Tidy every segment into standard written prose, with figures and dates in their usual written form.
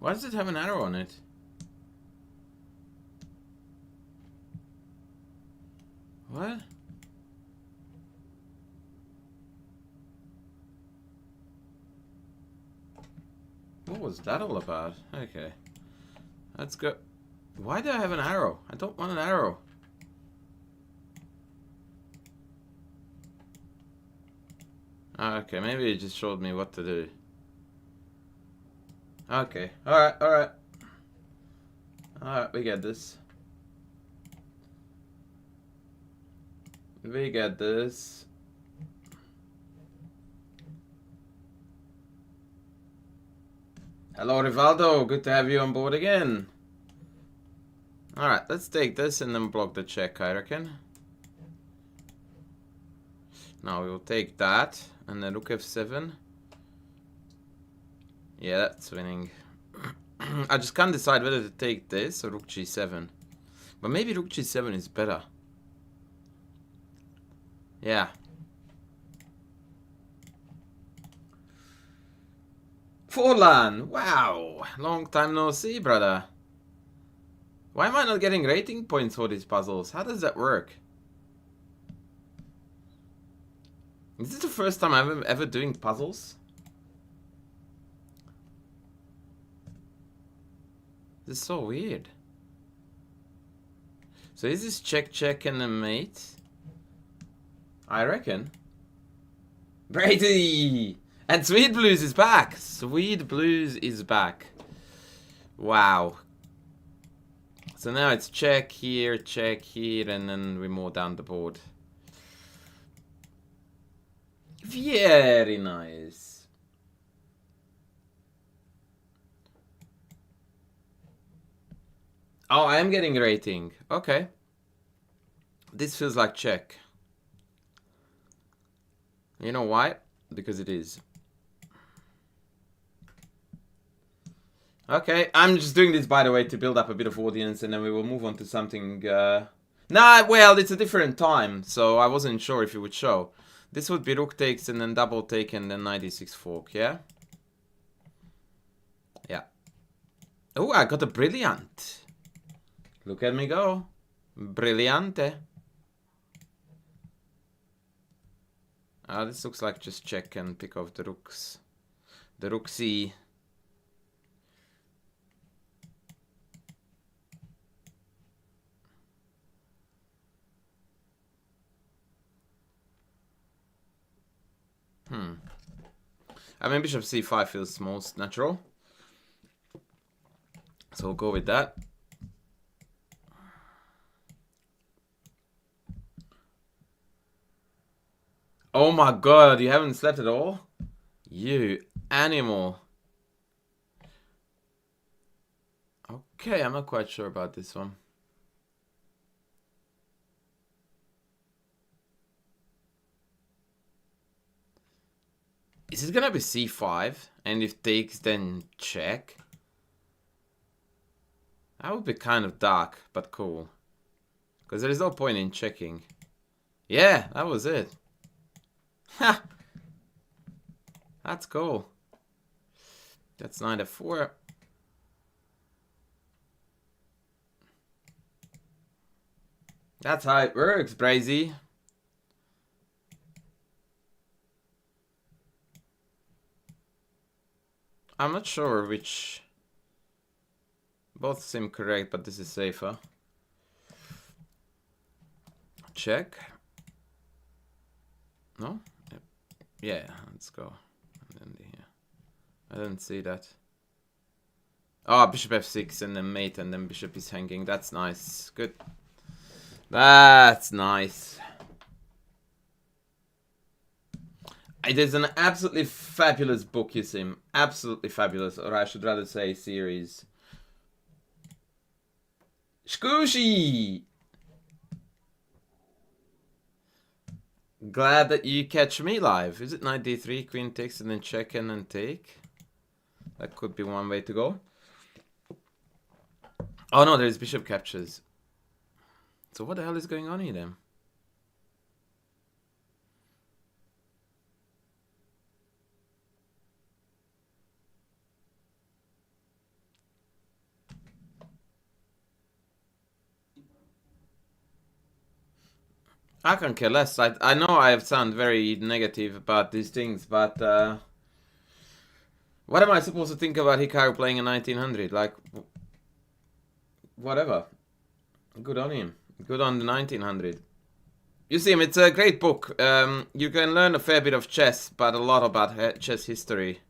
Why does it have an arrow on it? What? What was that all about? Okay. Let's go. Why do I have an arrow? I don't want an arrow. Okay, maybe it just showed me what to do. Okay, alright, alright. Alright, we get this. We get this. Hello, Rivaldo. Good to have you on board again. Alright, let's take this and then block the check, I reckon. Now we will take that and then rook f7. Yeah, that's winning. I just can't decide whether to take this or rook g7. But maybe rook g7 is better. Yeah. Forlan! Wow! Long time no see, brother. Why am I not getting rating points for these puzzles? How does that work? Is this the first time I'm ever doing puzzles? This is so weird. So is this check, check, and a mate? I reckon. Brady! And Sweet Blues is back! Sweet Blues is back. Wow. So now it's check here, and then we move down the board. Very nice. Oh, I am getting a rating. Okay. This feels like check. You know why? Because it is. Okay, I'm just doing this, by the way, to build up a bit of audience, and then we will move on to something... Nah, well, it's a different time, so I wasn't sure if it would show. This would be rook takes, and then double take, and then knight e6 fork, yeah? Yeah. Oh, I got a brilliant. Look at me go. Brillante. This looks like just check and pick off the rooks. The rooksy. I mean, bishop c5 feels most natural. So we'll go with that. Oh my god, you haven't slept at all? You animal. Okay, I'm not quite sure about this one. Is it gonna be c5? And if takes, then check? That would be kind of dark, but cool. Because there is no point in checking. Yeah, that was it. Ha! That's cool. That's knight f4. That's how it works, Brazy. I'm not sure which... Both seem correct, but this is safer. Check. No? Yep. Yeah, let's go. And then here. I didn't see that. Oh, bishop f6 and then mate and then bishop is hanging. That's nice. Good. That's nice. It is an absolutely fabulous book, you see. Absolutely fabulous. Or I should rather say series. Squishy! Glad that you catch me live. Is it knight d3, queen takes, and then check and then take? That could be one way to go. Oh no, there's bishop captures. So what the hell is going on here then? I can care less. I know I sound very negative about these things, but what am I supposed to think about Hikaru playing in 1900? Like, whatever. Good on him. Good on the 1900. You see him, it's a great book. You can learn a fair bit of chess, but a lot about chess history.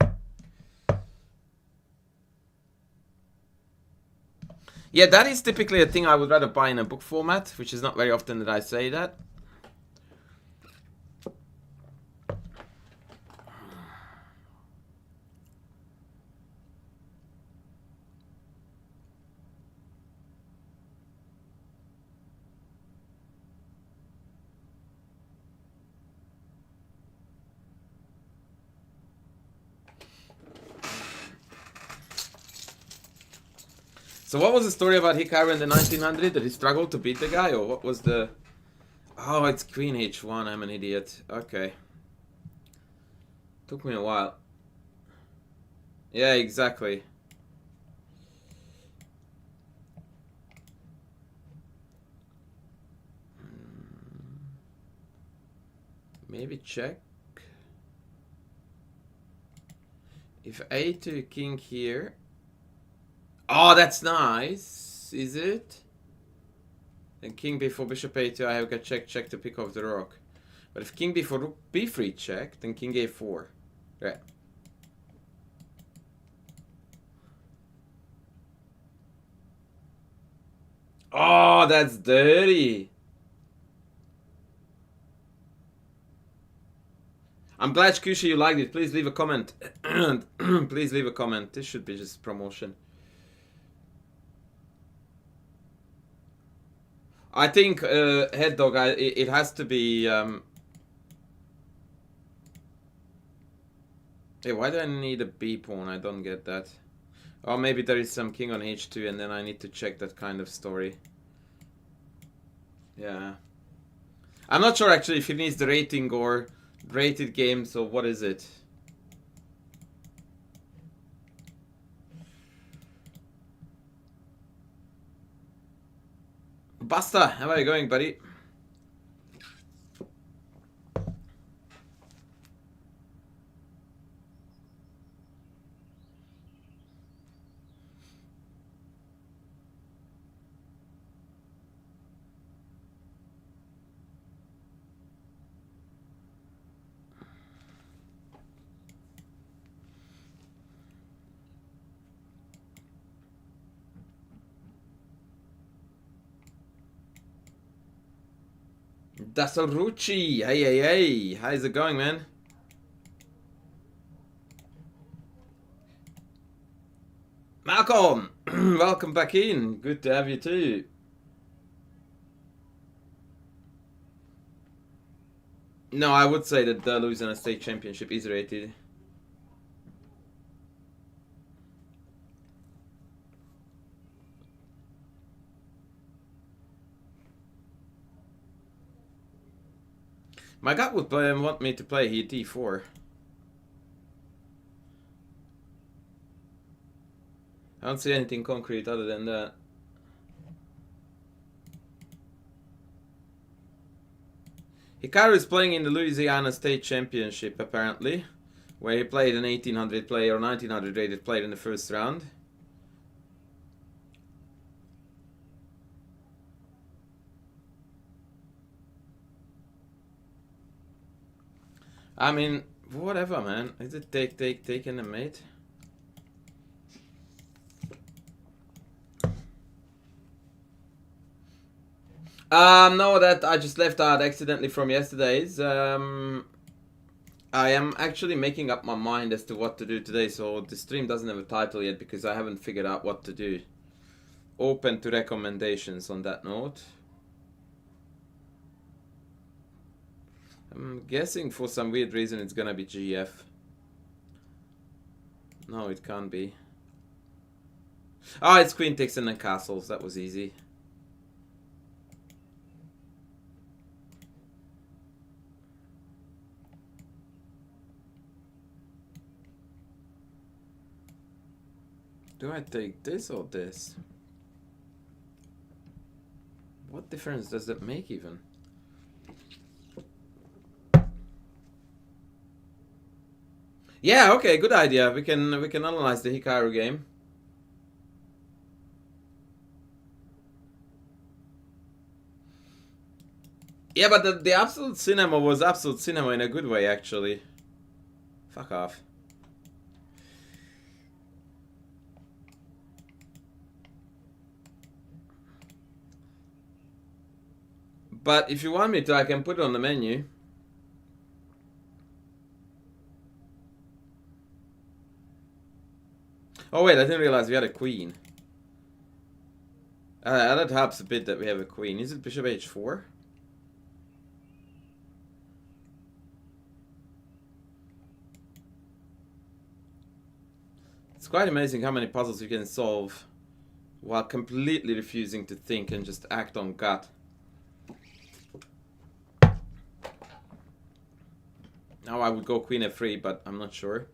Yeah, that is typically a thing I would rather buy in a book format, which is not very often that I say that. So what was the story about Hikaru in the 1900? That he struggled to beat the guy, or what was the... Oh, it's Queen H1, I'm an idiot. Okay. Took me a while. Yeah, exactly. Maybe check. If A2 king here... Oh, that's nice. Is it? Then king before bishop a2, I have got check to pick off the rook. But if king before rook b3 check, then king a4. Right. Oh, that's dirty. I'm glad, Kusha, you liked it. Please leave a comment. Please leave a comment. This should be just promotion. I think head dog. It has to be. Hey, why do I need a b pawn? I don't get that. Oh, maybe there is some king on h2, and then I need to check that kind of story. Yeah, I'm not sure actually if it needs the rating or rated game. So what is it? Basta, how are you going, buddy? Dasaruchi, hey, how's it going, man? Malcolm, welcome back in. Good to have you too. No, I would say that losing a state championship is rated. My gut would want me to play here d4. I don't see anything concrete other than that. Hikaru is playing in the Louisiana State Championship, apparently, where he played an 1800 player or 1900 rated player in the first round. I mean, whatever, man. Is it take, and a mate? No, that I just left out accidentally from yesterday's. I am actually making up my mind as to what to do today, so the stream doesn't have a title yet because I haven't figured out what to do. Open to recommendations on that note. I'm guessing for some weird reason it's gonna be GF. No, it can't be. Oh, it's queen takes and then castles. That was easy. Do I take this or this? What difference does that make even? Yeah, okay, good idea. We can analyze the Hikaru game. Yeah, but the absolute cinema was absolute cinema in a good way, actually. Fuck off. But if you want me to, I can put it on the menu. Oh wait, I didn't realize we had a queen. That helps a bit that we have a queen. Is it bishop h4? It's quite amazing how many puzzles you can solve while completely refusing to think and just act on gut. Now I would go queen f3, but I'm not sure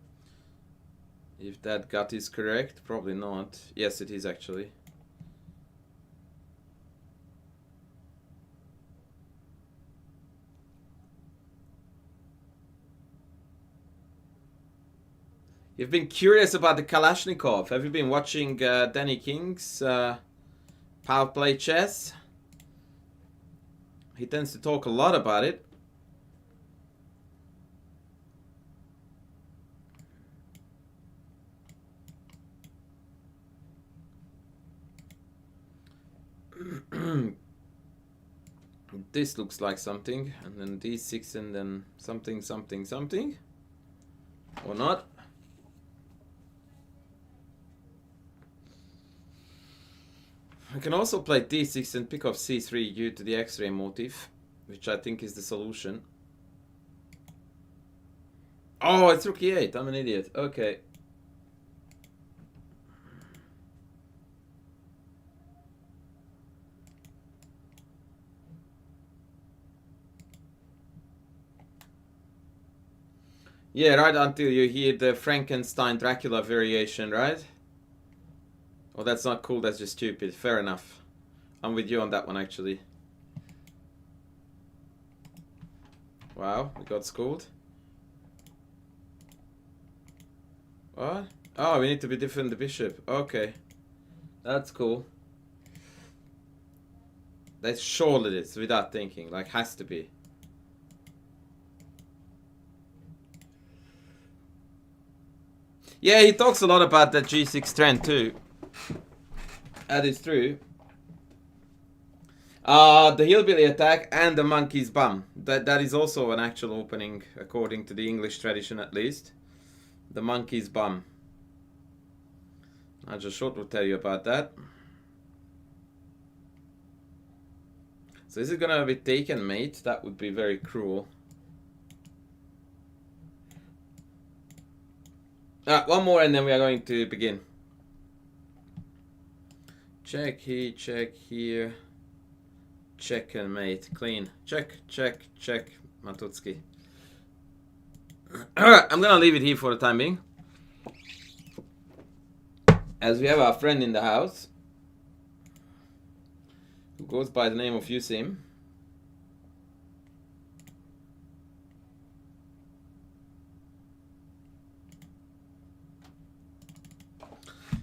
if that gut is correct. Probably not. Yes, it is actually. You've been curious about the Kalashnikov. Have you been watching Danny King's Power Play Chess? He tends to talk a lot about it. This looks like something, and then d6, and then something, something, something. Or not. I can also play d6 and pick off c3 due to the x-ray motif, which I think is the solution. Oh, it's rook e8. I'm an idiot. Okay. Yeah, right until you hear the Frankenstein Dracula variation, right? Oh, that's not cool, that's just stupid. Fair enough. I'm with you on that one, actually. Wow, we got schooled. What? Oh, we need to be different the bishop. Okay. That's cool. That's surely it is, without thinking. Like, has to be. Yeah, he talks a lot about that g6 trend too. That is true. The hillbilly attack and the monkey's bum. That is also an actual opening, according to the English tradition at least. The monkey's bum. Nigel Short will tell you about that. So is it gonna be taken mate? That would be very cruel. One more and then we are going to begin. Check here, check here. Check and mate. Clean. Check, check, check. Matutski. Alright, I'm gonna leave it here for the time being. As we have our friend in the house, who goes by the name of Yusim.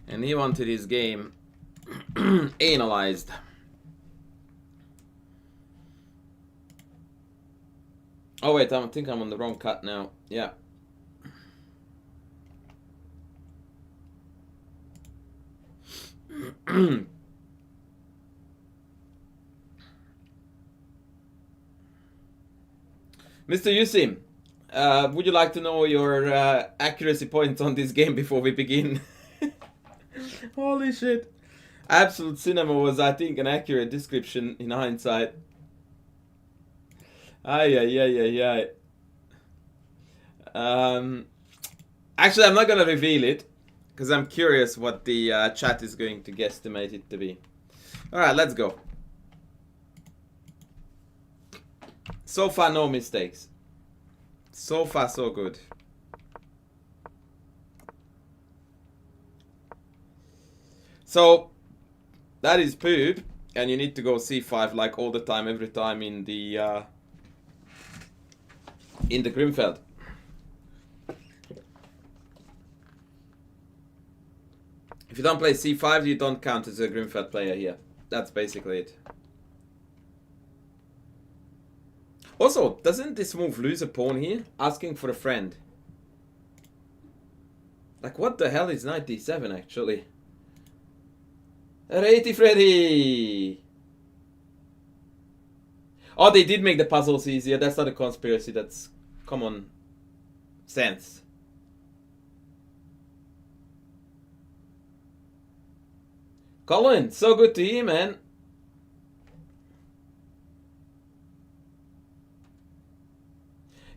And he wanted his game analyzed. Oh wait, I think I'm on the wrong cut now. Yeah. Mr. Yusim, would you like to know your accuracy points on this game before we begin? Holy shit. Absolute cinema was, I think, an accurate description in hindsight. Ay. Actually, I'm not gonna reveal it because I'm curious what the chat is going to guesstimate it to be. Alright, let's go. So far, no mistakes. So far, so good. So, that is poop, and you need to go c5 like all the time, every time in the Grunfeld. If you don't play c5, you don't count as a Grunfeld player here. That's basically it. Also, doesn't this move lose a pawn here? Asking for a friend. Like, what the hell is knight d7 actually? Righty Freddy! Oh, they did make the puzzles easier. That's not a conspiracy, that's common sense. Colin, so good to hear, man.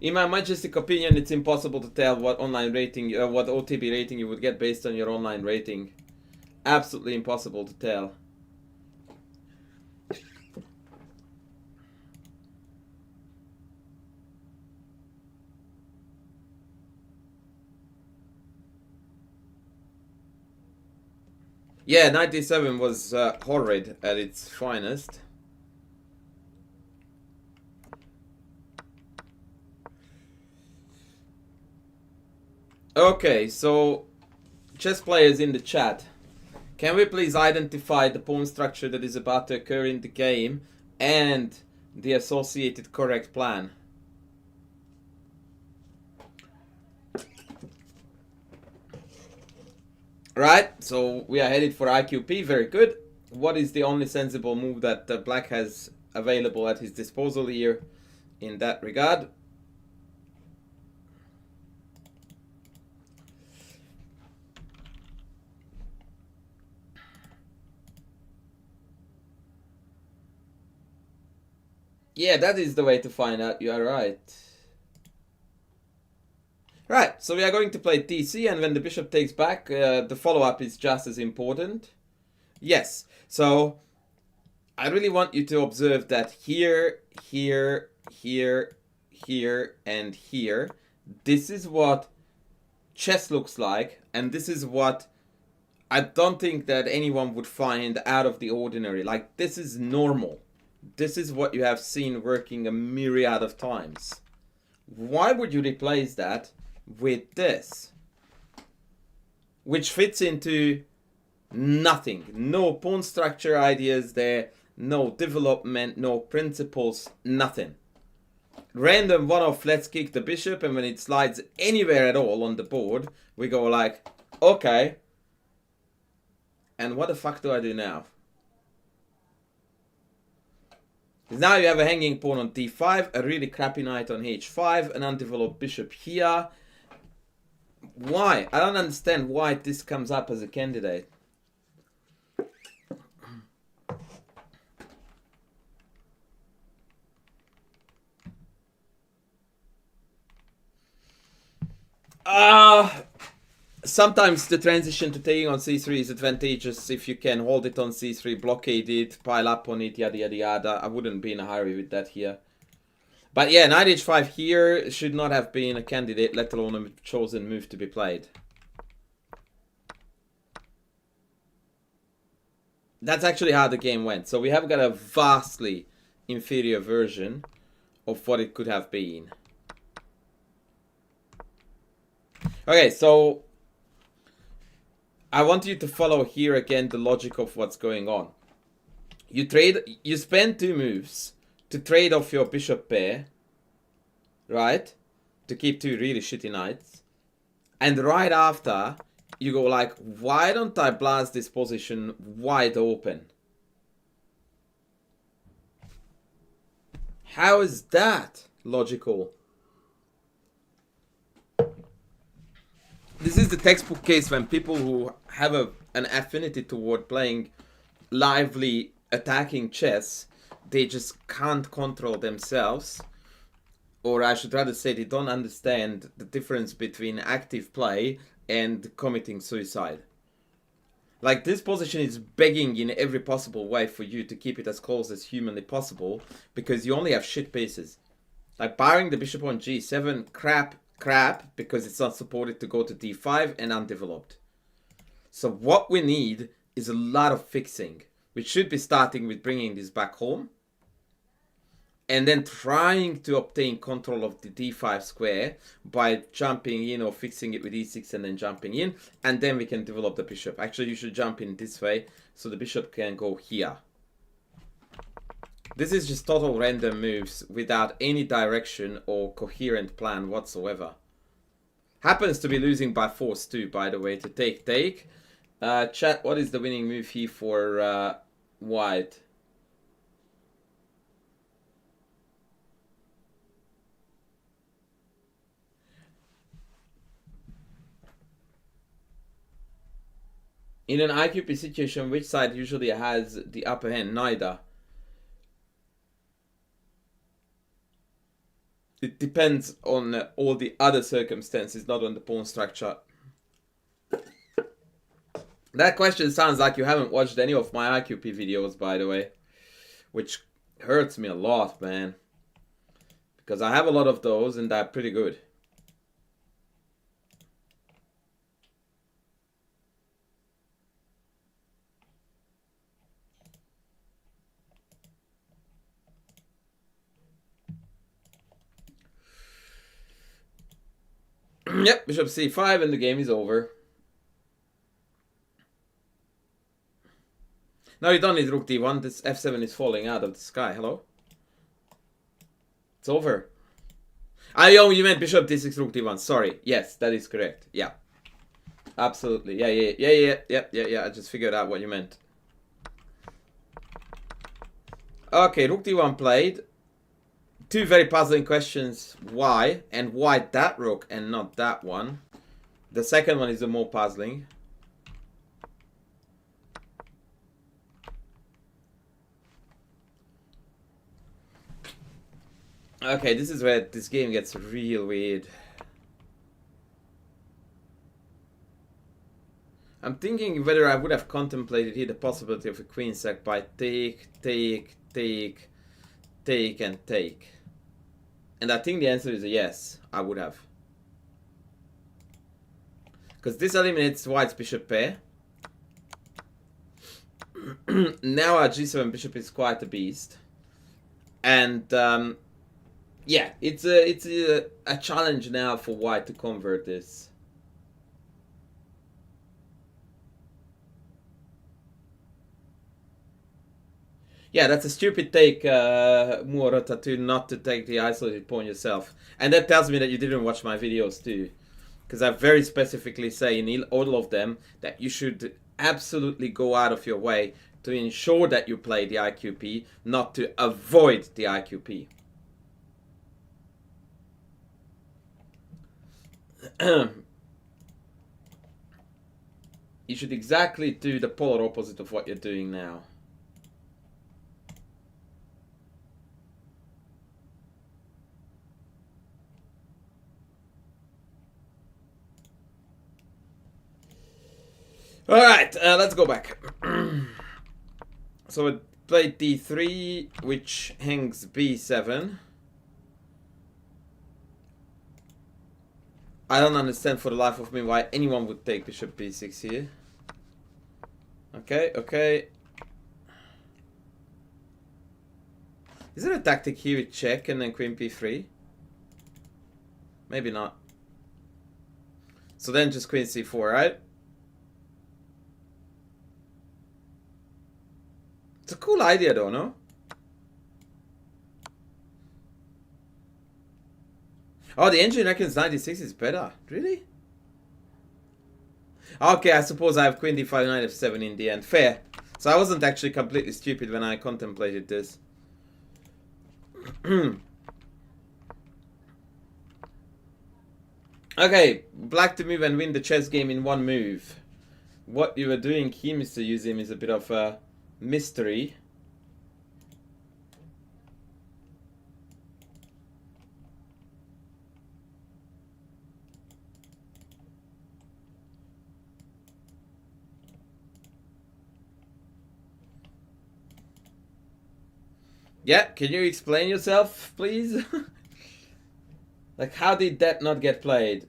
In my majestic opinion, it's impossible to tell what online rating, what OTB rating you would get based on your online rating. Absolutely impossible to tell. Yeah, 97 was horrid at its finest. Okay, so chess players in the chat, can we please identify the pawn structure that is about to occur in the game and the associated correct plan? Right, so we are headed for IQP, very good. What is the only sensible move that Black has available at his disposal here in that regard? Yeah, that is the way to find out, you are right. Right, so we are going to play DC, and when the bishop takes back, the follow-up is just as important. Yes, so I really want you to observe that here, here, here, here, and here, this is what chess looks like, and this is what I don't think that anyone would find out of the ordinary. Like, this is normal. This is what you have seen working a myriad of times. Why would you replace that with this? Which fits into nothing. No pawn structure ideas there, no development, no principles, nothing. Random one-off, let's kick the bishop, and when it slides anywhere at all on the board, we go like, okay, and what the fuck do I do now? Because now you have a hanging pawn on d5, a really crappy knight on h5, an undeveloped bishop here. Why? I don't understand why this comes up as a candidate. Sometimes the transition to taking on c3 is advantageous if you can hold it on c3, blockade it, pile up on it, yada yada yada. I wouldn't be in a hurry with that here. But yeah, knight h5 here should not have been a candidate, let alone a chosen move to be played. That's actually how the game went. So we have got a vastly inferior version of what it could have been. Okay, so I want you to follow here again the logic of what's going on. You spend 2 moves to trade off your bishop pair, right? To keep 2 really shitty knights. And right after, you go like, why don't I blast this position wide open? How is that logical? This is the textbook case when people who have an affinity toward playing lively attacking chess, they just can't control themselves. Or I should rather say they don't understand the difference between active play and committing suicide. Like, this position is begging in every possible way for you to keep it as close as humanly possible, because you only have shit pieces. Like, barring the bishop on g7, crap, because it's not supported to go to d5 and undeveloped. So what we need is a lot of fixing. We should be starting with bringing this back home. and then trying to obtain control of the d5 square by jumping in or fixing it with e6 and then jumping in, and then we can develop the bishop. Actually, you should jump in this way so the bishop can go here. This is just total random moves without any direction or coherent plan whatsoever. Happens to be losing by force too, by the way, to take. Chat, what is the winning move here for white? In an IQP situation, which side usually has the upper hand? Neither. It depends on all the other circumstances, not on the pawn structure. That question sounds like you haven't watched any of my IQP videos, by the way. Which hurts me a lot, man. Because I have a lot of those and they're pretty good. Yep, bishop c5 and the game is over. No, you don't need rook d1. This f7 is falling out of the sky. Hello? It's over. Oh, you meant bishop d6, rook d1. Sorry. Yes, that is correct. Yeah. Absolutely. Yeah. I just figured out what you meant. Okay, rook d1 played. Two very puzzling questions. Why? And why that rook and not that one? The second one is the more puzzling. Okay, this is where this game gets real weird. I'm thinking whether I would have contemplated here the possibility of a queen sack by take, and take. And I think the answer is a yes, I would have. Because this eliminates white's bishop pair. Now our g7 bishop is quite a beast. And yeah, it's a challenge now for white to convert this. Yeah, that's a stupid take, Muorota, to not to take the isolated pawn yourself. And that tells me that you didn't watch my videos too. Because I very specifically say in all of them that you should absolutely go out of your way to ensure that you play the IQP, not to avoid the IQP. You should exactly do the polar opposite of what you're doing now. Alright, let's go back. So it played d3, which hangs b7. I don't understand for the life of me why anyone would take bishop b6 here. Okay. Is there a tactic here with check and then queen b3? Maybe not. So then just queen c4, right? It's a cool idea though, no? Oh, the engine reckons 96 is better. Really? Okay, I suppose I have queen d5, knight f7 in the end. Fair. So I wasn't actually completely stupid when I contemplated this. Okay, black to move and win the chess game in one move. What you were doing here, Mr. Yuzim, is a bit of a mystery. Yeah, can you explain yourself, please? Like, how did that not get played?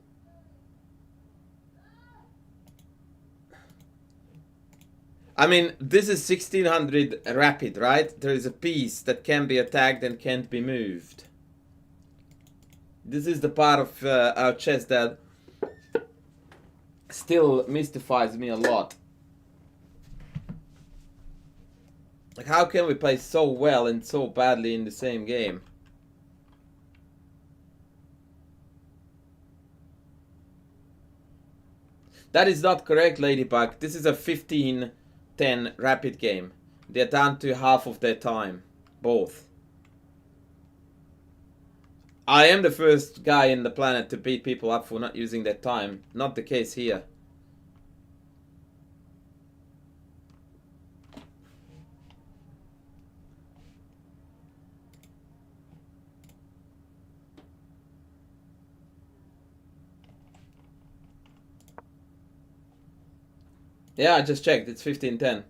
I mean, this is 1600 rapid, right? There is a piece that can be attacked and can't be moved. This is the part of our chess that still mystifies me a lot. Like, how can we play so well and so badly in the same game? That is not correct, Ladybug. This is a 15-10 rapid game. They're down to half of their time. Both. I am the first guy in the planet to beat people up for not using their time. Not the case here. Yeah, I just checked. It's 15-10.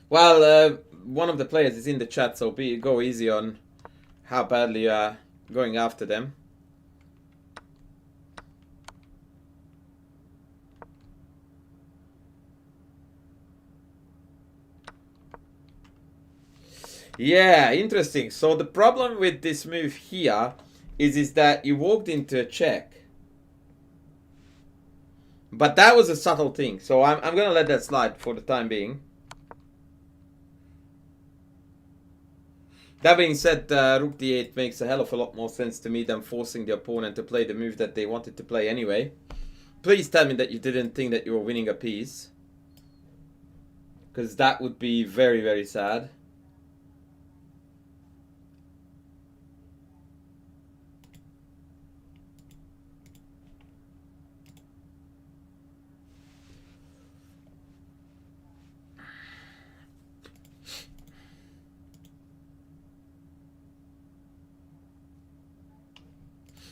Well, one of the players is in the chat, so go easy on how badly you are going after them. Yeah, interesting. So the problem with this move here is that you walked into a check. But that was a subtle thing, so I'm going to let that slide for the time being. That being said, rook d8 makes a hell of a lot more sense to me than forcing the opponent to play the move that they wanted to play anyway. Please tell me that you didn't think that you were winning a piece. Because that would be very, very sad.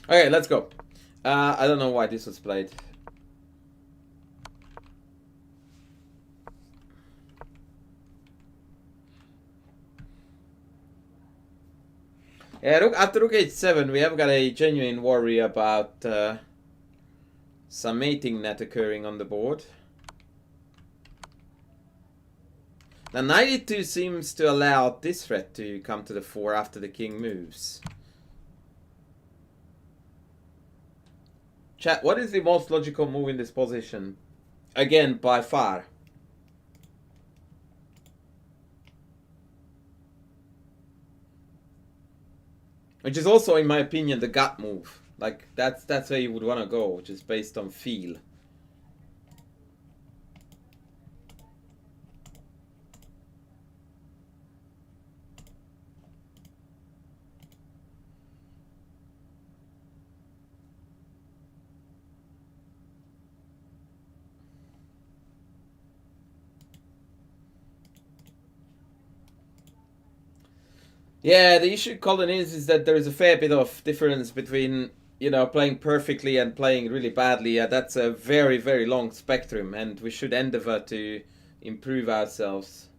Okay, let's go. I don't know why this was played. Yeah, after rook h7, we have got a genuine worry about some mating net occurring on the board. Now, knight e2 seems to allow this threat to come to the fore after the king moves. Chat, what is the most logical move in this position? Again, by far. Which is also, in my opinion, the gut move. Like, that's where you would want to go, which is based on feel. Yeah, the issue, Colin, is that there is a fair bit of difference between, you know, playing perfectly and playing really badly. That's a very, very long spectrum, and we should endeavor to improve ourselves.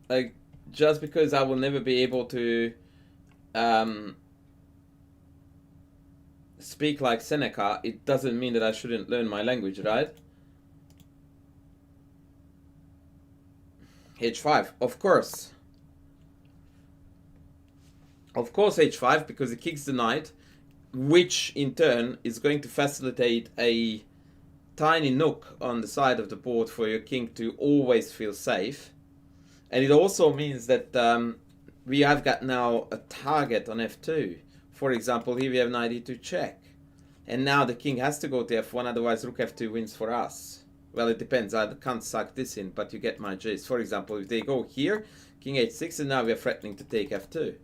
Like, just because I will never be able to speak like Seneca, it doesn't mean that I shouldn't learn my language, right? H5, of course. Of course H5, because it kicks the knight, which in turn is going to facilitate a tiny nook on the side of the board for your king to always feel safe. And it also means that we have got now a target on f2. For example, here we have knight e2 check. And now the king has to go to f1, otherwise rook f2 wins for us. Well, it depends. I can't suck this in, but you get my gist. For example, if they go here, king h6, and now we are threatening to take f2.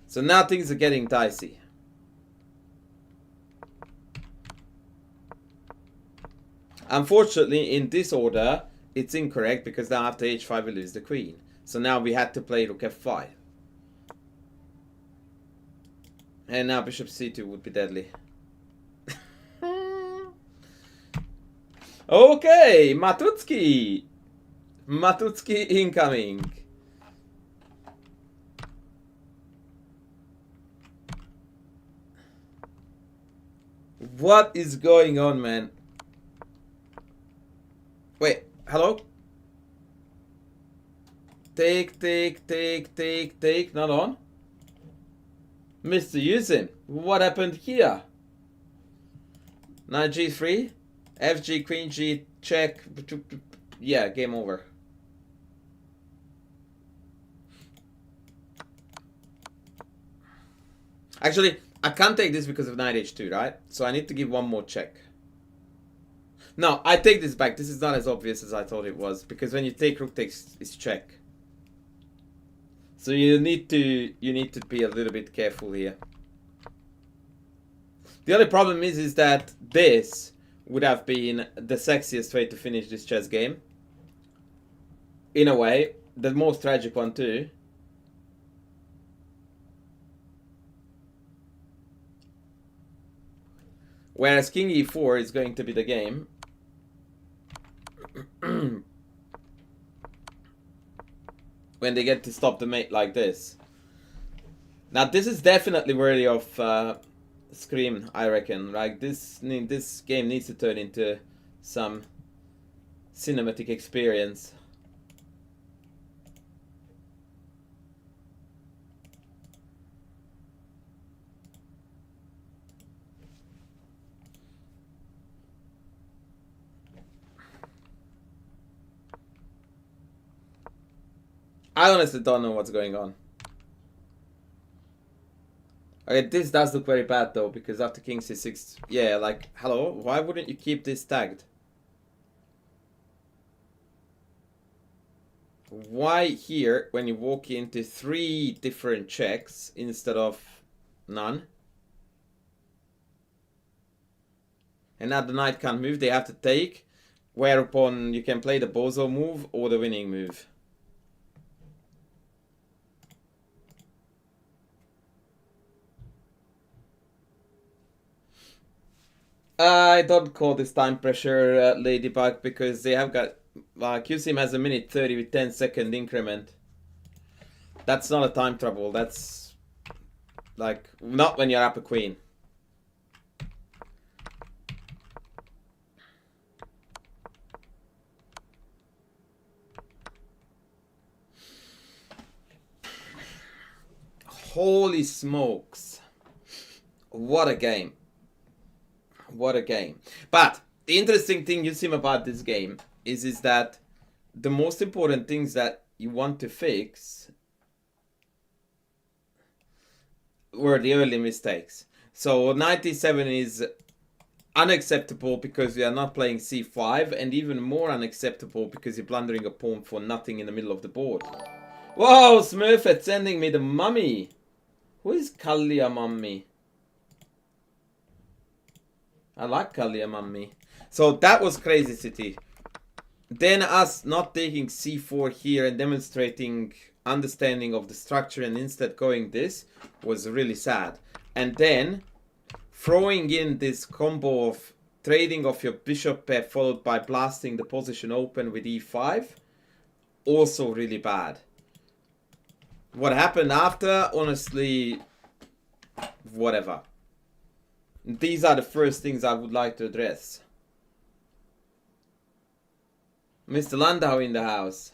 So now things are getting dicey. Unfortunately, in this order, it's incorrect because now after h5 we lose the queen. So now we had to play rook f5. And now bishop c2 would be deadly. Okay, Matutski. Matutski incoming. What is going on, man? Wait, hello? Take, not on? Mr. Yusin, what happened here? Knight G3, FG, Queen G, check. Yeah, game over. Actually, I can't take this because of Knight H2, right? So I need to give one more check. No, I take this back. This is not as obvious as I thought it was, because when you take rook takes, it's check. So you need to be a little bit careful here. The only problem is that this would have been the sexiest way to finish this chess game. In a way, the most tragic one too. Whereas King E4 is going to be the game. When they get to stop the mate like this. Now this is definitely worthy of Scream, I reckon. Like this game needs to turn into some cinematic experience. I honestly don't know what's going on. Okay, this does look very bad though, because after King C6, yeah, like, hello, why wouldn't you keep this tagged? Why here, when you walk into 3 different checks instead of none? And now the knight can't move, they have to take, whereupon you can play the bozo move or the winning move. I don't call this time pressure, Ladybug, because they have got... QSIM has a minute 30 with 10-second increment. That's not a time trouble. That's... like, not when you're up a queen. Holy smokes. What a game. What a game. But the interesting thing you see about this game is that the most important things that you want to fix were the early mistakes. So 97 is unacceptable because you are not playing c5, and even more unacceptable because you're blundering a pawn for nothing in the middle of the board. Whoa, Smurfette sending me the mummy. Who is Kalia Mummy? I like Kalia Mummy. So that was crazy city. Then us not taking c4 here and demonstrating understanding of the structure and instead going this was really sad. And then throwing in this combo of trading off your bishop pair followed by blasting the position open with e5, also really bad. What happened after, honestly, whatever. These are the first things I would like to address. Mr. Landau in the house.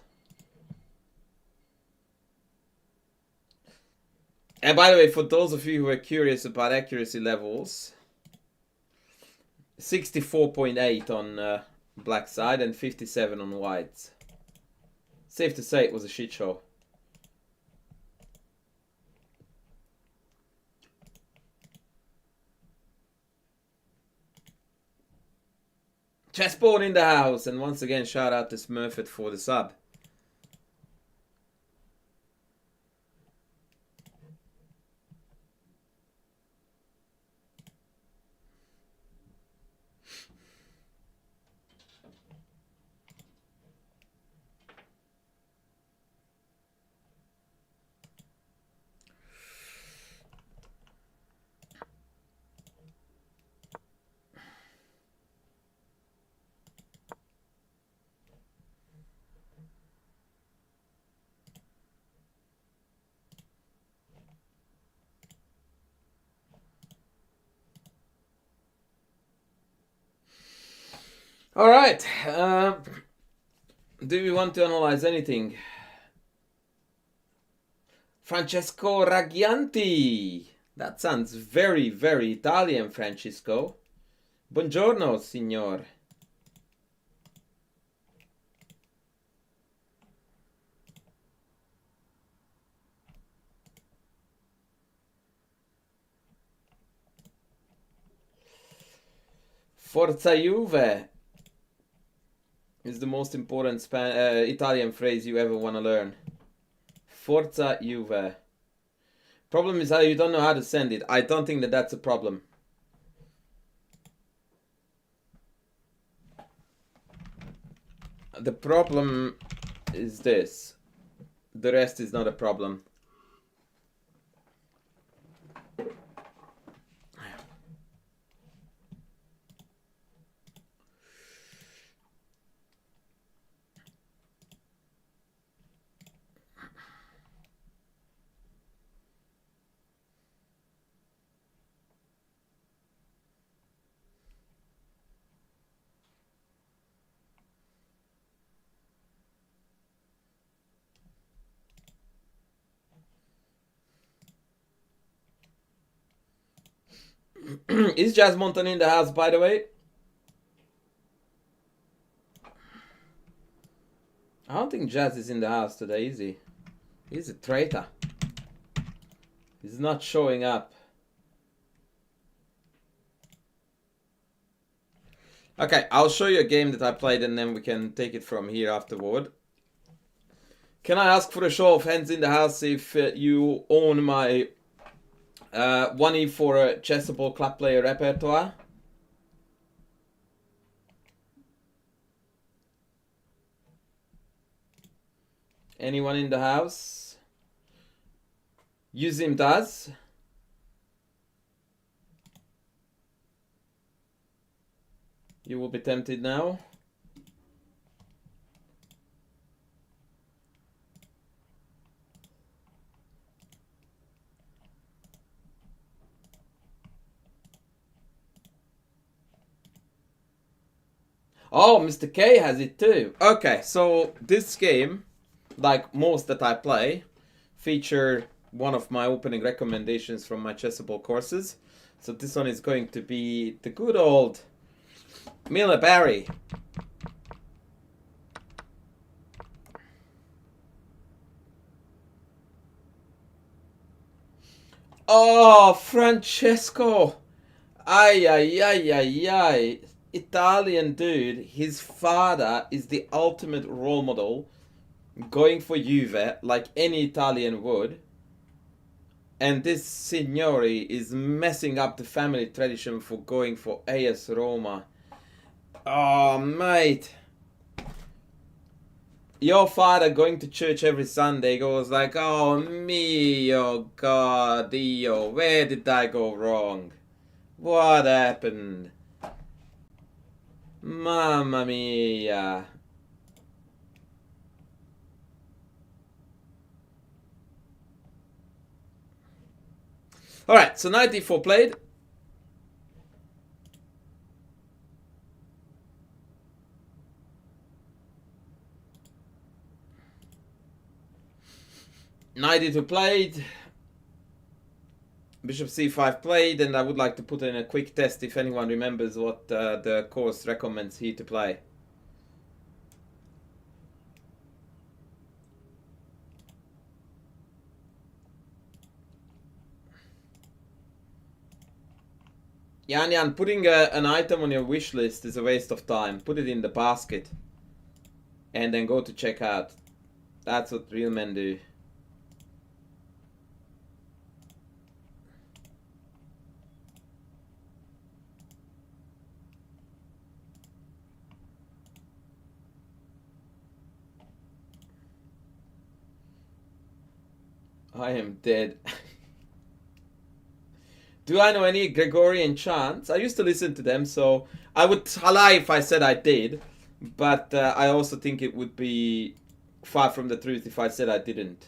And by the way, for those of you who are curious about accuracy levels, 64.8 on black side and 57 on white. Safe to say it was a shit show. Chessboard in the house, and once again shout out to Smurfette for the sub. Alright. Do we want to analyze anything? Francesco Raggianti. That sounds very, very Italian, Francisco. Buongiorno, signor. Forza Juve is the most important Italian phrase you ever want to learn. Forza Juve. Problem is how you don't know how to send it. I don't think that that's a problem. The problem is this. The rest is not a problem. Is Jazz Monton in the house, by the way? I don't think Jazz is in the house today, is he? He's a traitor. He's not showing up. Okay, I'll show you a game that I played and then we can take it from here afterward. Can I ask for a show of hands in the house if you own my 1E for a chessable club player repertoire? Anyone in the house? Use him does. You will be tempted now. Oh, Mr. K has it too. Okay, so this game, like most that I play, feature one of my opening recommendations from my chessable courses. So this one is going to be the good old Miller Barry. Oh, Francesco. Ay, ay, ay, ay, ay. Italian dude. His father is the ultimate role model. Going for Juve like any Italian would. And this signore is messing up the family tradition for going for AS Roma. Oh, mate. Your father going to church every Sunday goes like, oh, mio God, Dio, where did I go wrong? What happened? Mamma mia. Alright, so knight d4 played. Knight d2 played. Bishop c5 played, and I would like to put in a quick test if anyone remembers what the course recommends here to play. Yan, putting an item on your wish list is a waste of time. Put it in the basket. And then go to checkout. That's what real men do. I am dead. Do I know any Gregorian chants? I used to listen to them, so I would lie if I said I did. But I also think it would be far from the truth if I said I didn't.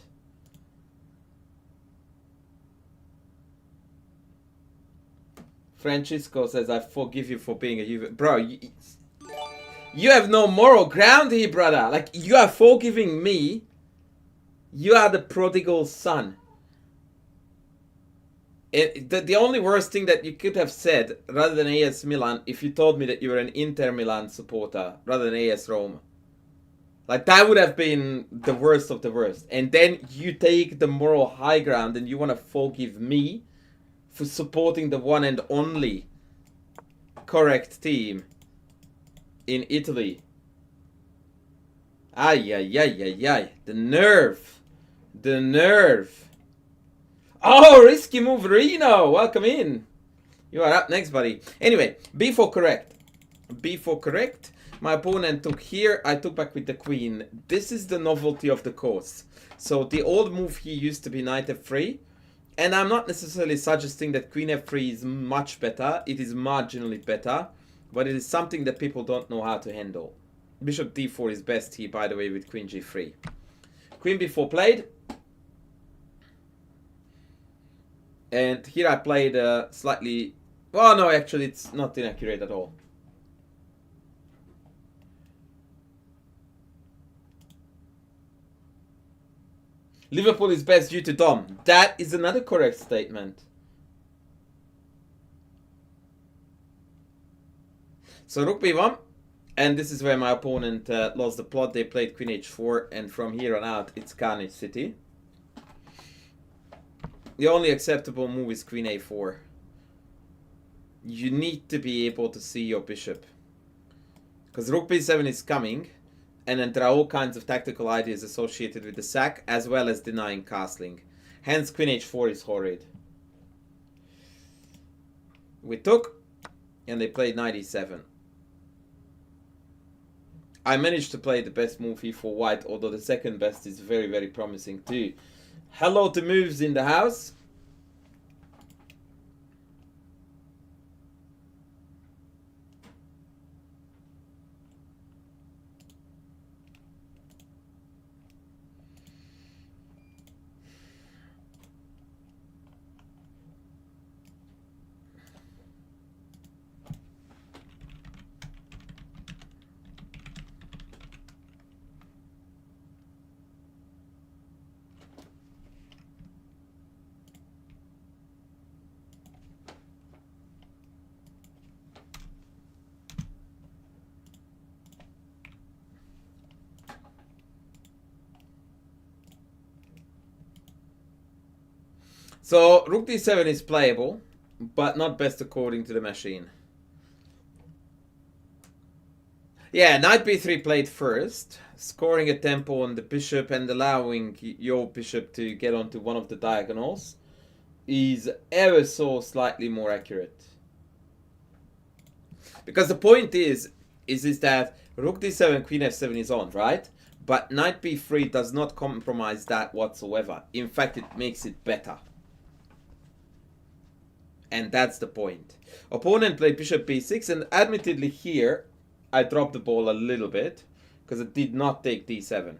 Francisco says, I forgive you for being a Juve. Bro, You have no moral ground here, brother. Like, you are forgiving me. You are the prodigal son. The only worst thing that you could have said, rather than AS Milan, if you told me that you were an Inter Milan supporter, rather than AS Roma. Like, that would have been the worst of the worst. And then you take the moral high ground and you want to forgive me for supporting the one and only correct team in Italy. Ay, ay, ay, ay, ay. The nerve. The nerve. Oh, risky move, Reno. Welcome in. You are up next, buddy. Anyway, b4 correct. b4 correct. My opponent took here. I took back with the queen. This is the novelty of the course. So the old move here used to be knight f3. And I'm not necessarily suggesting that queen f3 is much better. It is marginally better. But it is something that people don't know how to handle. Bishop d4 is best here, by the way, with queen g3. Queen b4 played. And here I played slightly... Well, no, actually, it's not inaccurate at all. Liverpool is best due to Dom. That is another correct statement. So rook b1. And this is where my opponent lost the plot. They played queen h4. And from here on out, it's Carnage City. The only acceptable move is queen a4. You need to be able to see your bishop. Because rook b7 is coming. And then there are all kinds of tactical ideas associated with the sack, as well as denying castling. Hence, queen h4 is horrid. We took, and they played knight e7. I managed to play the best move here for white, although the second best is very, very promising too. Hello to moves in the house. So, rook d7 is playable, but not best according to the machine. Yeah, knight b3 played first, scoring a tempo on the bishop and allowing your bishop to get onto one of the diagonals is ever so slightly more accurate. Because the point is that rook d7, queen f7 is on, right? But knight b3 does not compromise that whatsoever. In fact, it makes it better. And that's the point. Opponent played bishop b6, and admittedly here, I dropped the ball a little bit, because it did not take d7.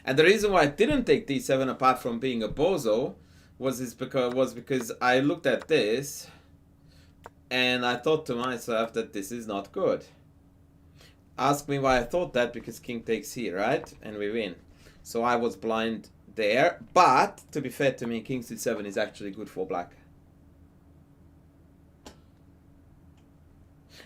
And the reason why I didn't take d7, apart from being a bozo, was because I looked at this and I thought to myself that this is not good. Ask me why I thought that, because king takes here, right? And we win. So I was blind there. But, to be fair to me, king c7 is actually good for black.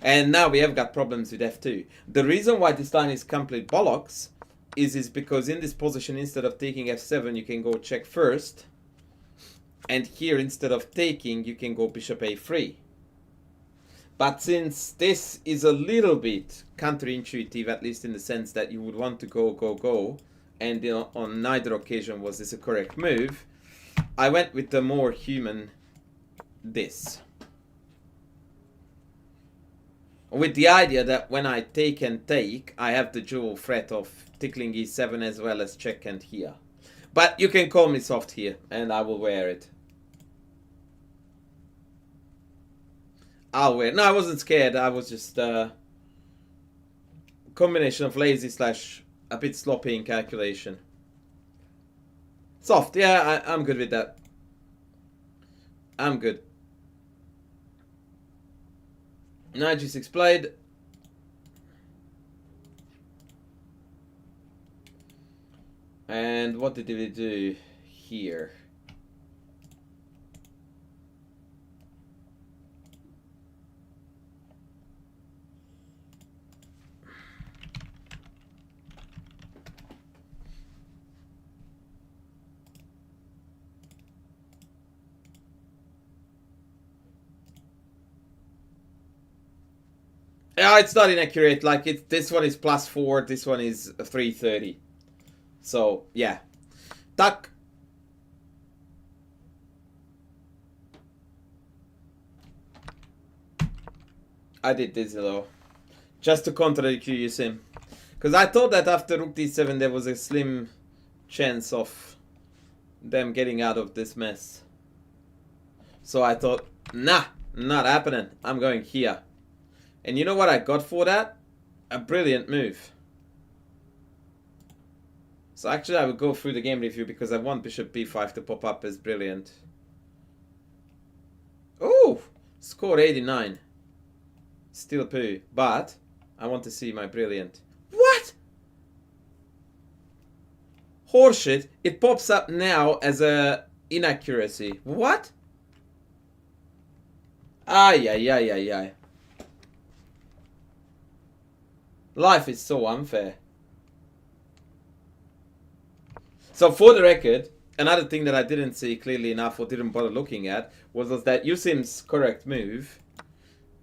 And now we have got problems with f2. The reason why this line is complete bollocks is because in this position, instead of taking f7, you can go check first. And here, instead of taking, you can go bishop a3. But since this is a little bit counterintuitive, at least in the sense that you would want to go, and on neither occasion was this a correct move, I went with the more human this. With the idea that when I take and take, I have the dual threat of tickling e7 as well as check and here. But you can call me soft here, and I will wear it. I'll wear it. No, I wasn't scared. I was just combination of lazy slash a bit sloppy in calculation. Soft, yeah, I'm good with that. I'm good. Knight g6 played. And what did we do here? Yeah, it's not inaccurate. Like this one is +4, this one is 330. So yeah, duck. I did this though, just to contradict you, Sim, because I thought that after rook d7 there was a slim chance of them getting out of this mess. So I thought, nah, not happening. I'm going here. And you know what I got for that? A brilliant move. So actually I will go through the game review because I want bishop b5 to pop up as brilliant. Oh, score 89. Still poo, but I want to see my brilliant. What? Horseshit, it pops up now as a inaccuracy. What? Ay, ay, ay, ay, ay. Life is so unfair. So for the record, another thing that I didn't see clearly enough or didn't bother looking at was that Yusim's correct move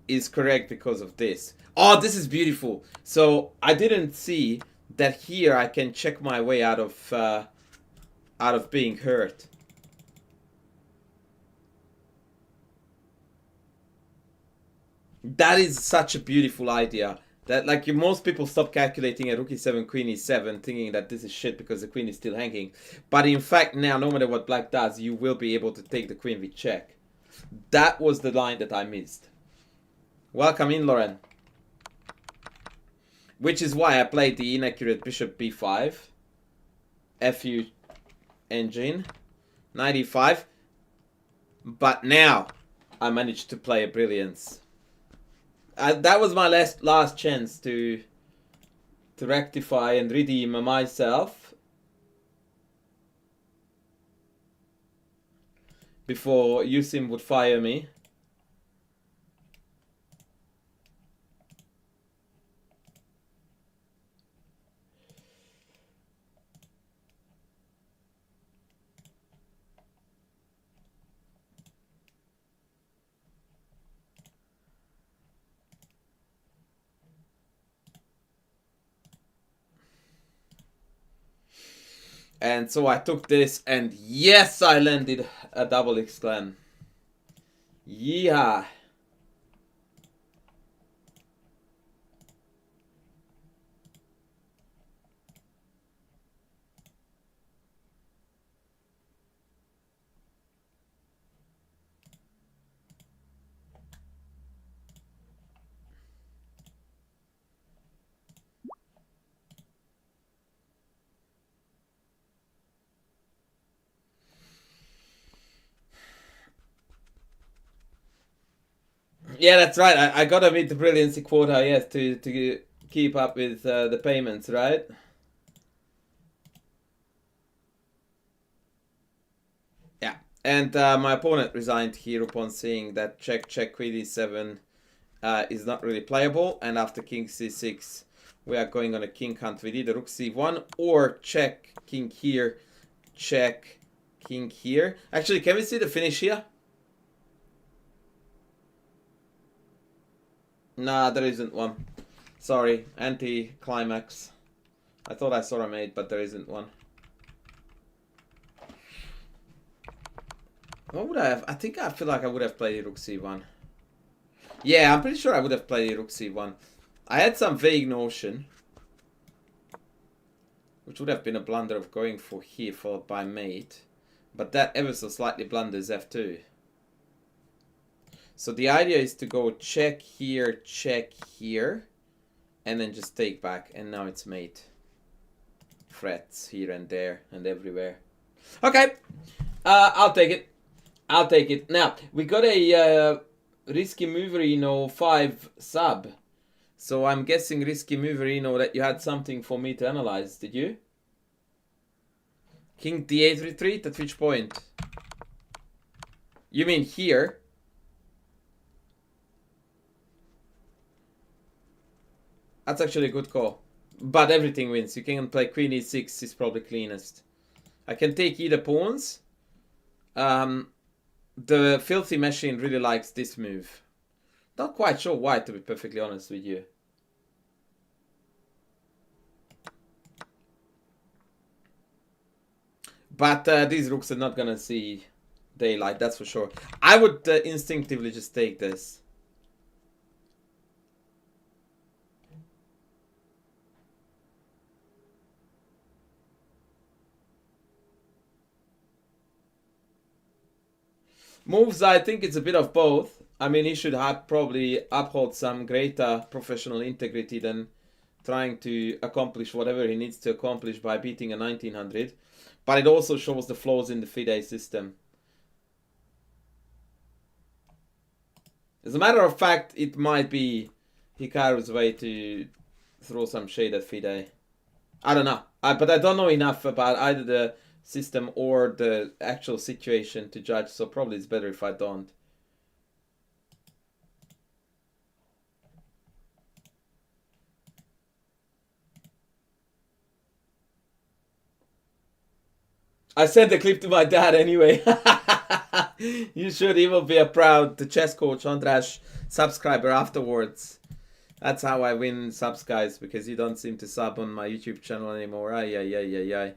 is correct because of this. Oh, this is beautiful. So I didn't see that here I can check my way out of being hurt. That is such a beautiful idea. That, like, most people stop calculating at rook e7, queen e7, thinking that this is shit because the queen is still hanging. But in fact, now, no matter what black does, you will be able to take the queen with check. That was the line that I missed. Welcome in, Lauren. Which is why I played the inaccurate bishop b5. FU engine. Knight e5. But now, I managed to play a brilliance. That was my last chance to rectify and redeem myself before Yusim would fire me. And so I took this, and yes, I landed a double exclam. Yeah. Yeah, that's right. I gotta meet the brilliancy quota, yes, to keep up with the payments, right? Yeah, and my opponent resigned here upon seeing that check queen e7 is not really playable, and after king c6 we are going on a king hunt with either rook c1 or check king here, check king here. Actually, can we see the finish here? Nah, there isn't one. Sorry, anti-climax. I thought I saw a mate, but there isn't one. What would I have? I feel like I would have played rook c1. Yeah, I'm pretty sure I would have played rook c1. I had some vague notion, which would have been a blunder of going for here followed by mate. But that ever so slightly blunders f2. So the idea is to go check here, and then just take back, and now it's mate. Threats here and there and everywhere. Okay, I'll take it. I'll take it. Now, we got a Risky Moverino 5 sub. So I'm guessing, Risky Moverino, that you had something for me to analyze, did you? King D8 retreat, at which point? You mean here? That's actually a good call. But everything wins. You can play Queen E6 is probably cleanest. I can take either pawns. The Filthy Machine really likes this move. Not quite sure why, to be perfectly honest with you. But these rooks are not gonna see daylight, that's for sure. I would instinctively just take this. Moves, I think it's a bit of both. I mean, he should have probably uphold some greater professional integrity than trying to accomplish whatever he needs to accomplish by beating a 1900. But it also shows the flaws in the FIDE system. As a matter of fact, it might be Hikaru's way to throw some shade at FIDE. I don't know. But I don't know enough about either the system or the actual situation to judge, so probably it's better if I don't. I sent the clip to my dad anyway. You should. He will be a proud ChessCoachAndras subscriber afterwards. That's how I win subs, guys, because you don't seem to sub on my YouTube channel anymore. Ay, ay, ay, ay, ay.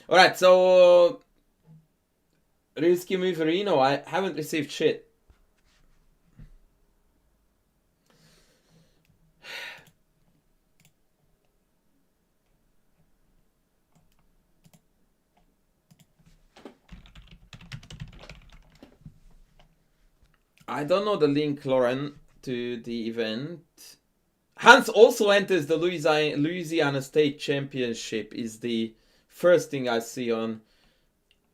Alright, so Risky Moverino, I haven't received shit. I don't know the link, Lauren, to the event. Hans also enters the Louisiana State Championship is the first thing I see on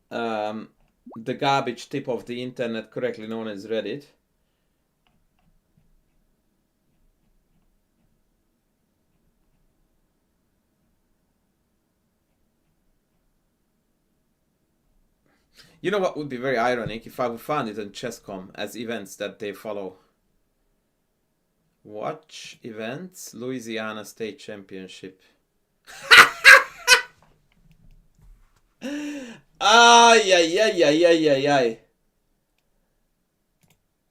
the garbage tip of the internet, correctly known as Reddit. You know what would be very ironic if I would find it on chess.com as events that they follow. Watch events, Louisiana State Championship. Ay, ay, ay, ay, ay, ay, ay.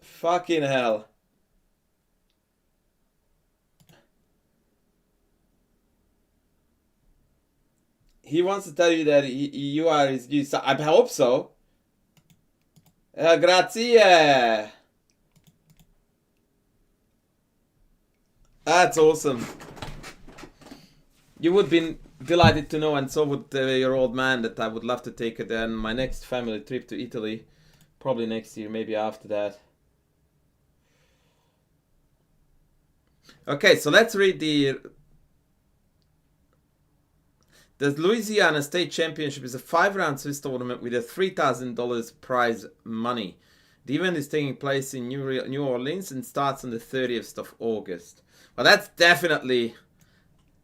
Fucking hell. He wants to tell you that you are his goose. I hope so. Grazie. That's awesome. You would be delighted to know, and so would your old man, that I would love to take it on my next family trip to Italy. Probably next year, maybe after that. Okay, so let's read the Louisiana State Championship is a 5-round Swiss tournament with a $3,000 prize money. The event is taking place in New Orleans and starts on the 30th of August. Well, that's definitely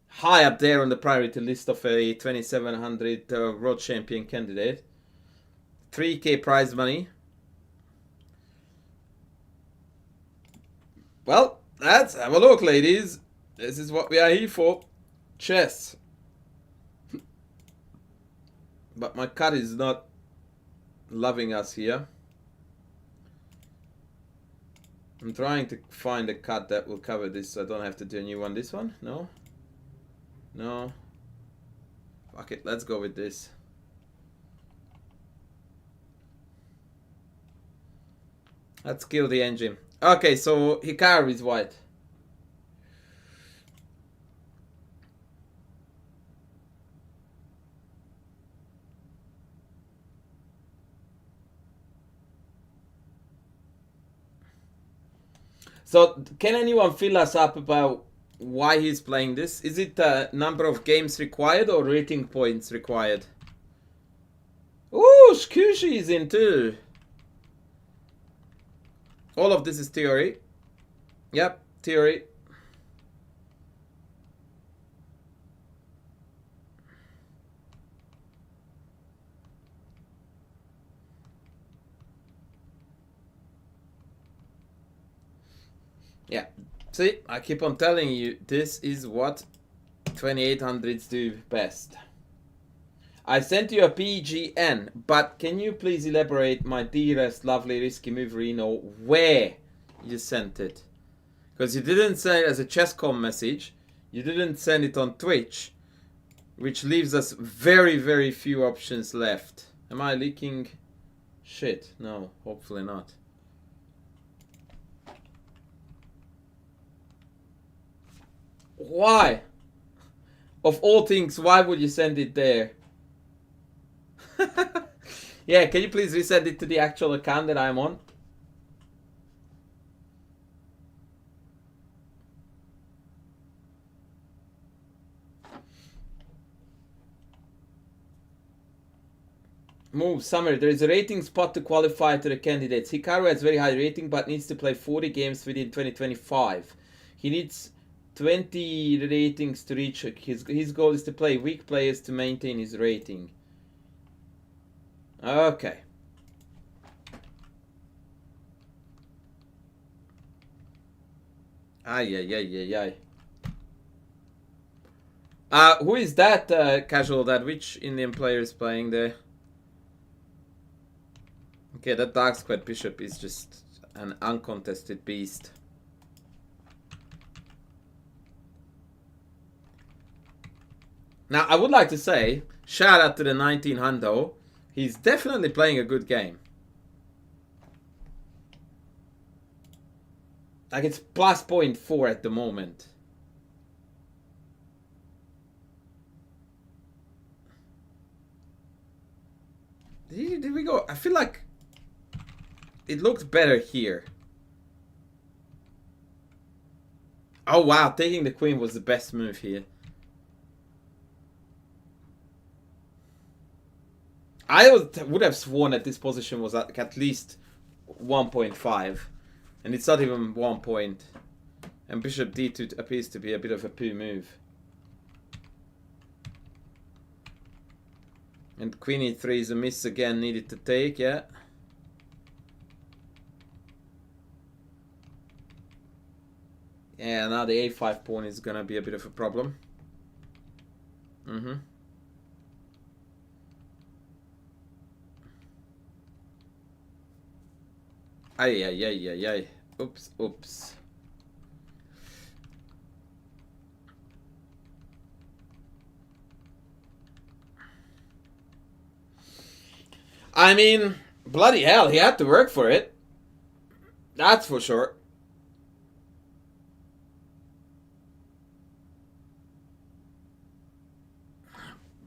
high up there on the priority list of a 2700 world champion candidate. 3K prize money. Well, let's have a look, ladies. This is what we are here for. Chess. But my cat is not loving us here. I'm trying to find a cut that will cover this so I don't have to do a new one. This one? No? No. Fuck it, let's go with this. Let's kill the engine. Okay, so Hikaru is white. So, can anyone fill us up about why he's playing this? Is it number of games required or rating points required? Ooh, Squishy is in too. All of this is theory. Yep, theory. Yeah, see, I keep on telling you, this is what 2800s do best. I sent you a PGN, but can you please elaborate, my dearest, lovely, risky moverino, where you sent it? Because you didn't send it as a ChessCom message, you didn't send it on Twitch, which leaves us very, very few options left. Am I leaking shit? No, hopefully not. Why? Of all things, why would you send it there? Yeah, can you please resend it to the actual account that I'm on? Move, Summer. There is a rating spot to qualify to the candidates. Hikaru has very high rating but needs to play 40 games within 2025. He needs 20 ratings to reach his goal is to play weak players to maintain his rating. Okay. Ay. Who is that casual that which Indian player is playing there? Okay, that dark squared bishop is just an uncontested beast. Now, I would like to say, shout out to the 19 hundo. He's definitely playing a good game. Like, it's plus 0.4 at the moment. Did we go? I feel like it looked better here. Oh, wow. Taking the queen was the best move here. I would have sworn that this position was at least 1.5. And it's not even 1 point. And bishop d2 appears to be a bit of a poo move. And queen e3 is a miss again, needed to take, yeah. Yeah, now the a5 pawn is gonna be a bit of a problem. Ay. Oops. I mean, bloody hell, he had to work for it. That's for sure.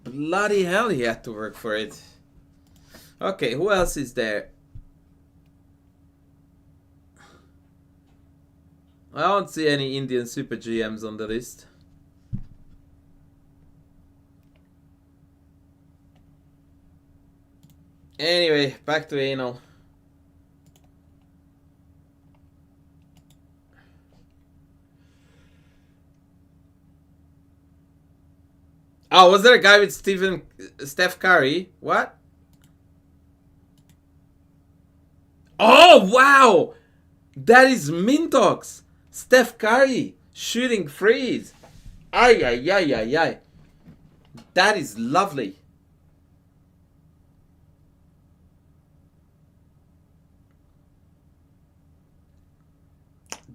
Bloody hell, he had to work for it. Okay, who else is there? I don't see any Indian super GMs on the list. Anyway, back to anal. Oh, was there a guy with Steph Curry? What? Oh, wow! That is Mintox! Steph Curry shooting threes. Ay. That is lovely.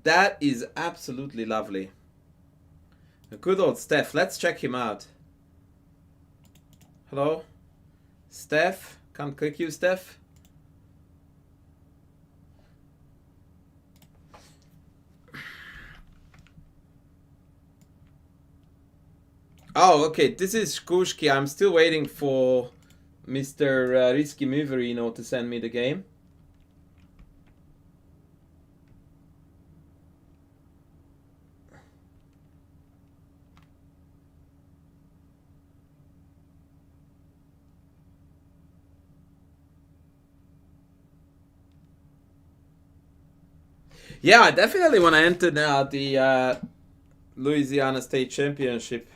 That is absolutely lovely. A good old Steph. Let's check him out. Hello? Steph? Can't click you, Steph? Oh, okay. This is Shkushki. I'm still waiting for Mr. Risky Moverino to send me the game. Yeah, I definitely want to enter now the Louisiana State Championship.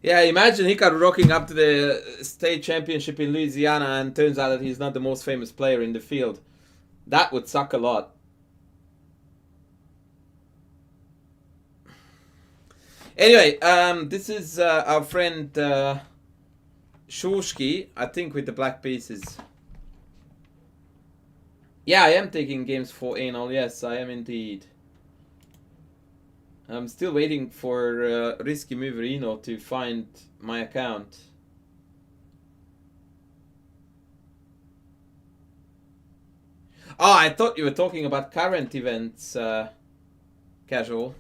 Yeah, imagine Hikaru rocking up to the state championship in Louisiana and turns out that he's not the most famous player in the field. That would suck a lot. Anyway, this is our friend Shushki, I think with the black pieces. Yeah, I am taking games for anal. Yes, I am indeed. I'm still waiting for Risky Moverino to find my account. Oh, I thought you were talking about current events, Casual.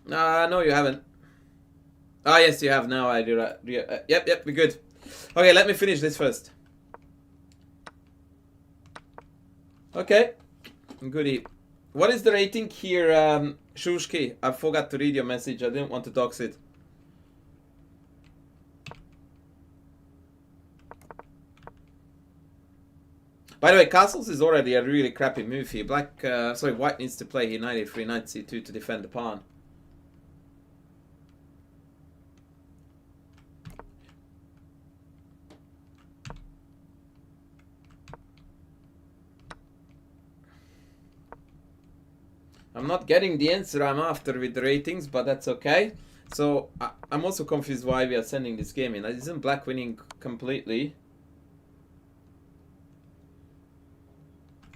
No, you haven't. Ah, yes, you have now. I do. Yep, we're good. Okay, let me finish this first. Okay, goody. What is the rating here, Shushki? I forgot to read your message. I didn't want to dox it. By the way, castles is already a really crappy move here. White needs to play here knight a3, knight c2 to defend the pawn. I'm not getting the answer I'm after with the ratings, but that's okay. So, I'm also confused why we are sending this game in. Isn't black winning completely?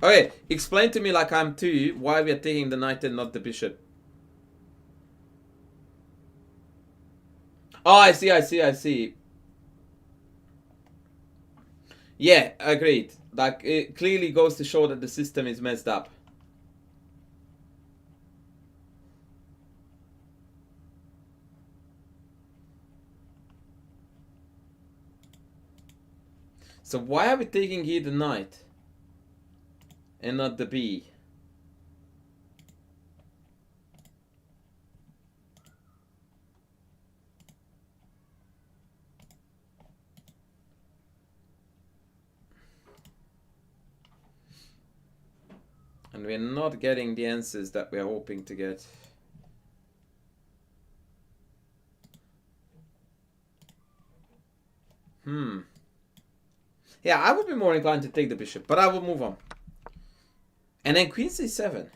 Okay, explain to me like I'm two why we are taking the knight and not the bishop. Oh, I see. Yeah, agreed. Like, it clearly goes to show that the system is messed up. So why are we taking here the knight and not the b? And we're not getting the answers that we're hoping to get. Yeah, I would be more inclined to take the bishop, but I will move on. And then queen c7.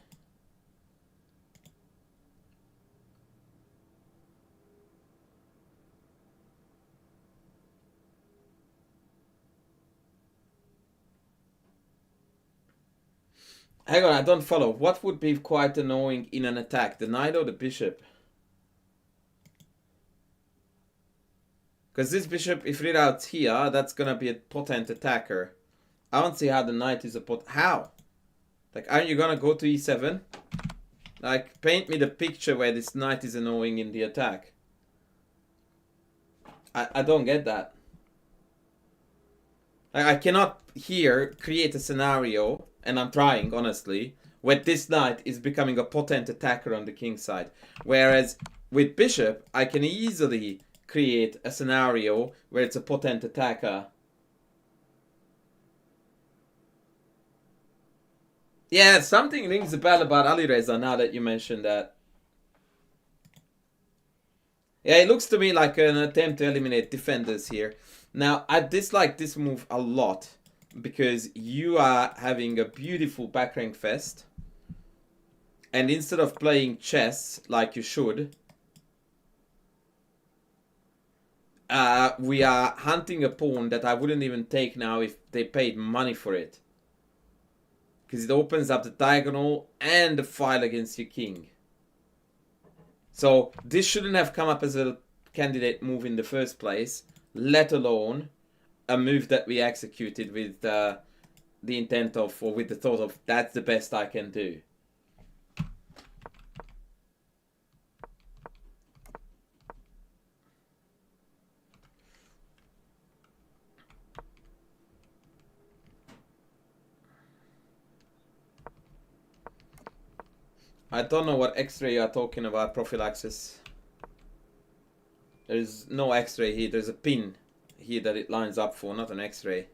Hang on, I don't follow. What would be quite annoying in an attack? The knight or the bishop? Because this bishop, if read out here, that's gonna be a potent attacker. I don't see how the knight is a How? Like, aren't you gonna go to e7? Like, paint me the picture where this knight is annoying in the attack. I don't get that. I cannot here create a scenario, and I'm trying, honestly, where this knight is becoming a potent attacker on the king side. Whereas with bishop, I can easily create a scenario where it's a potent attacker. Yeah, something rings a bell about Alireza now that you mentioned that. Yeah, it looks to me like an attempt to eliminate defenders here. Now, I dislike this move a lot because you are having a beautiful back rank fest. And instead of playing chess like you should, we are hunting a pawn that I wouldn't even take now if they paid money for it. Because it opens up the diagonal and the file against your king. So this shouldn't have come up as a candidate move in the first place, let alone a move that we executed with the intent of, or with the thought of, that's the best I can do. I don't know what X-ray you are talking about, prophylaxis. There is no X-ray here. There's a pin here that it lines up for, not an X-ray.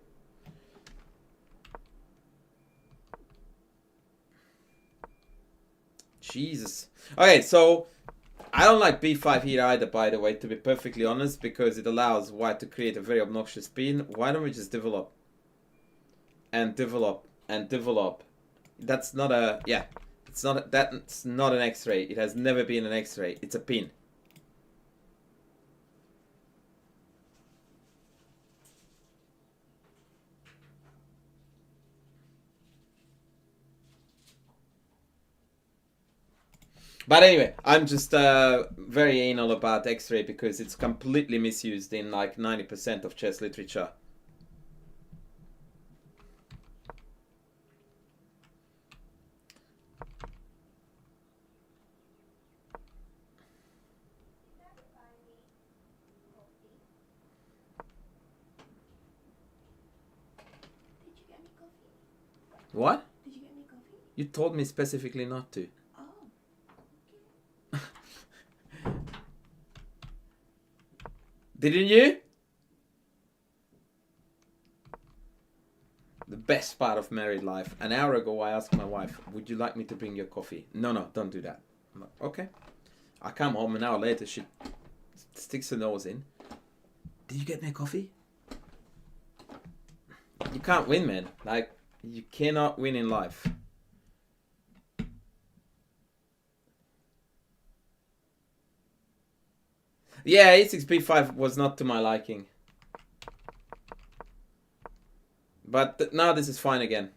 Jesus. Okay, so I don't like b5 here either, by the way, to be perfectly honest, because it allows white to create a very obnoxious pin. Why don't we just develop? And develop and develop. That's not a, yeah, it's not, that's not an X-ray. It has never been an X-ray. It's a pin. But anyway, I'm just very anal about X-ray because it's completely misused in like 90% of chess literature. What? Did you get me coffee? You told me specifically not to. Oh. Didn't you? The best part of married life. An hour ago I asked my wife, would you like me to bring your coffee? No, no, don't do that. I'm like, okay. I come home an hour later, she sticks her nose in. Did you get me a coffee? You can't win, man. Like, you cannot win in life. Yeah, a6 b5 was not to my liking. But now this is fine again.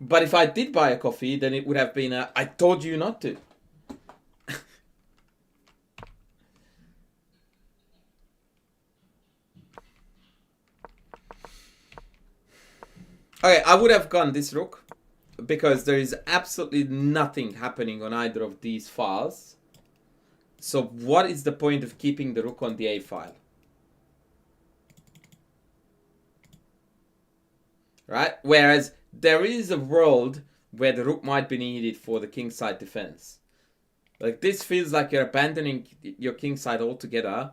But if I did buy a coffee, then it would have been a, I told you not to. Okay, I would have gone this rook because there is absolutely nothing happening on either of these files. So what is the point of keeping the rook on the A file? Right? Whereas there is a world where the rook might be needed for the kingside defense. Like, this feels like you're abandoning your kingside altogether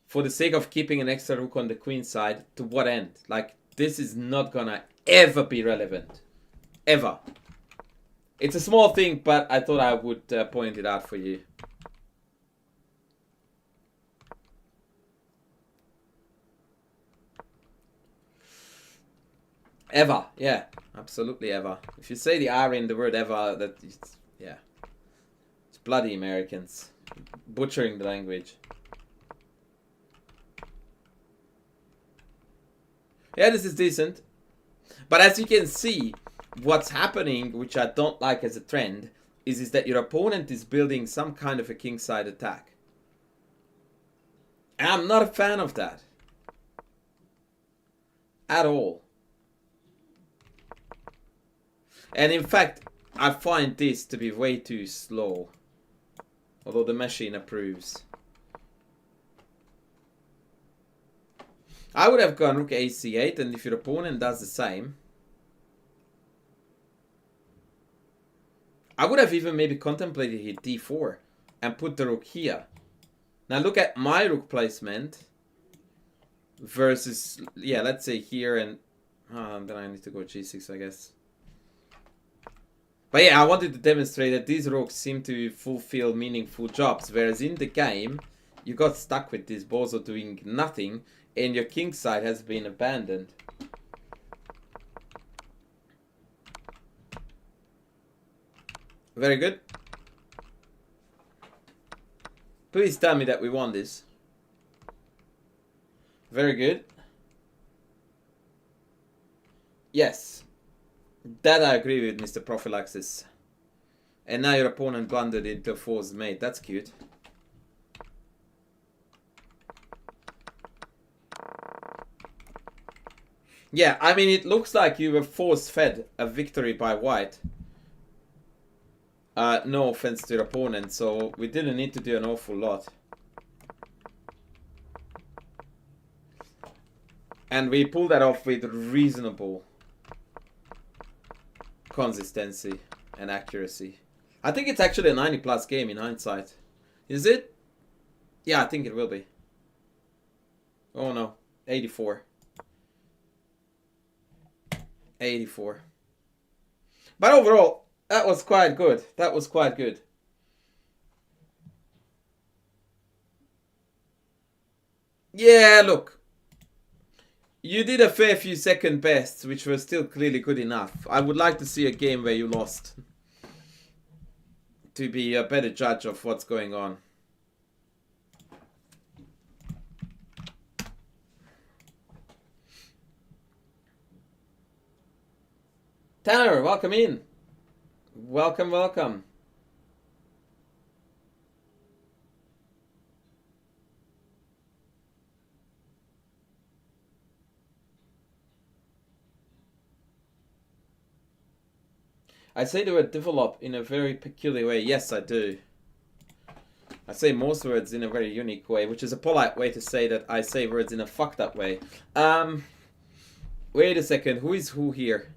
for the sake of keeping an extra rook on the queen side. To what end? Like, this is not gonna ever be relevant. Ever. It's a small thing, but I thought I would point it out for you. Ever, yeah, absolutely ever. If you say the R in the word ever, that it's, yeah, it's bloody Americans butchering the language. Yeah, this is decent, but as you can see, what's happening, which I don't like as a trend, is that your opponent is building some kind of a kingside attack, and I'm not a fan of that at all. And in fact, I find this to be way too slow. Although the machine approves. I would have gone rook ac8, and if your opponent does the same, I would have even maybe contemplated here d4 and put the rook here. Now look at my rook placement versus, yeah, let's say here, and then I need to go g6, I guess. But yeah, I wanted to demonstrate that these rooks seem to fulfill meaningful jobs, whereas in the game, you got stuck with this bozo doing nothing, and your king side has been abandoned. Very good. Please tell me that we won this. Very good. Yes. That I agree with, Mr. Prophylaxis. And now your opponent blundered into a forced mate. That's cute. Yeah, I mean, it looks like you were force-fed a victory by white. No offense to your opponent, so we didn't need to do an awful lot. And we pulled that off with reasonable consistency and accuracy. I think it's actually a 90 plus game in hindsight. Is it? Yeah, I think it will be. Oh no, 84. 84. But overall, that was quite good. That was quite good. Yeah, look. You did a fair few second bests, which were still clearly good enough. I would like to see a game where you lost, to be a better judge of what's going on. Tanner, welcome in. Welcome, welcome. I say the word develop in a very peculiar way. Yes, I do. I say most words in a very unique way, which is a polite way to say that I say words in a fucked up way. Wait a second. Who is who here?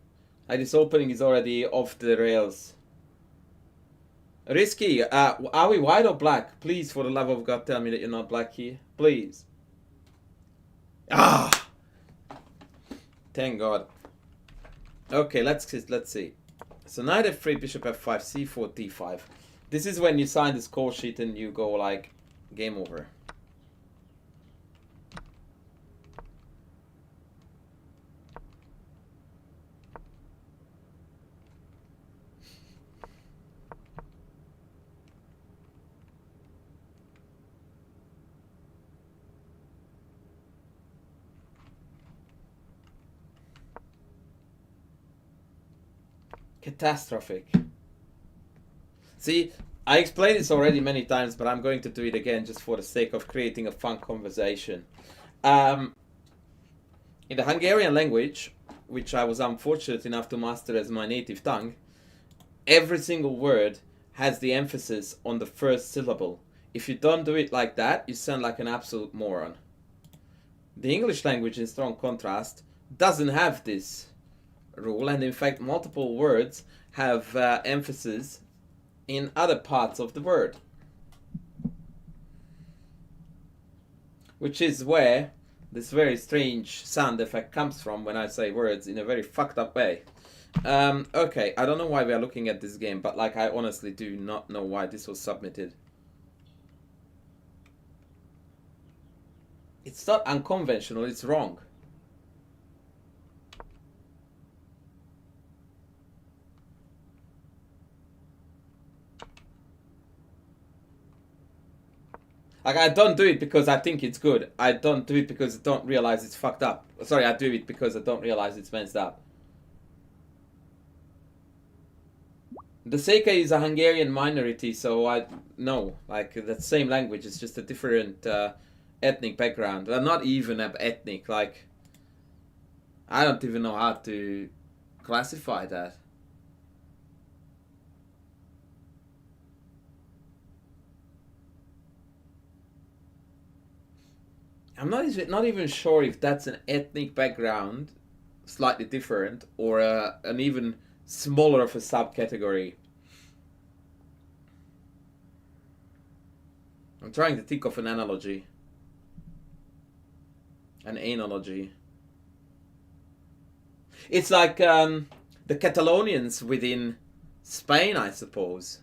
This opening is already off the rails. Risky, are we white or black? Please, for the love of God, tell me that you're not black here. Please. Ah! Thank God. Okay, let's see. So knight f3, bishop f5, c4, d5. This is when you sign the score sheet and you go like, game over. Catastrophic. See, I explained this already many times, but I'm going to do it again just for the sake of creating a fun conversation. In the Hungarian language, which I was unfortunate enough to master as my native tongue, every single word has the emphasis on the first syllable. If you don't do it like that, you sound like an absolute moron. The English language, in strong contrast, doesn't have this rule, and in fact multiple words have emphasis in other parts of the word, which is where this very strange sound effect comes from when I say words in a very fucked up way. Okay, I don't know why we are looking at this game, but like I honestly do not know why this was submitted. It's not unconventional, it's wrong. Like, I don't do it because I think it's good. I don't do it because I don't realize it's fucked up. Sorry, I do it because I don't realize it's messed up. The Seika is a Hungarian minority, so I know, like, that same language is just a different ethnic background. Well, not even ethnic, like, I don't even know how to classify that. I'm not even sure if that's an ethnic background, slightly different, or an even smaller of a subcategory. I'm trying to think of an analogy. An analogy. It's like the Catalonians within Spain, I suppose.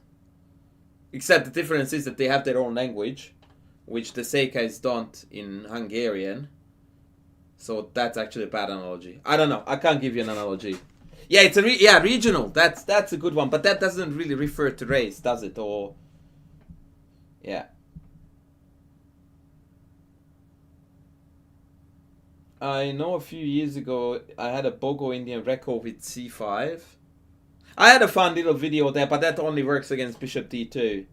Except the difference is that they have their own language, which the Seikais don't in Hungarian. So that's actually a bad analogy. I don't know. I can't give you an analogy. Yeah, it's a regional. That's a good one, but that doesn't really refer to race, does it? Or yeah. I know a few years ago I had a Bogo Indian record with c5. I had a fun little video there, but that only works against bishop d2.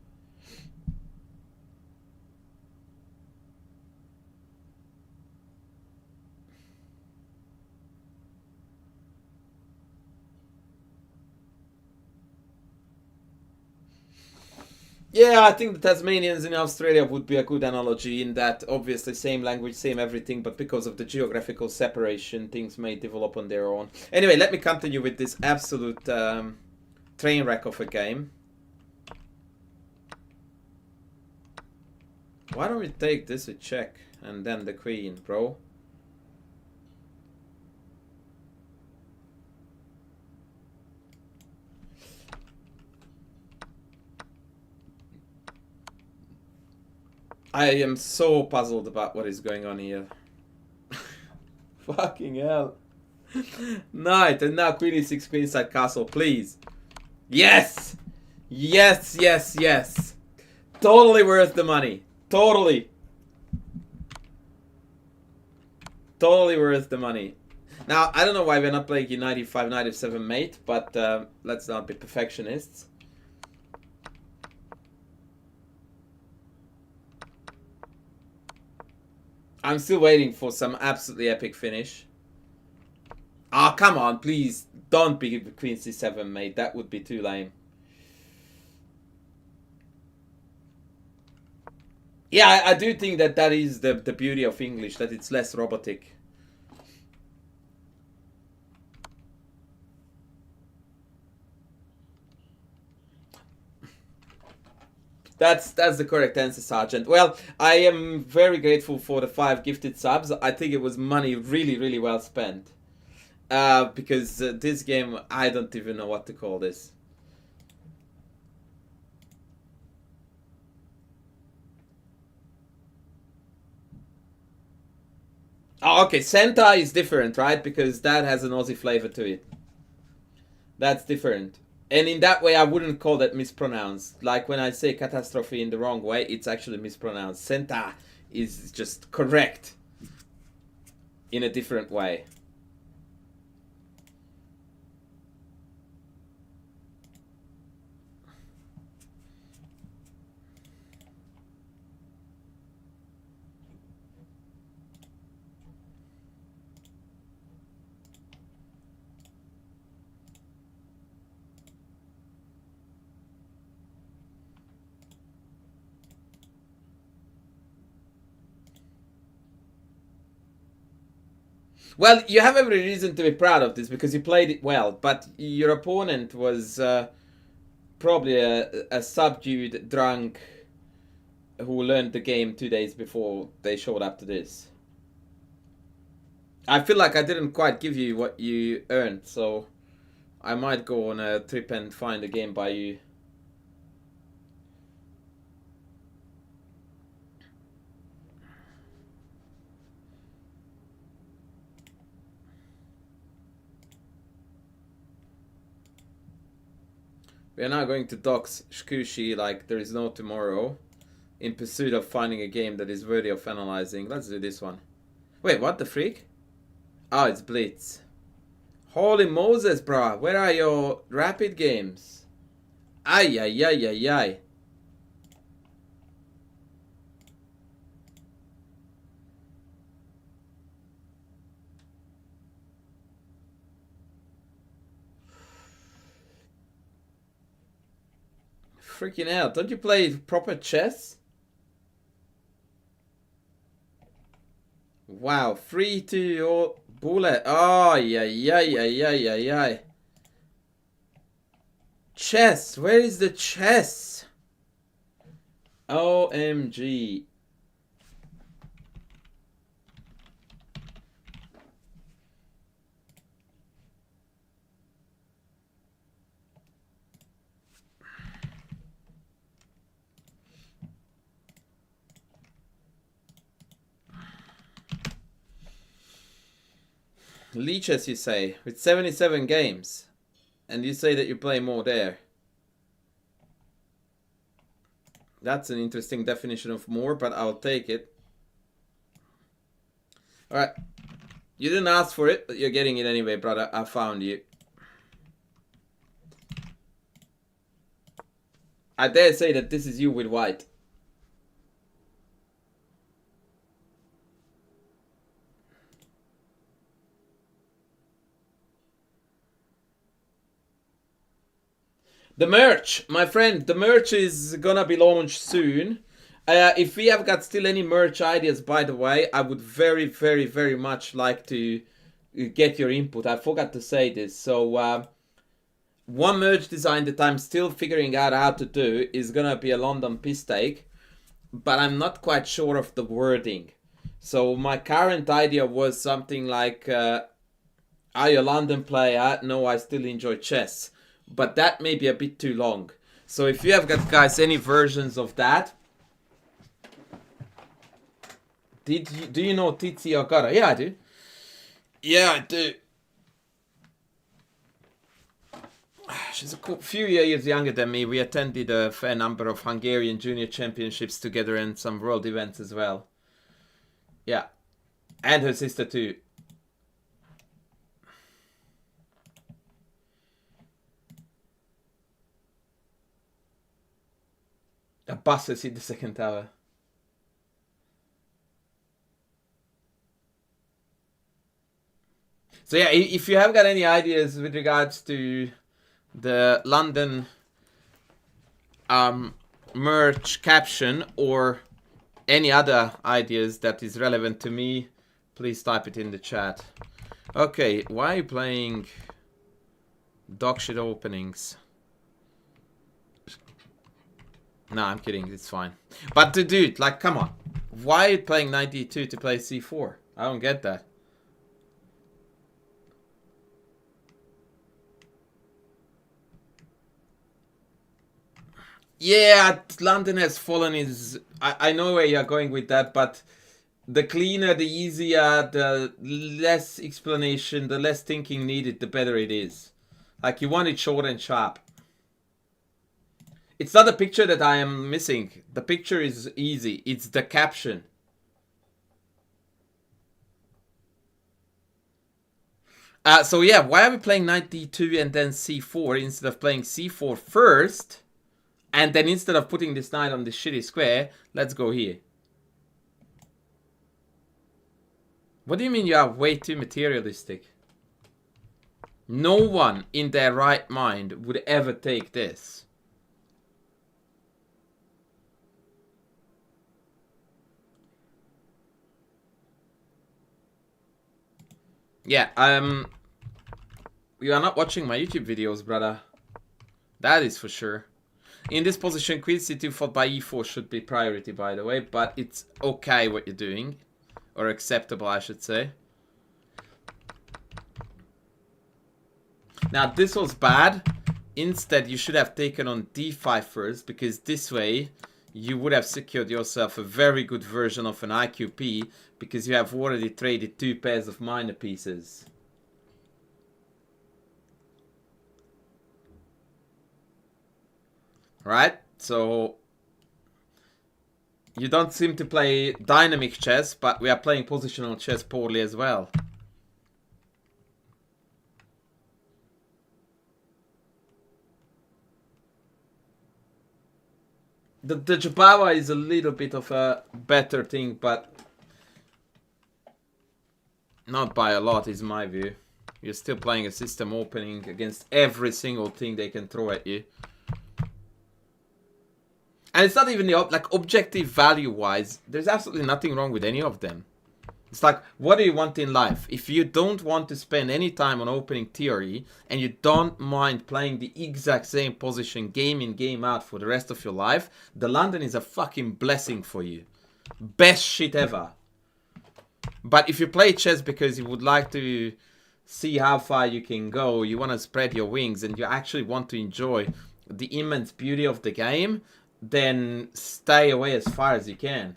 Yeah, I think the Tasmanians in Australia would be a good analogy in that obviously same language, same everything, but because of the geographical separation, things may develop on their own. Anyway, let me continue with this absolute train wreck of a game. Why don't we take this with check and then the queen, bro? I am so puzzled about what is going on here. Fucking hell. Knight, and now queen e6, queen side castle, please. Yes! Yes, yes, yes. Totally worth the money. Totally. Totally worth the money. Now, I don't know why we're not playing in 95, 97 mate, but let's not be perfectionists. I'm still waiting for some absolutely epic finish. Ah, oh, come on, please. Don't be queen c7, mate. That would be too lame. Yeah, I do think that that is the beauty of English, that it's less robotic. That's the correct answer, Sergeant. Well, I am very grateful for the 5 gifted subs. I think it was money really, really well spent. Because this game, I don't even know what to call this. Oh, okay, Santa is different, right? Because that has an Aussie flavor to it. That's different. And in that way, I wouldn't call that mispronounced. Like when I say catastrophe in the wrong way, it's actually mispronounced. Santa is just correct in a different way. Well, you have every reason to be proud of this because you played it well, but your opponent was probably a subdued drunk who learned the game 2 days before they showed up to this. I feel like I didn't quite give you what you earned, so I might go on a trip and find a game by you. We are now going to dox Shkushi like there is no tomorrow in pursuit of finding a game that is worthy of analyzing. Let's do this one. Wait, what the freak? Oh, it's Blitz. Holy Moses, bruh. Where are your rapid games? Ay, ay, ay, ay, ay. Freaking hell. Don't you play proper chess? Wow. 3-2 bullet. Oh, yeah, yeah, yeah, yeah, yeah, yeah. Chess. Where is the chess? OMG. Leeches, you say, with 77 games. And you say that you play more there. That's an interesting definition of more, but I'll take it. Alright. You didn't ask for it, but you're getting it anyway, brother. I found you. I dare say that this is you with white. The merch, my friend, the merch is gonna be launched soon. If we have got still any merch ideas, by the way, I would very, very, very much like to get your input. I forgot to say this. So, one merch design that I'm still figuring out how to do is gonna be a London piss take, but I'm not quite sure of the wording. So my current idea was something like, are you a London player? No, I still enjoy chess. But that may be a bit too long. So if you have got, guys, any versions of that, do you know Titsi Okara? Yeah, I do. Yeah, I do. She's a few years younger than me. We attended a fair number of Hungarian junior championships together and some world events as well. Yeah. And her sister too. A bus has hit the second tower. So yeah, if you have got any ideas with regards to the London merch caption or any other ideas that is relevant to me, please type it in the chat. Okay, why are you playing dog shit openings? No, I'm kidding, it's fine. But dude, like, come on. Why are you playing knight d2 to play c4? I don't get that. Yeah, London has fallen is... I know where you're going with that, but the cleaner, the easier, the less explanation, the less thinking needed, the better it is. Like, you want it short and sharp. It's not the picture that I am missing. The picture is easy. It's the caption. So yeah, why are we playing knight d2 and then c4 instead of playing c4 first? And then instead of putting this knight on this shitty square, let's go here. What do you mean you are way too materialistic? No one in their right mind would ever take this. Yeah, you are not watching my YouTube videos, brother. That is for sure. In this position, queen c2 followed by e4 should be priority, by the way, but it's okay what you're doing. Or acceptable, I should say. Now, this was bad. Instead, you should have taken on d5 first, because this way, you would have secured yourself a very good version of an IQP, because you have already traded 2 pairs of minor pieces. Right? So, you don't seem to play dynamic chess, but we are playing positional chess poorly as well. The Jabawa is a little bit of a better thing, but not by a lot is my view. You're still playing a system opening against every single thing they can throw at you. And it's not even the like objective value wise, there's absolutely nothing wrong with any of them. It's like, what do you want in life? If you don't want to spend any time on opening theory and you don't mind playing the exact same position game in, game out for the rest of your life, the London is a fucking blessing for you. Best shit ever. But if you play chess because you would like to see how far you can go, you want to spread your wings and you actually want to enjoy the immense beauty of the game, then stay away as far as you can.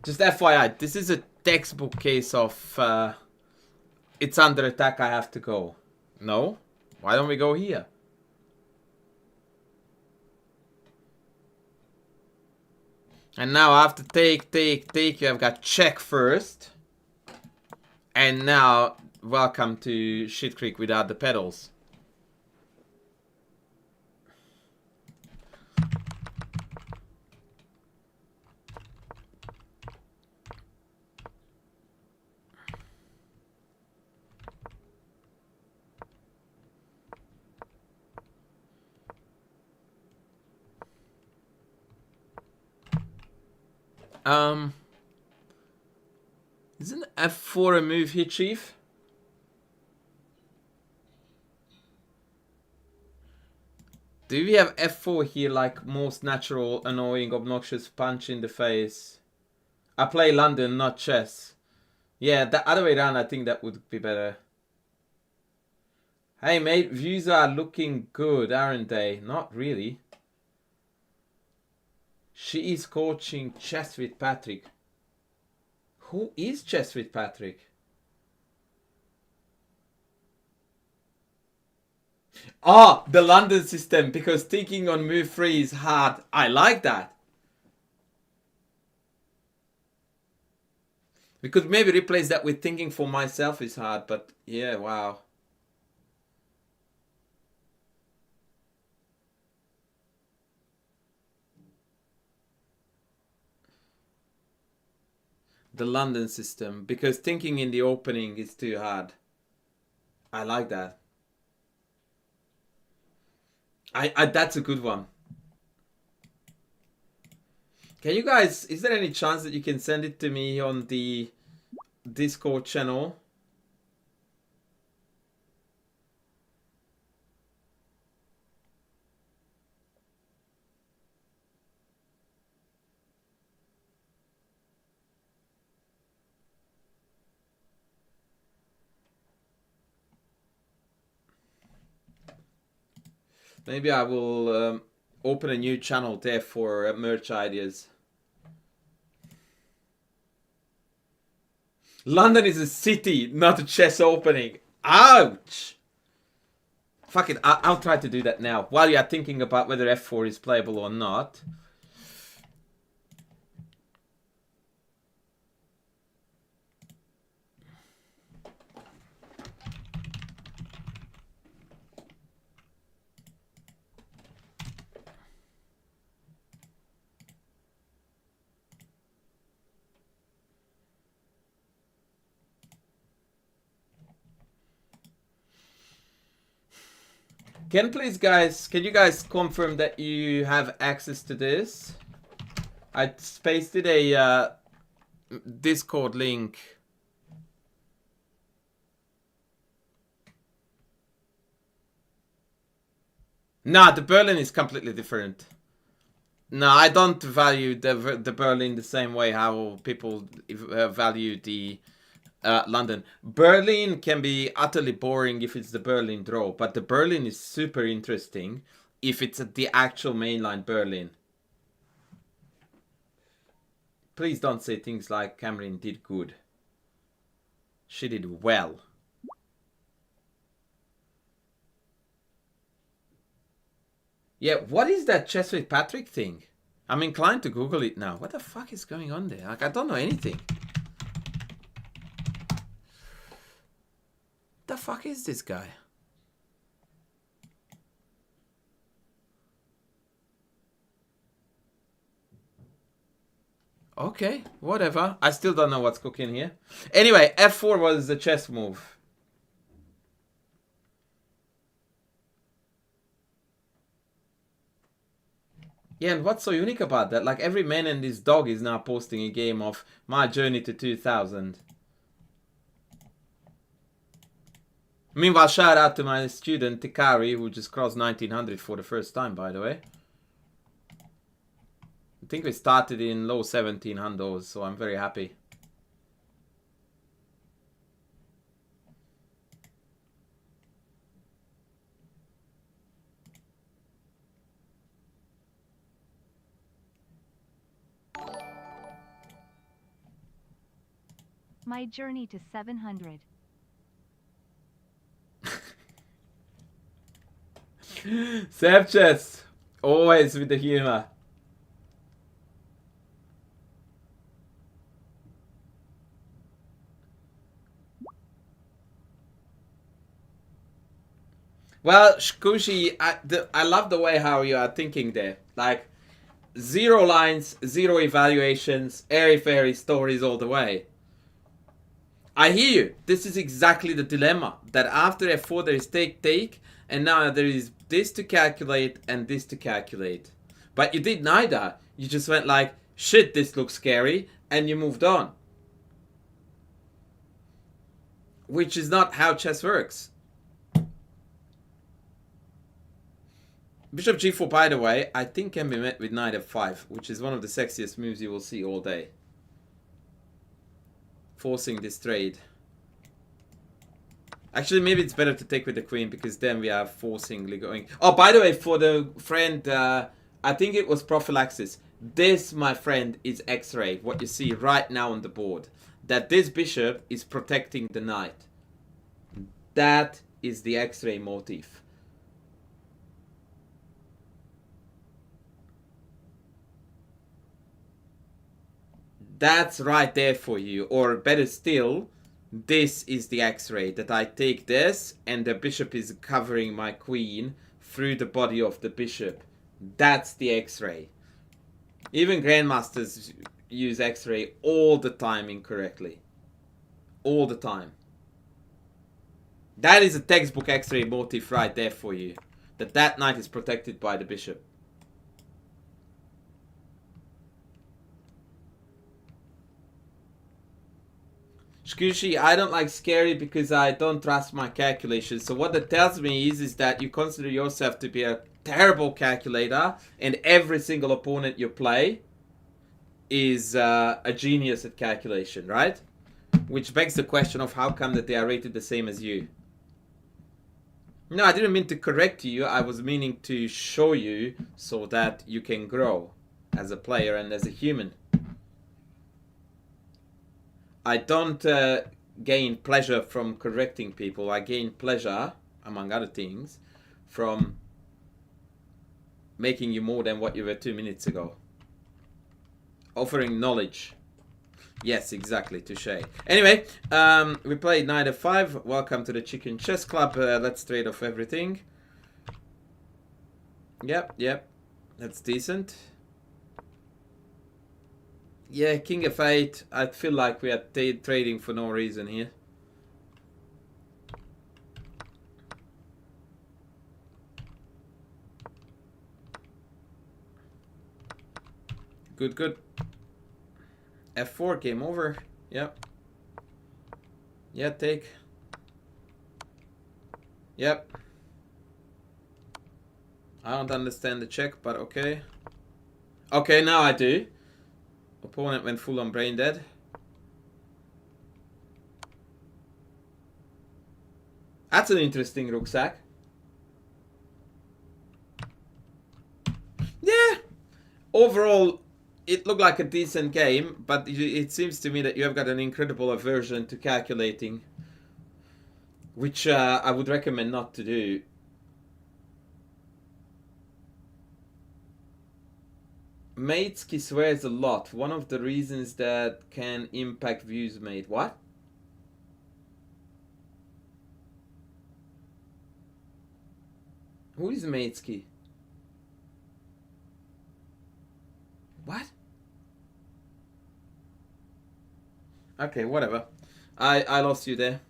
Just FYI, this is a textbook case of it's under attack, I have to go. No? Why don't we go here? And now after take, you have got check first. And now, welcome to Shit Creek without the pedals. Isn't f4 a move here, Chief? Do we have f4 here like most natural, annoying, obnoxious punch in the face? I play London, not chess. Yeah, the other way around, I think that would be better. Hey mate, views are looking good, aren't they? Not really. She is coaching chess with Patrick. Who is chess with Patrick? Ah, the London system, because thinking on move 3 is hard. I like that. We could maybe replace that with thinking for myself is hard, but yeah, wow. The London system, because thinking in the opening is too hard. I like that. That's a good one. Can you guys, is there any chance that you can send it to me on the Discord channel? Maybe I will open a new channel there for merch ideas. London is a city, not a chess opening. Ouch! Fuck it, I'll try to do that now. While you're thinking about whether f4 is playable or not. Can you guys confirm that you have access to this? I pasted a Discord link. Nah, the Berlin is completely different. No, I don't value the Berlin the same way how people value the London. Berlin can be utterly boring if it's the Berlin draw, but the Berlin is super interesting if it's the actual mainline Berlin. Please don't say things like Cameron did good. She did well. Yeah, what is that Chess with Patrick thing? I'm inclined to Google it now. What the fuck is going on there? Like, I don't know anything. The fuck is this guy? Okay, whatever. I still don't know what's cooking here. Anyway, f4 was the chess move. Yeah, and what's so unique about that? Like, every man and his dog is now posting a game of my journey to 2000. Meanwhile, shout out to my student Tikari, who just crossed 1900 for the first time, by the way. I think we started in low 1700s, so I'm very happy. My journey to 700. Chess, always with the humor. Well, Shkushi, I love the way how you are thinking there. Like, 0 lines, 0 evaluations, airy-fairy stories all the way. I hear you. This is exactly the dilemma. That after f4 there is take, and now there is this to calculate and this to calculate. But you did neither. You just went like, shit, this looks scary, and you moved on. Which is not how chess works. Bishop g4, by the way, I think can be met with knight f5, which is one of the sexiest moves you will see all day. Forcing this trade. Actually, maybe it's better to take with the queen, because then we are forcingly going... Oh, by the way, for the friend, I think it was prophylaxis. This, my friend, is X-ray. What you see right now on the board. That this bishop is protecting the knight. That is the X-ray motif. That's right there for you. Or better still, this is the X-ray. That I take this and the bishop is covering my queen through the body of the bishop. That's the X-ray. Even grandmasters use X-ray all the time incorrectly. All the time. That is a textbook X-ray motif right there for you. That knight is protected by the bishop. Shkushi, I don't like scary because I don't trust my calculations. So what that tells me is that you consider yourself to be a terrible calculator, and every single opponent you play is a genius at calculation, right? Which begs the question of how come that they are rated the same as you. No, I didn't mean to correct you. I was meaning to show you so that you can grow as a player and as a human. I don't gain pleasure from correcting people. I gain pleasure, among other things, from making you more than what you were 2 minutes ago. Offering knowledge. Yes, exactly, touche. Anyway, we played knight f5. Welcome to the Chicken Chess Club. Let's trade off everything. Yep. That's decent. Yeah, king f8. I feel like we are trading for no reason here. Good. f4, game over. Yep. Yeah, take. Yep. I don't understand the check, but okay. Okay, now I do. Opponent went full on brain dead. That's an interesting rucksack. Yeah. Overall, it looked like a decent game, but it seems to me that you have got an incredible aversion to calculating, which I would recommend not to do. Matesky swears a lot. One of the reasons that can impact views made. What? Who is Matesky? What? Okay, whatever. I lost you there.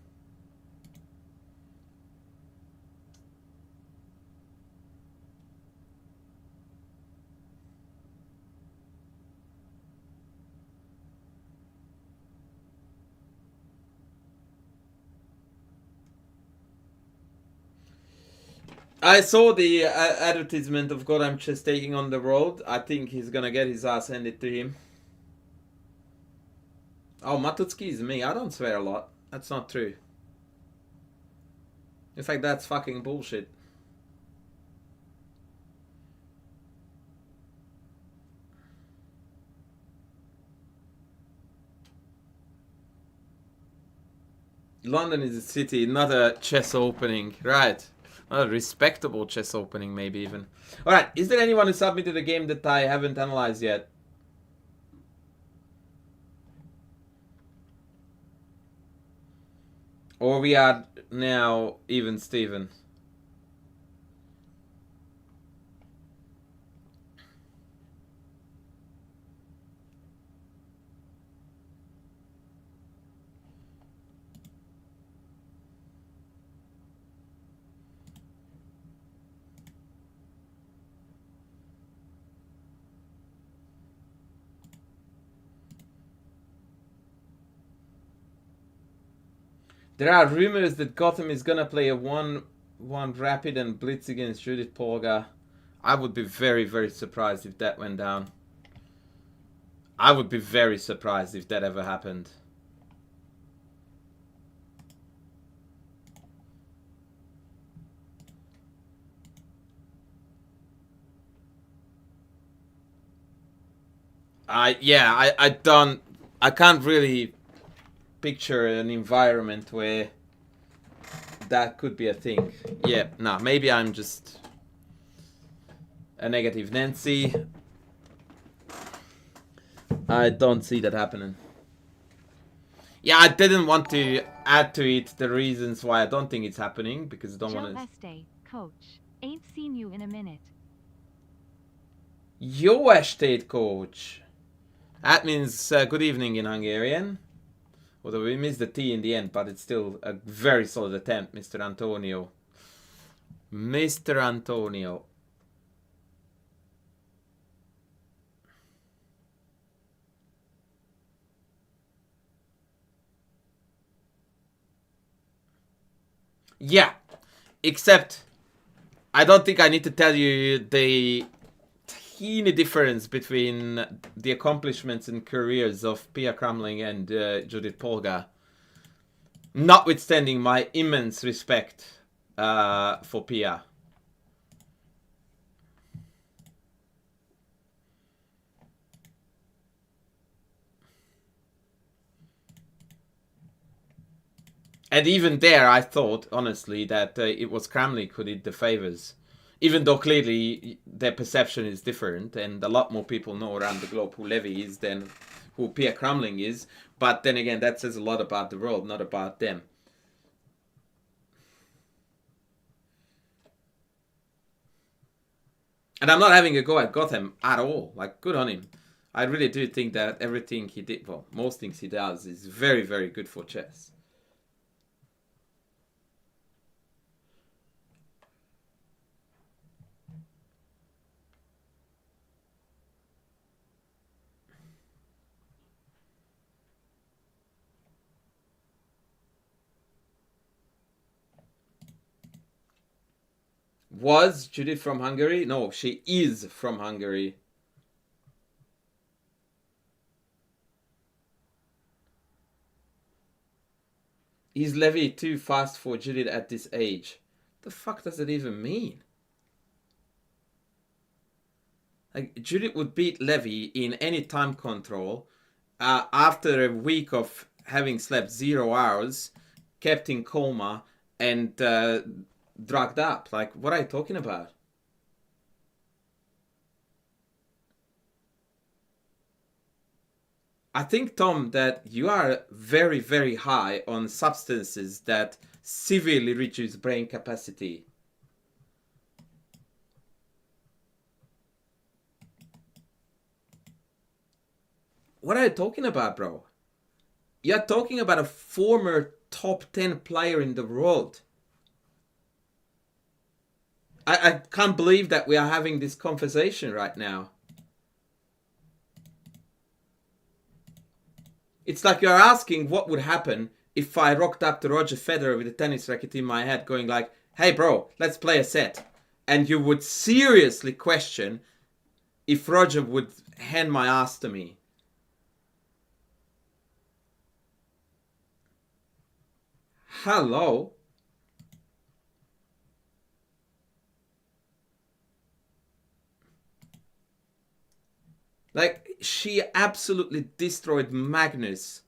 I saw the advertisement of God I'm Chess taking on the road. I think he's gonna get his ass handed to him. Oh, Matutsky is me. I don't swear a lot. That's not true. In fact, that's fucking bullshit. London is a city, not a chess opening. Right. A respectable chess opening, maybe even. Alright, is there anyone who submitted a game that I haven't analyzed yet? Or we are now even Steven? There are rumors that Gotham is gonna play a 1-1 rapid and blitz against Judith Polgar. I would be very, very surprised if that went down. I would be very surprised if that ever happened. I can't really picture an environment where that could be a thing. Yeah, no, maybe I'm just a negative Nancy. I don't see that happening. Yeah, I didn't want to add to it the reasons why I don't think it's happening, because I don't want to... Este, coach. Ain't seen you in a minute. Jó estét, coach! That means good evening in Hungarian. Although we missed the T in the end, but it's still a very solid attempt, Mr. Antonio. Mr. Antonio. Yeah, except I don't think I need to tell you the teeny difference between the accomplishments and careers of Pia Kramling and Judith Polgar. Notwithstanding my immense respect for Pia. And even there, I thought, honestly, that it was Kramling who did the favors. Even though clearly their perception is different, and a lot more people know around the globe who Levy is than who Pia Kramling is. But then again, that says a lot about the world, not about them. And I'm not having a go at Gotham at all. Like, good on him. I really do think that everything he did, well, most things he does is very, very good for chess. Was Judith from Hungary? No, she is from Hungary. Is Levy too fast for Judith at this age? The fuck does it even mean? Like, Judith would beat Levy in any time control after a week of having slept 0 hours, kept in coma, and drugged up. Like, what are you talking about? I think, Tom, that you are very, very high on substances that severely reduce brain capacity. What are you talking about, bro? You're talking about a former top 10 player in the world. I can't believe that we are having this conversation right now. It's like you're asking what would happen if I rocked up to Roger Federer with a tennis racket in my head going like, hey bro, let's play a set. And you would seriously question if Roger would hand my ass to me. Hello? Like, she absolutely destroyed Magnus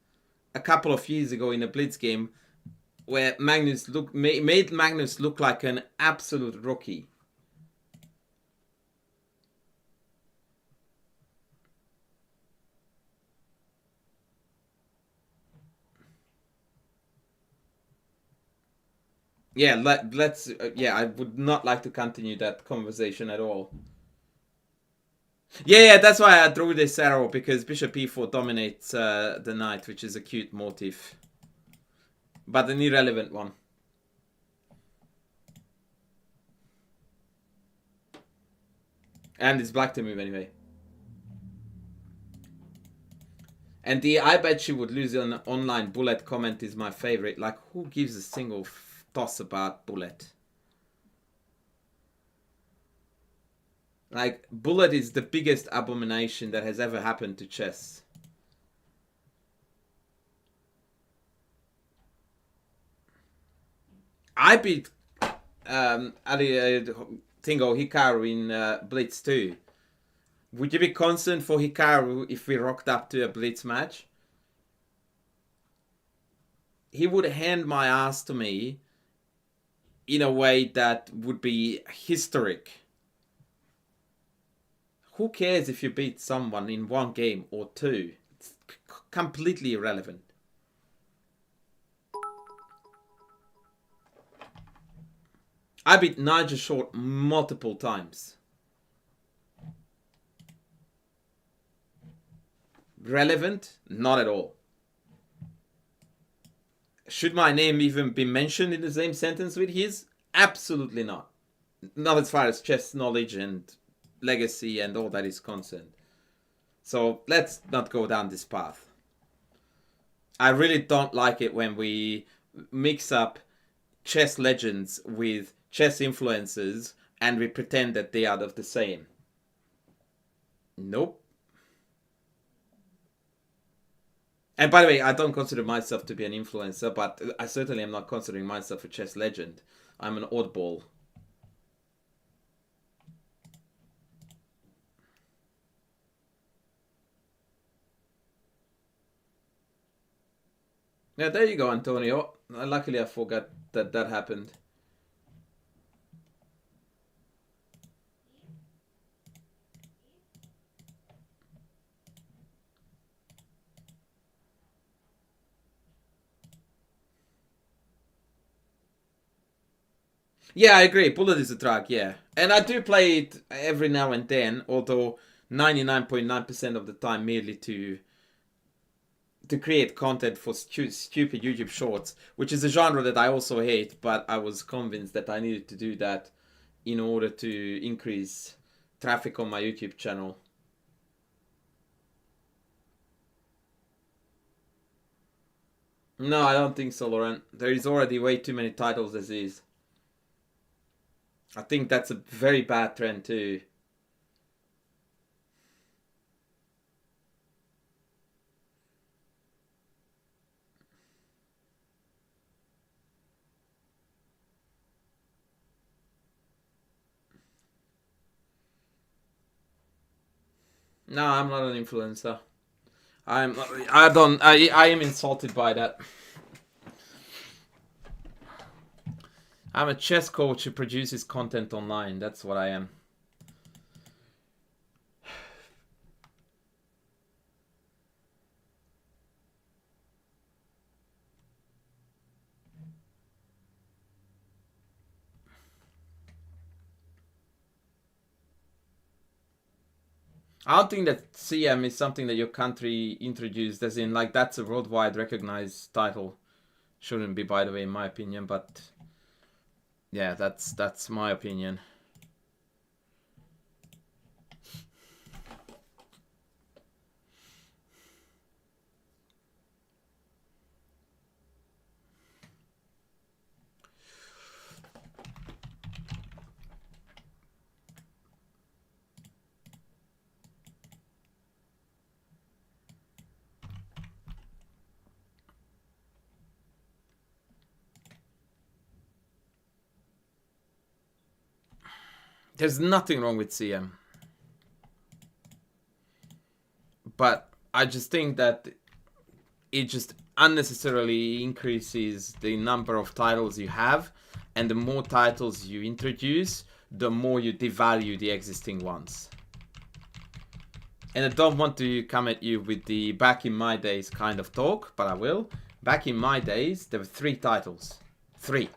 a couple of years ago in a Blitz game where Magnus made Magnus look like an absolute rookie. Yeah, let's. Yeah, I would not like to continue that conversation at all. Yeah, that's why I drew this arrow, because Bishop e4 dominates the knight, which is a cute motif. But an irrelevant one. And it's black to move anyway. And the I bet she would lose an online bullet comment is my favorite. Like, who gives a single toss about bullet? Like, bullet is the biggest abomination that has ever happened to chess. I beat Tingo Hikaru in Blitz 2. Would you be concerned for Hikaru if we rocked up to a Blitz match? He would hand my ass to me in a way that would be historic. Who cares if you beat someone in one game or two? It's completely irrelevant. I beat Nigel Short multiple times. Relevant? Not at all. Should my name even be mentioned in the same sentence with his? Absolutely not. Not as far as chess knowledge and legacy and all that is concerned. So let's not go down this path. I really don't like it when we mix up chess legends with chess influencers and we pretend that they are of the same. Nope. And by the way, I don't consider myself to be an influencer, but I certainly am not considering myself a chess legend. I'm an oddball. Yeah, there you go, Antonio. Luckily, I forgot that that happened. Yeah, I agree. Bullet is a drug, yeah. And I do play it every now and then, although 99.9% of the time merely to create content for stupid YouTube shorts, which is a genre that I also hate, but I was convinced that I needed to do that in order to increase traffic on my YouTube channel. No, I don't think so, Laurent. There is already way too many titles as is. I think that's a very bad trend too. No, I'm not an influencer. I am insulted by that. I'm a chess coach who produces content online. That's what I am. I don't think that CM is something that your country introduced, as in, like, that's a worldwide recognized title. Shouldn't be, by the way, in my opinion, but yeah, that's my opinion. There's nothing wrong with CM. But I just think that it just unnecessarily increases the number of titles you have, and the more titles you introduce, the more you devalue the existing ones. And I don't want to come at you with the back in my days kind of talk, but I will. Back in my days, there were 3 titles. 3.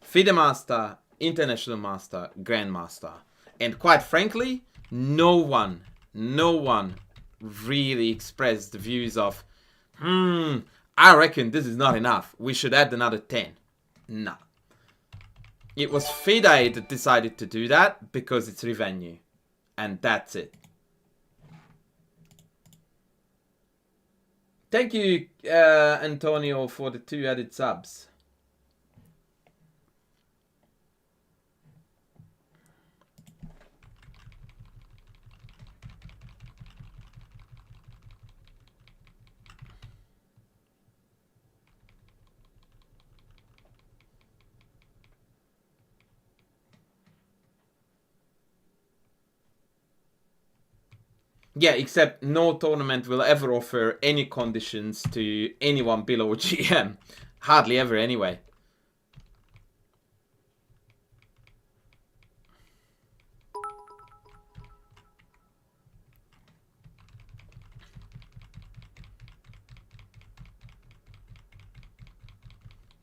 FIDE Master, International Master, Grandmaster. And quite frankly, no one really expressed the views of, I reckon this is not enough. We should add another 10. No. It was FIDE that decided to do that because it's revenue. And that's it. Thank you, Antonio, for the 2 added subs. Yeah, except no tournament will ever offer any conditions to anyone below GM. Hardly ever, anyway.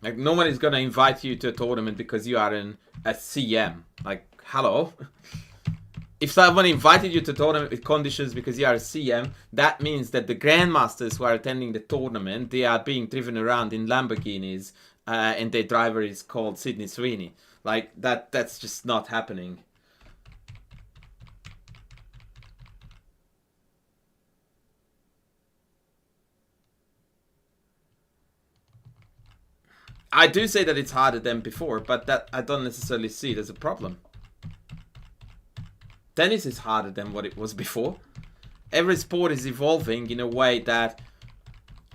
Like, no one is gonna invite you to a tournament because you are a CM. Like, hello? If someone invited you to tournament with conditions because you are a CM, that means that the grandmasters who are attending the tournament, they are being driven around in Lamborghinis, and their driver is called Sydney Sweeney. Like, that's just not happening. I do say that it's harder than before, but that I don't necessarily see it as a problem. Tennis is harder than what it was before. Every sport is evolving in a way that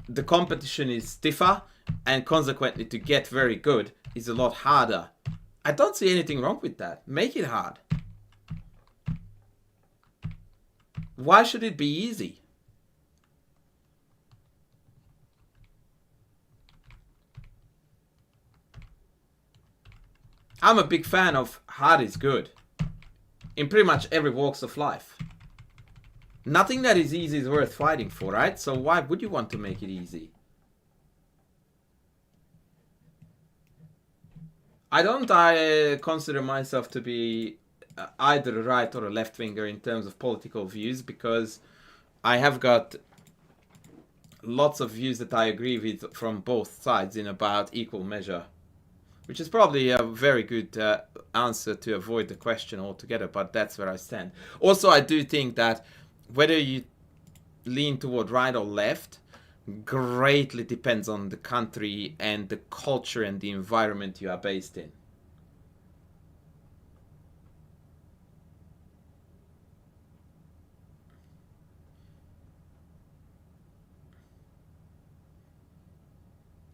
the competition is stiffer, and consequently to get very good is a lot harder. I don't see anything wrong with that. Make it hard. Why should it be easy? I'm a big fan of hard is good. In pretty much every walks of life. Nothing that is easy is worth fighting for, right? So why would you want to make it easy? I don't consider myself to be either a right or a left winger in terms of political views, because I have got lots of views that I agree with from both sides in about equal measure. Which is probably a very good answer to avoid the question altogether, but that's where I stand. Also, I do think that whether you lean toward right or left greatly depends on the country and the culture and the environment you are based in.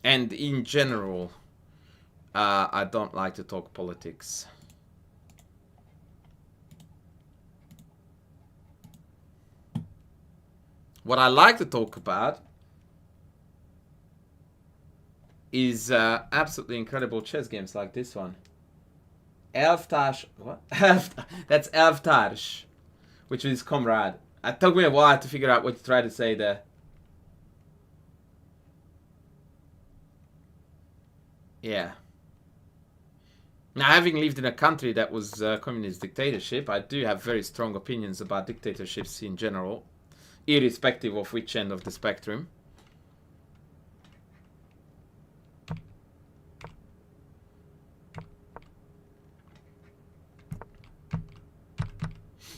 And in general, I don't like to talk politics. What I like to talk about is absolutely incredible chess games like this one. Elftash, what? That's Elftash, which is comrade. It took me a while to figure out what to try to say there. Yeah. Now, having lived in a country that was a communist dictatorship, I do have very strong opinions about dictatorships in general, irrespective of which end of the spectrum.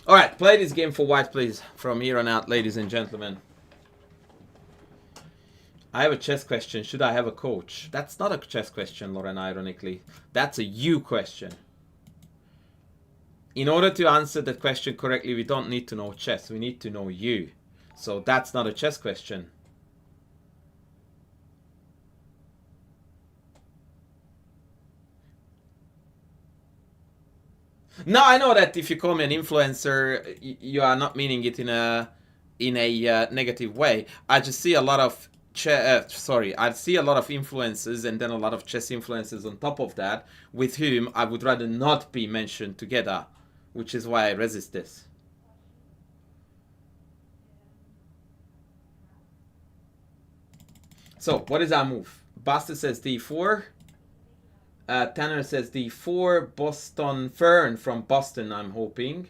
Alright, play this game for white, please. From here on out, ladies and gentlemen. I have a chess question. Should I have a coach? That's not a chess question, Lauren, ironically. That's a you question. In order to answer that question correctly, we don't need to know chess. We need to know you. So that's not a chess question. No, I know that if you call me an influencer, you are not meaning it in a negative way. I just see a lot of I see a lot of influencers and then a lot of chess influencers on top of that, with whom I would rather not be mentioned together, which is why I resist this. So, what is our move? Buster says d4. Tanner says d4. Boston Fern from Boston, I'm hoping.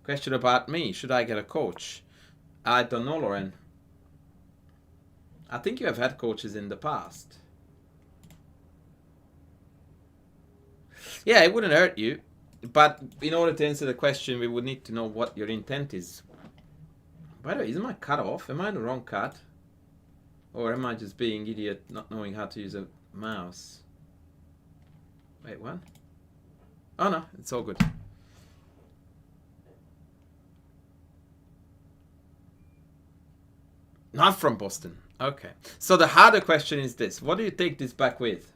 Question about me. Should I get a coach? I don't know, Lauren. I think you have had coaches in the past. Yeah, it wouldn't hurt you. But in order to answer the question, we would need to know what your intent is. By the way, isn't my cut off? Am I in the wrong cut? Or am I just being idiot, not knowing how to use a mouse? Wait, what? Oh no, it's all good. Not from Boston. Okay. So the harder question is this. What do you take this back with?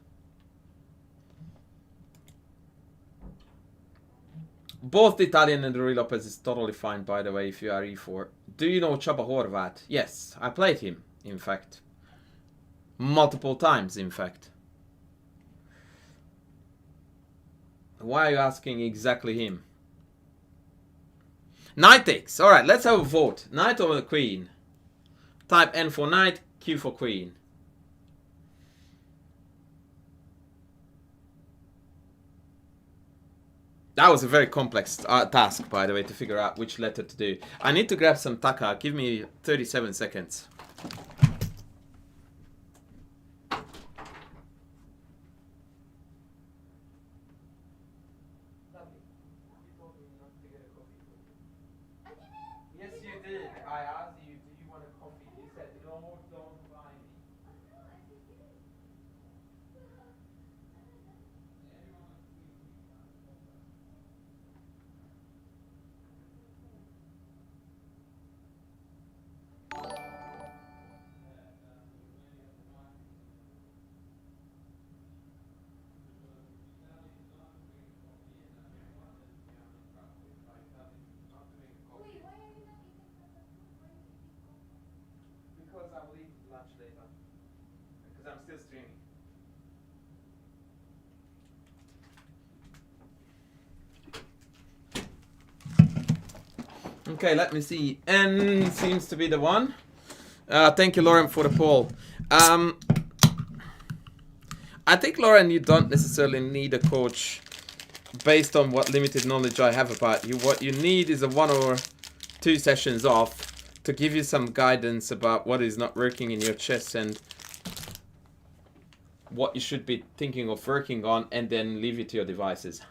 Both the Italian and the Rui Lopez is totally fine, by the way, if you are E4. Do you know Csaba Horvat? Yes, I played him, in fact. Multiple times, in fact. Why are you asking exactly him? Knight takes. Alright, let's have a vote. Knight over the queen. Type N for knight, Q for queen. That was a very complex task, by the way, to figure out which letter to do. I need to grab some taka. Give me 37 seconds. Yes, you did. I asked you, do you want a coffee? You said, no, don't buy me. Because I will eat lunch later. Because I'm still streaming. Okay, let me see. N seems to be the one. Thank you, Lauren, for the poll. I think, Lauren, you don't necessarily need a coach based on what limited knowledge I have about you. What you need is a 1 or 2 sessions off to give you some guidance about what is not working in your chess and what you should be thinking of working on, and then leave it to your devices.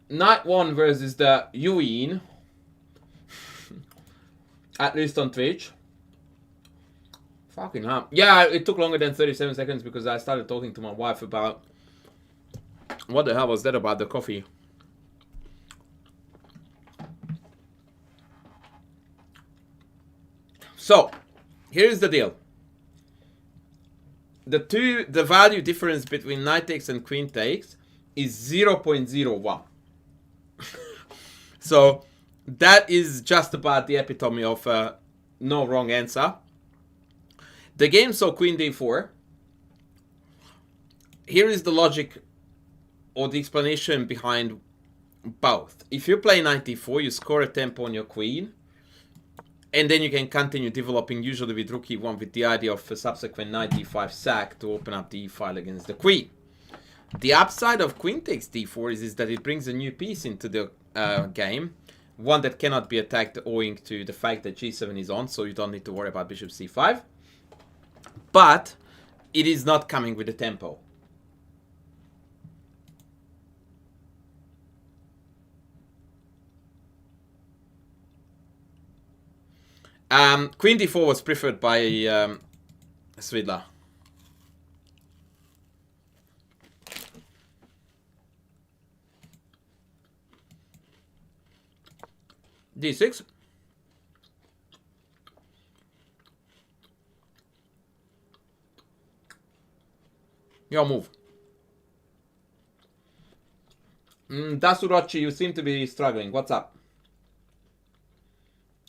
Knight 1 versus the Yuin, at least on Twitch. Fucking hell. Yeah, it took longer than 37 seconds because I started talking to my wife about what the hell was that about the coffee. So, here's the deal. The value difference between knight takes and queen takes is 0.01. So, that is just about the epitome of no wrong answer. The game saw queen d4. Here is the logic or the explanation behind both. If you play knight d4, you score a tempo on your queen, and then you can continue developing, usually with rook e1, with the idea of a subsequent knight d5 sack to open up the e-file against the queen. The upside of queen takes d4 is that it brings a new piece into the game, one that cannot be attacked owing to the fact that g7 is on, so you don't need to worry about bishop c5. But it is not coming with a tempo. Queen d4 was preferred by Svidla. d6. Your move. Dasurochi, you seem to be struggling. What's up?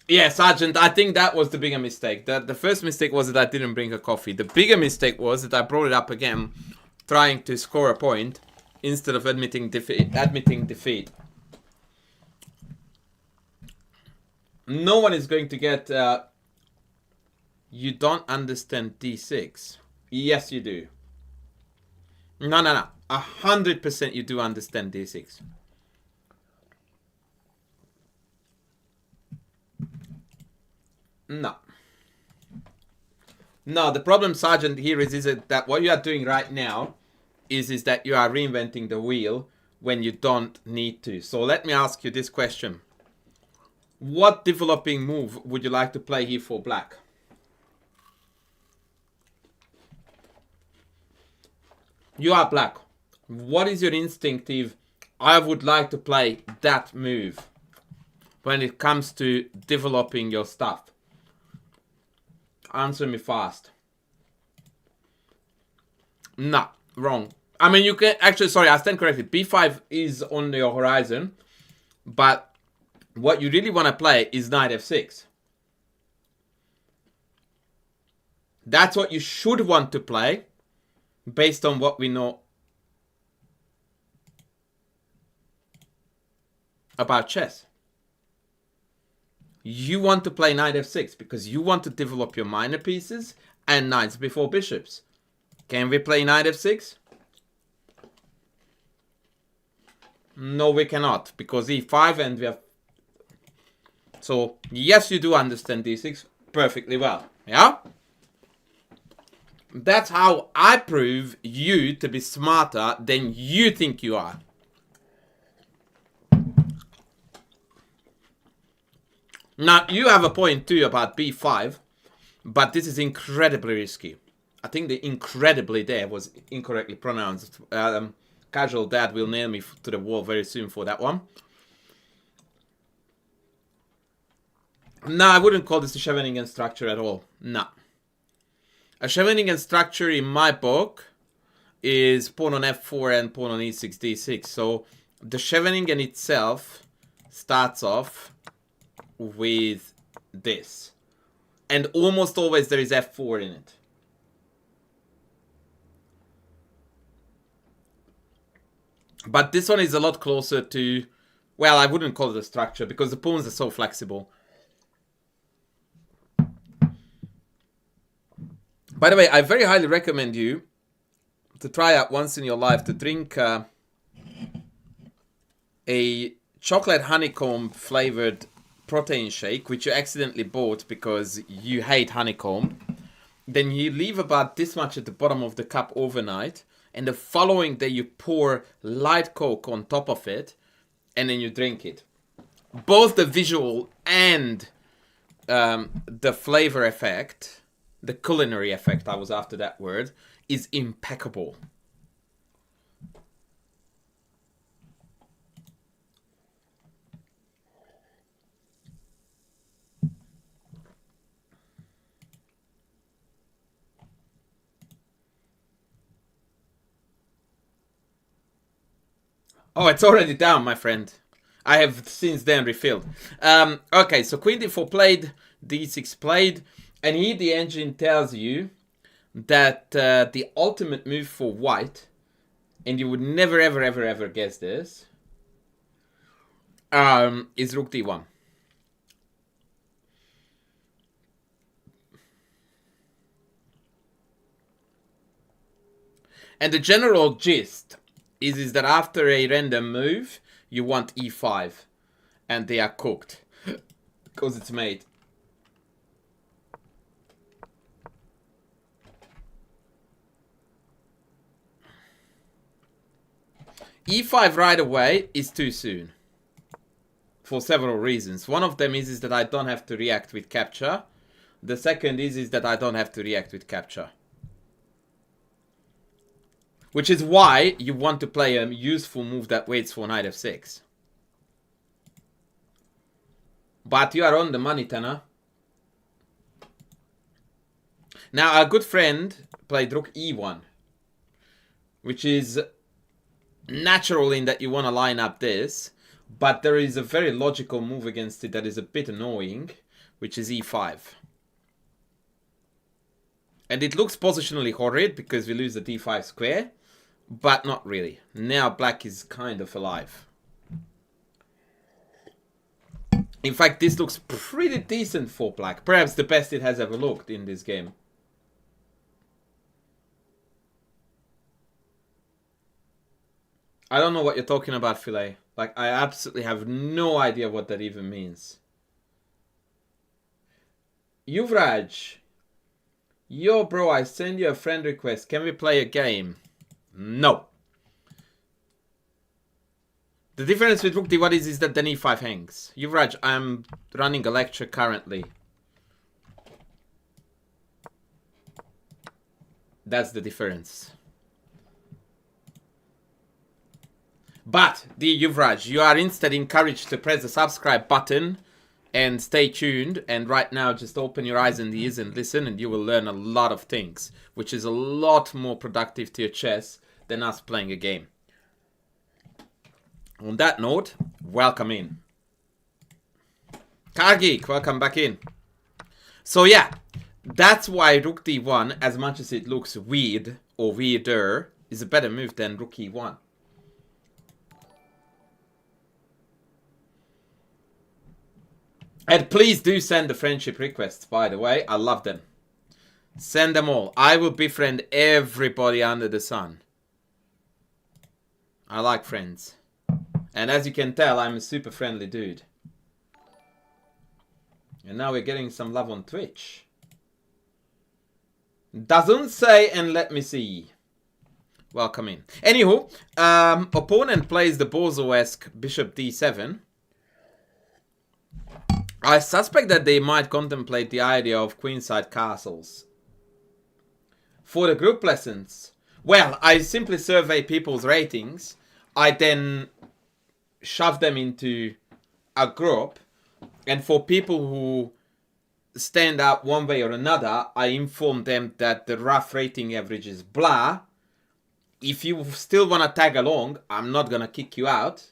Yeah, Sergeant, I think that was the bigger mistake. The first mistake was that I didn't bring a coffee. The bigger mistake was that I brought it up again, trying to score a point instead of admitting defeat. No one is going to get... you don't understand d6. Yes, you do. No. 100% you do understand d6. No. No, the problem, Sergeant, here is that what you are doing right now is that you are reinventing the wheel when you don't need to. So let me ask you this question. What developing move would you like to play here for black? You are black. What is your instinctive, I would like to play that move when it comes to developing your stuff? Answer me fast. No, wrong. I mean, you can actually, sorry, I stand corrected. B5 is on your horizon, but what you really want to play is knight f6. That's what you should want to play based on what we know about chess. You want to play knight f6 because you want to develop your minor pieces and knights before bishops. Can we play knight f6? No, we cannot, because e5 and we have... So, yes, you do understand d6 perfectly well, yeah? That's how I prove you to be smarter than you think you are. Now, you have a point too about b5, but this is incredibly risky. I think the incredibly there was incorrectly pronounced. Casual dad will nail me to the wall very soon for that one. No, I wouldn't call this a Scheveningen structure at all. No. A Scheveningen structure in my book is pawn on f4 and pawn on e6, d6. So the Scheveningen itself starts off with this. And almost always there is f4 in it. But this one is a lot closer to... Well, I wouldn't call it a structure because the pawns are so flexible. By the way, I very highly recommend you to try out once in your life to drink a chocolate honeycomb flavored protein shake, which you accidentally bought because you hate honeycomb. Then you leave about this much at the bottom of the cup overnight. And the following day you pour light Coke on top of it. And then you drink it. Both the visual and the flavor effect, the culinary effect, I was after that word, is impeccable. Oh, it's already down, my friend. I have since then refilled. Okay, so queen d4 played, d6 played, and here the engine tells you that the ultimate move for white, and you would never ever ever ever guess this, is rook d1. And the general gist is that after a random move, you want e5. And they are cooked. Because it's made. e5 right away is too soon. For several reasons. One of them is that I don't have to react with capture. The second is that I don't have to react with capture. Which is why you want to play a useful move that waits for knight f6. But you are on the money, Tana. Now, a good friend played rook e1. Which is natural in that you want to line up this. But there is a very logical move against it that is a bit annoying. Which is e5. And it looks positionally horrid because we lose the d5 square. But not really. Now black is kind of alive. In fact, this looks pretty decent for black. Perhaps the best it has ever looked in this game. I don't know what you're talking about, Filet. Like, I absolutely have no idea what that even means. Yuvraj. Yo, bro, I send you a friend request. Can we play a game? No. The difference with rook d1 is that then e5 hangs. Yuvraj, I'm running a lecture currently. That's the difference. But, dear Yuvraj, you are instead encouraged to press the subscribe button and stay tuned. And right now, just open your eyes and ears and listen, and you will learn a lot of things, which is a lot more productive to your chess than us playing a game. On that note, welcome in. Kargeek, welcome back in. So yeah, that's why rook d1, as much as it looks weird or weirder, is a better move than rook e1. And please do send the friendship requests, by the way. I love them. Send them all. I will befriend everybody under the sun. I like friends. And as you can tell, I'm a super friendly dude. And now we're getting some love on Twitch. Doesn't say, and let me see. Welcome in. Anywho, opponent plays the Bozo-esque bishop d7. I suspect that they might contemplate the idea of queenside castles. For the group lessons, well, I simply survey people's ratings. I then shove them into a group, and for people who stand out one way or another, I inform them that the rough rating average is blah. If you still want to tag along, I'm not gonna kick you out,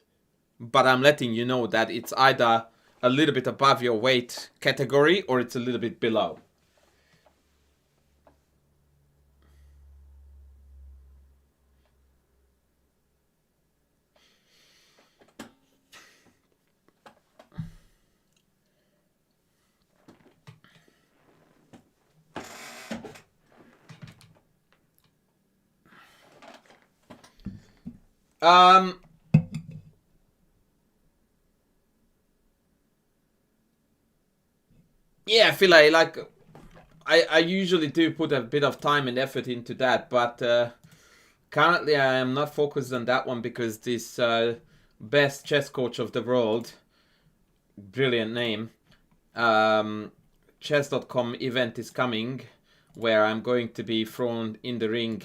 but I'm letting you know that it's either a little bit above your weight category or it's a little bit below. Yeah, I feel like I usually do put a bit of time and effort into that, but currently I am not focused on that one because this best chess coach of the world, brilliant name, chess.com event is coming, where I'm going to be thrown in the ring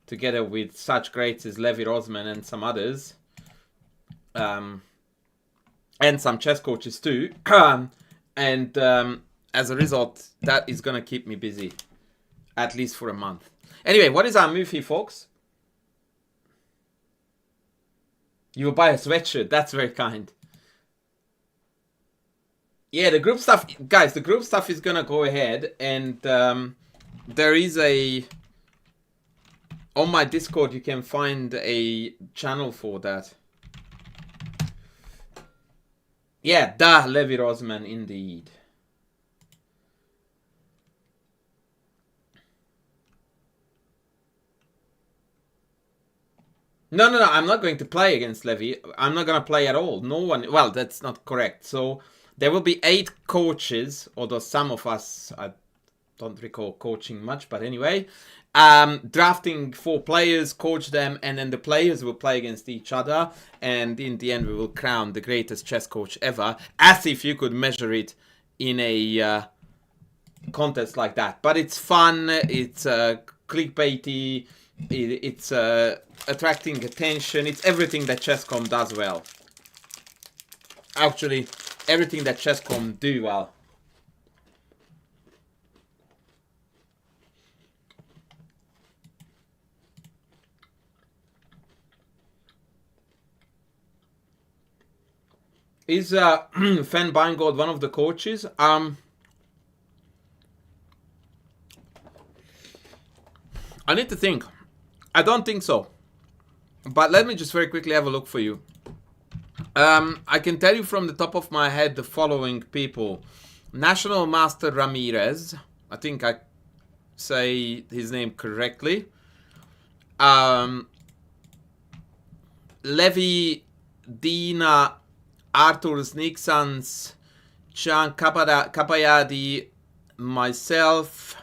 together with such greats as Levi Rosman and some others, and some chess coaches too, and as a result, that is gonna keep me busy, at least for a month. Anyway, what is our move here, folks? You will buy a sweatshirt. That's very kind. Yeah, the group stuff, guys, the group stuff is gonna go ahead, and there is a... On my Discord, you can find a channel for that. Yeah, Levi Rosman, indeed. No, I'm not going to play against Levi. I'm not going to play at all. No one... Well, that's not correct. So, there will be 8 coaches, although some of us, I don't recall coaching much, but anyway. Drafting 4 players, coach them, and then the players will play against each other. And in the end, we will crown the greatest chess coach ever. As if you could measure it in a contest like that. But it's fun. It's clickbaity. It's attracting attention. It's everything that Chess.com does well. Actually, everything that Chess.com do well. Is Fan Beingold one of the coaches? I need to think. I don't think so. But let me just very quickly have a look for you. I can tell you from the top of my head the following people. National Master Ramirez. I think I say his name correctly. Levi Dina, Arthur Sniksans, Chan Kapayadi, myself.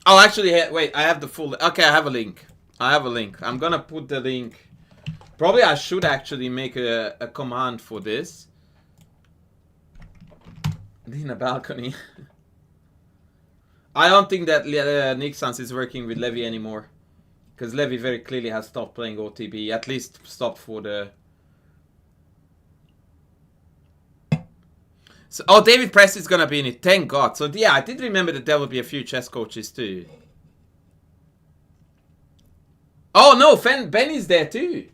Oh, actually, wait, I have the full... Okay, I have a link. I have a link. I'm gonna put the link. Probably I should actually make a command for this. In a balcony. I don't think that Nixons is working with Levy anymore. Because Levy very clearly has stopped playing OTB. At least stopped for the... So, oh, David Press is gonna be in it. Thank God. So yeah, I did remember that there will be a few chess coaches too. Oh no, Ben is there too.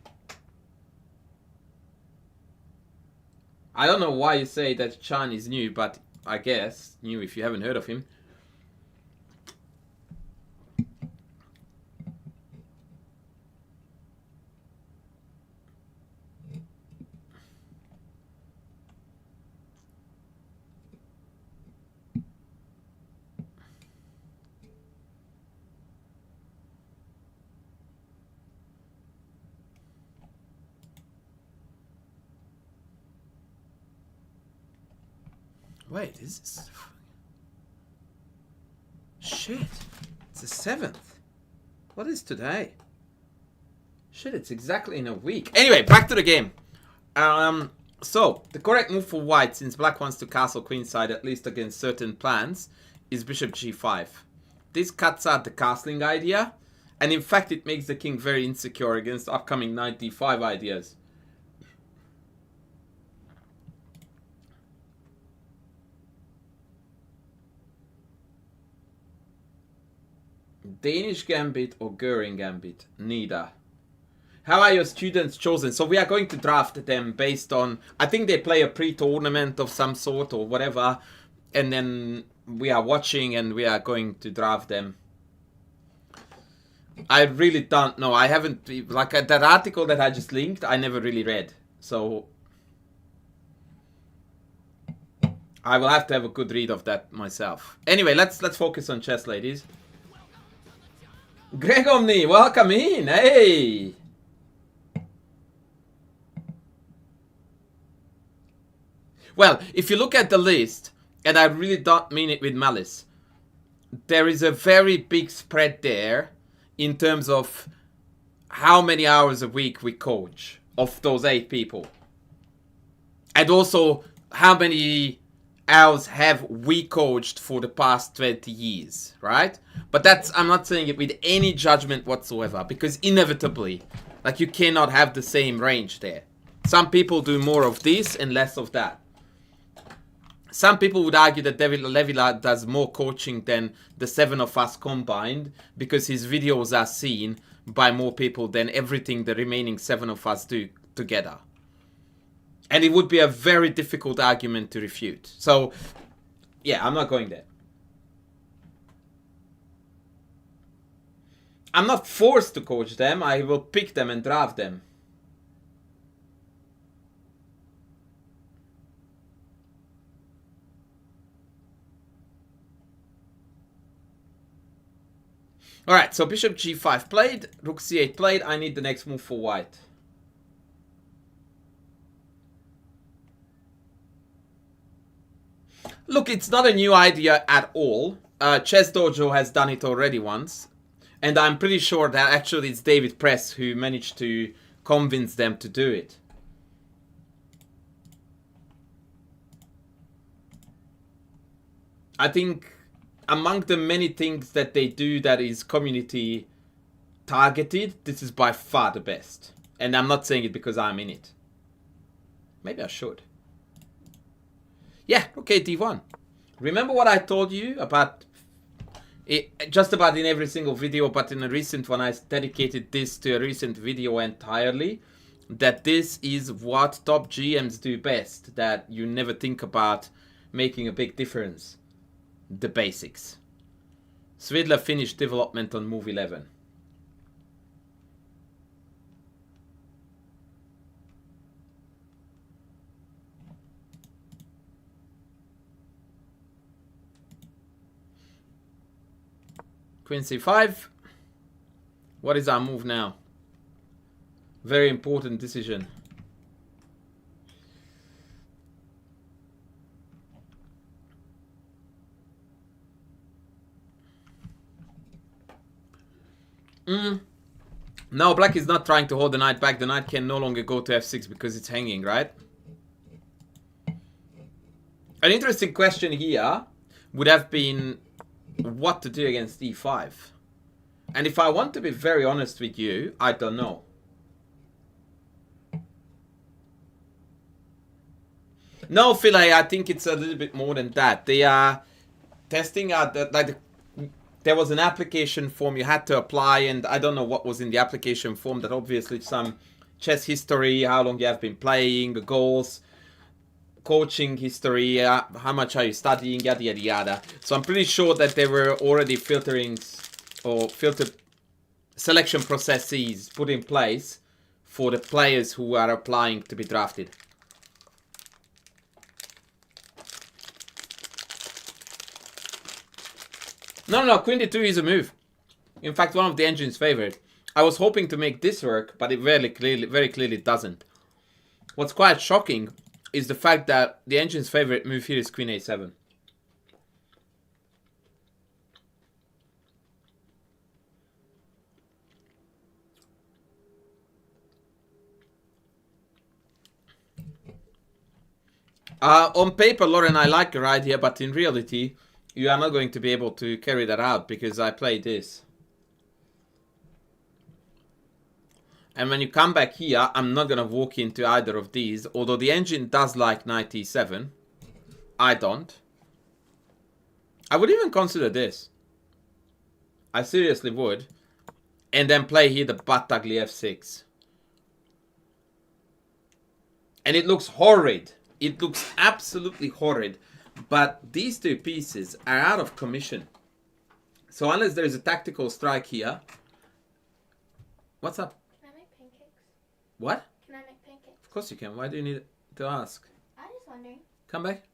I don't know why you say that Chan is new, but I guess new if you haven't heard of him. Wait, is this... Shit. It's the 7th. What is today? Shit, it's exactly in a week. Anyway, back to the game. So, the correct move for white, since black wants to castle queenside, at least against certain plans, is bishop g5. This cuts out the castling idea, and in fact it makes the king very insecure against upcoming knight d5 ideas. Danish Gambit or Göring Gambit? Neither. How are your students chosen? So we are going to draft them based on... I think they play a pre-tournament of some sort or whatever. And then we are watching and we are going to draft them. I really don't know. I haven't... Like that article that I just linked, I never really read. So... I will have to have a good read of that myself. Anyway, let's focus on chess, ladies. Greg Omni, welcome in. Hey! Well, if you look at the list, and I really don't mean it with malice, there is a very big spread there in terms of how many hours a week we coach of those 8 people. And also, how many hours have we coached for the past 20 years, right? But that's, I'm not saying it with any judgment whatsoever, because inevitably, like, you cannot have the same range there. Some people do more of this and less of that. Some people would argue that David Levila does more coaching than the 7 of us combined, because his videos are seen by more people than everything the remaining 7 of us do together. And it would be a very difficult argument to refute. So, yeah, I'm not going there. I'm not forced to coach them. I will pick them and draft them. Alright, so bishop g5 played, rook c8 played. I need the next move for white. Look, it's not a new idea at all. Chess Dojo has done it already once. And I'm pretty sure that actually it's David Press who managed to convince them to do it. I think among the many things that they do that is community targeted, this is by far the best. And I'm not saying it because I'm in it. Maybe I should. Yeah, okay, D1. Remember what I told you about it, just about in every single video, but in a recent one I dedicated this to a recent video entirely, that this is what top GMs do best, that you never think about making a big difference. The basics. Svidler finished development on move 11. Queen c5. What is our move now? Very important decision. No, black is not trying to hold the knight back. The knight can no longer go to f6 because it's hanging, right? An interesting question here would have been what to do against e5. And if I want to be very honest with you, I don't know. No, Philae, I think it's a little bit more than that. They are testing out that there was an application form you had to apply, and I don't know what was in the application form. That obviously some chess history, how long you have been playing, the goals, coaching history, how much are you studying, yada yada yada. So I'm pretty sure that there were already filtered selection processes put in place for the players who are applying to be drafted. No, Queen d2 is a move. In fact, one of the engine's favorite. I was hoping to make this work, but it very clearly doesn't. What's quite shocking is the fact that the engine's favorite move here is Queen a7. On paper, Lauren, I like your idea, but in reality, you are not going to be able to carry that out because I played this. And when you come back here, I'm not going to walk into either of these. Although the engine does like knight e7. I don't. I would even consider this. I seriously would. And then play here the butt ugly f6. And it looks horrid. It looks absolutely horrid. But these two pieces are out of commission. So unless there is a tactical strike here. What's up? Can I make pancakes? What? Can I make pancakes? Of course you can. Why do you need to ask? I'm just wondering. Come back.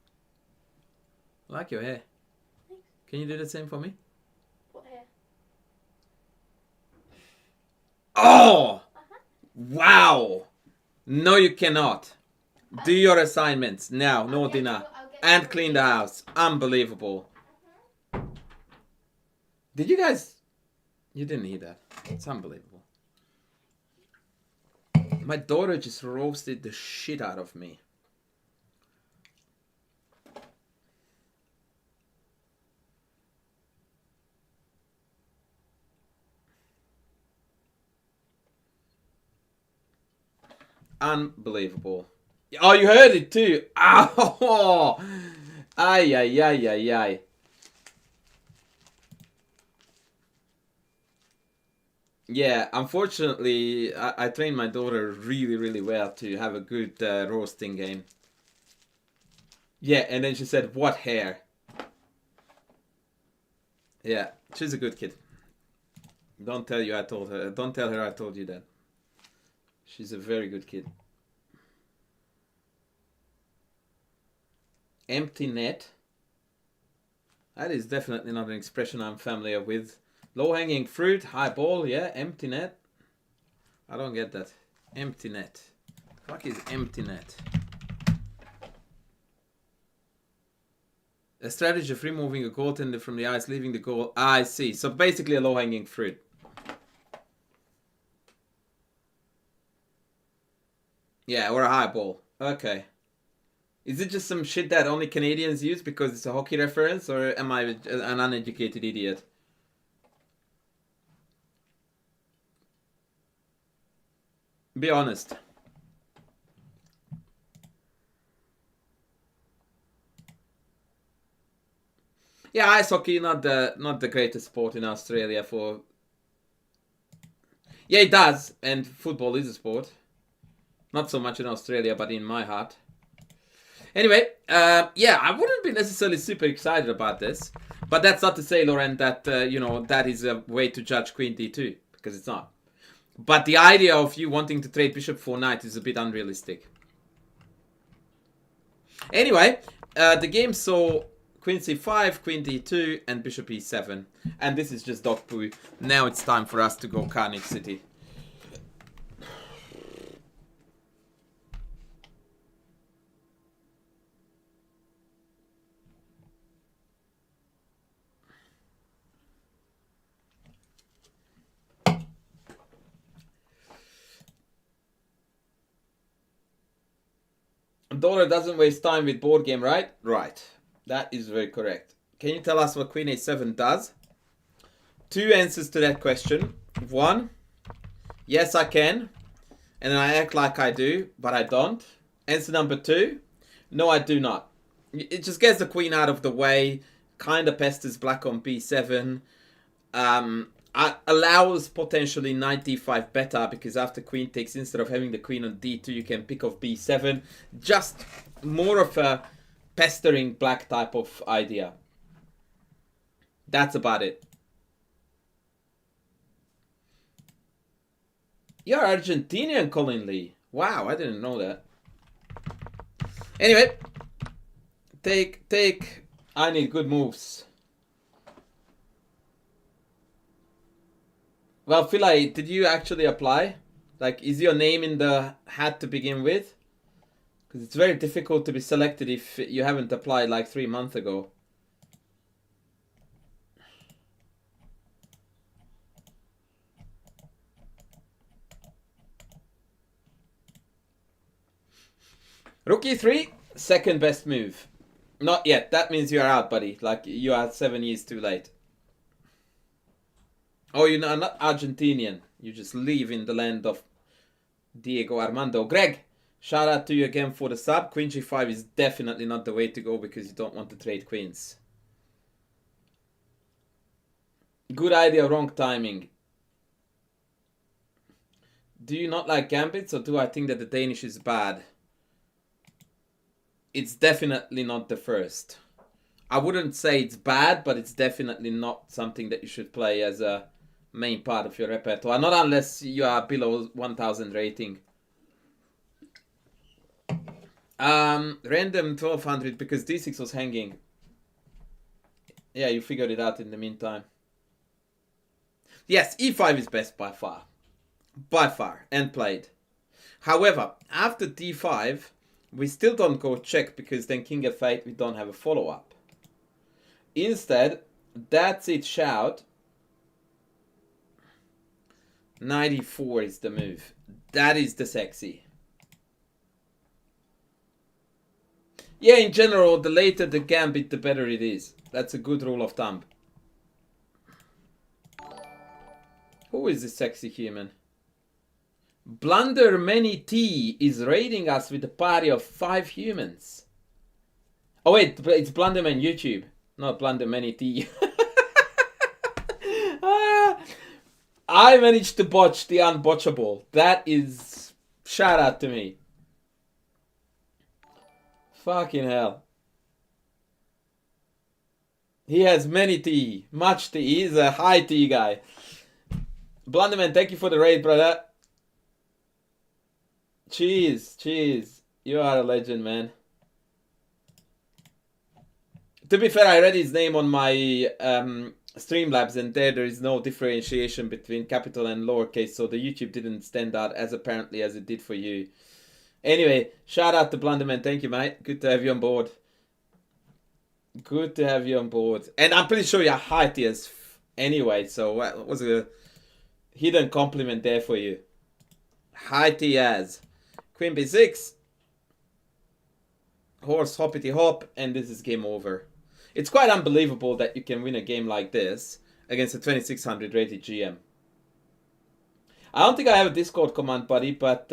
I like your hair. Thanks. Can you do the same for me? What hair? Oh! Wow! No, you cannot. Do your assignments now. No dinner. And clean the house. Unbelievable. Did you guys... You didn't hear that. It's unbelievable. My daughter just roasted the shit out of me. Unbelievable. Oh, you heard it too. Oh, ay, ay, ay, ay, ay. Yeah, unfortunately, I trained my daughter really well to have a good roasting game. Yeah, and then she said, "What hair?" Yeah, she's a good kid. Don't tell you I told her. Don't tell her I told you that. She's a very good kid. Empty net. That is definitely not an expression I'm familiar with. Low-hanging fruit, high ball, yeah, empty net. I don't get that. Empty net. What is empty net? A strategy of removing a goaltender from the ice, leaving the goal. Ah, I see. So basically a low-hanging fruit. Yeah, or a high ball. Okay. Is it just some shit that only Canadians use because it's a hockey reference, or am I an uneducated idiot? Be honest. Yeah, ice hockey not the greatest sport in Australia for. Yeah, it does, and football is a sport. Not so much in Australia, but in my heart. Anyway, yeah, I wouldn't be necessarily super excited about this, but that's not to say, Lauren, that you know, that is a way to judge Queen d2, because it's not. But the idea of you wanting to trade bishop for knight is a bit unrealistic. Anyway, the game saw Queen c5, Queen d2, and bishop e7, and this is just dog poo. Now it's time for us to go Carnage City. Dollar doesn't waste time with board game, right? Right. That is very correct. Can you tell us what Queen A7 does? Two answers to that question. One, yes I can. And then I act like I do, but I don't. Answer number two, no I do not. It just gets the queen out of the way, kind of pesters black on b7. Allows potentially knight d5 better, because after queen takes, instead of having the queen on d2, you can pick off b7. Just more of a pestering black type of idea. That's about it. You're Argentinian, Colin Lee. Wow, I didn't know that. Anyway, take. I need good moves. Well, Philae, did you actually apply? Like, is your name in the hat to begin with? Because it's very difficult to be selected if you haven't applied like 3 months ago. Rook e3, second best move. Not yet. That means you are out, buddy. Like, you are 7 years too late. Oh, you're not Argentinian. You just live in the land of Diego Armando. Greg, shout out to you again for the sub. Queen g5 is definitely not the way to go, because you don't want to trade queens. Good idea, wrong timing. Do you not like gambits, or do I think that the Danish is bad? It's definitely not the first. I wouldn't say it's bad, but it's definitely not something that you should play as a main part of your repertoire. Not unless you are below 1000 rating. Random 1200 because d6 was hanging. Yeah, you figured it out in the meantime. Yes, e5 is best by far. By far. And played. However, after d5... we still don't go check, because then king f8 we don't have a follow-up. Instead, that's it, shout. Knight e4 is the move. That is the sexy. Yeah, in general, the later the gambit, the better it is. That's a good rule of thumb. Who is this sexy human? Blunder Many T is raiding us with a party of 5 humans. Oh wait, it's Blunderman YouTube, not Blunder Many T. I managed to botch the unbotchable. That is... shout out to me. Fucking hell. He has many T. Much T. He's a high T guy. Blunderman, thank you for the raid, brother. Cheers. You are a legend, man. To be fair, I read his name on my Streamlabs, and there is no differentiation between capital and lowercase, so the YouTube didn't stand out as apparently as it did for you. Anyway, shout out to Blunderman. Thank you, mate. Good to have you on board. Good to have you on board. And I'm pretty sure you're high tiers anyway, so that was a hidden compliment there for you. High tiers. Queen b6. Horse hoppity hop, and this is game over. It's quite unbelievable that you can win a game like this against a 2600 rated GM. I don't think I have a Discord command, buddy, but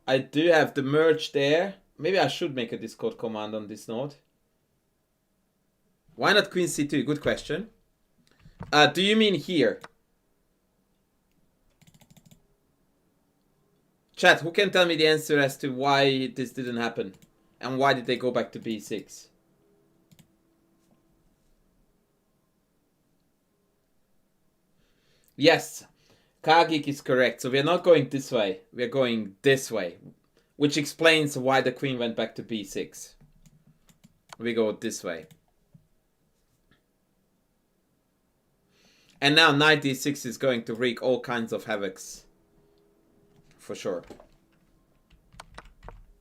I do have the merge there. Maybe I should make a Discord command on this note. Why not Queen c2? Good question. Do you mean here? Chat, who can tell me the answer as to why this didn't happen? And why did they go back to b6? Yes, Kagik is correct. So we are not going this way. We are going this way. Which explains why the queen went back to b6. We go this way. And now knight d6 is going to wreak all kinds of havocs. For sure.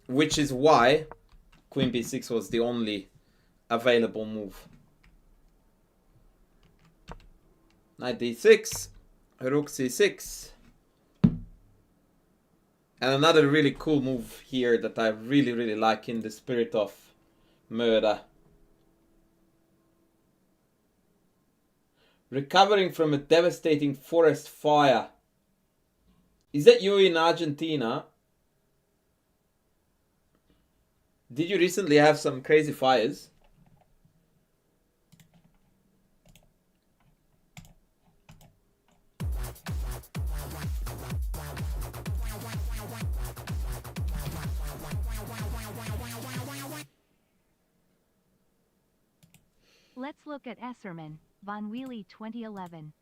Which is why queen b6 was the only available move. Knight d6. Rook c6. And another really cool move here that I really, really like in the spirit of murder. Recovering from a devastating forest fire. Is that you in Argentina? Did you recently have some crazy fires? Let's look at Esserman, Von Wheelie 2011.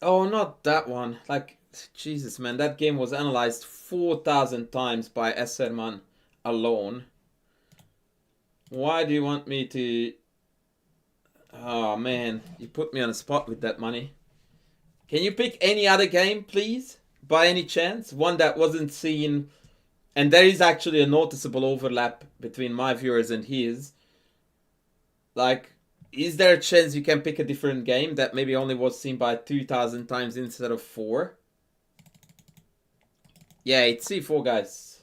Oh, not that one. Like, Jesus, man, that game was analyzed 4,000 times by Esserman alone. Why do you want me to... Oh, man, you put me on a spot with that money. Can you pick any other game, please? By any chance? One that wasn't seen... And there is actually a noticeable overlap between my viewers and his. Like, is there a chance you can pick a different game that maybe only was seen by 2,000 times instead of 4? Yeah, it's C4, guys.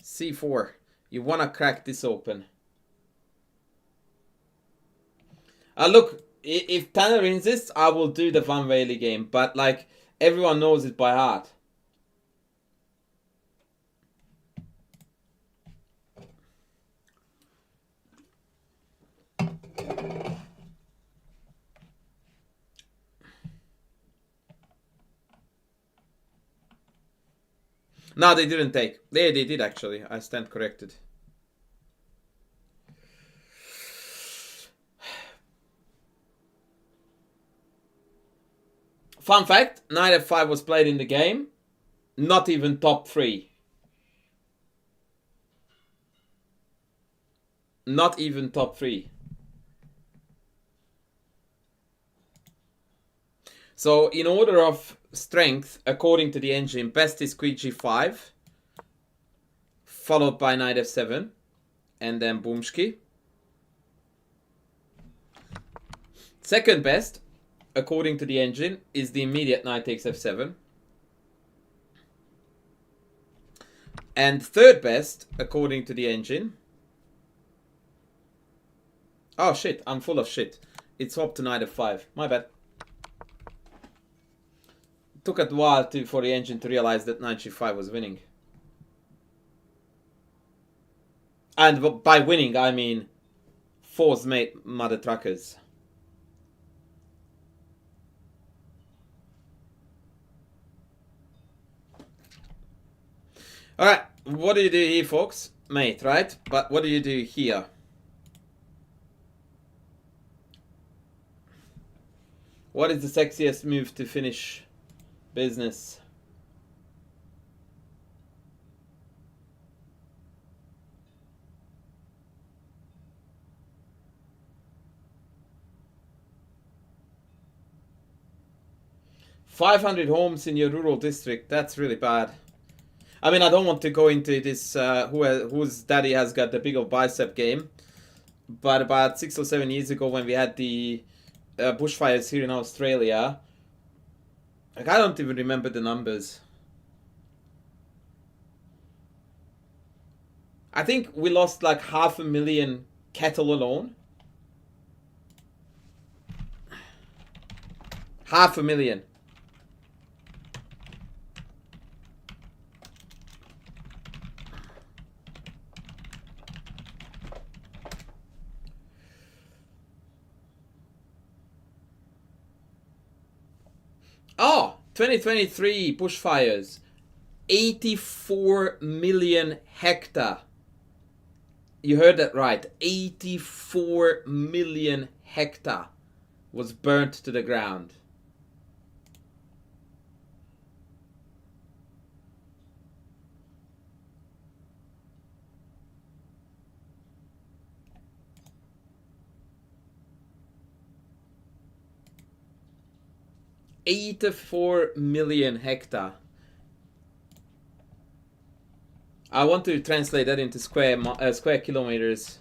C4. You wanna crack this open. Look, if Tanner insists, I will do the Van Whaley game. But, like, everyone knows it by heart. No, they didn't take. They did actually. I stand corrected. Fun fact, knight f5 was played in the game. Not even top 3. Not even top 3. So, in order of strength, according to the engine, best is queen g5, followed by knight f7, and then boomski. Second best, according to the engine, is the immediate knight takes f7. And third best, according to the engine... Oh shit, I'm full of shit. It swapped to knight f5. My bad. Took a while for the engine to realize that knight g5 was winning. And by winning, I mean force mate mother truckers. Alright, what do you do here, folks? Mate, right? But what do you do here? What is the sexiest move to finish business? $500 homes in your rural district. That's really bad. I mean, I don't want to go into this whose daddy has got the big old bicep game. But about 6 or 7 years ago when we had the bushfires here in Australia, like, I don't even remember the numbers. I think we lost like 500,000 cattle alone. 500,000. Oh, 2023 bushfires. 84 million hectare. You heard that right. 84 million hectare was burnt to the ground. $84 million hectare. I want to translate that into square kilometers.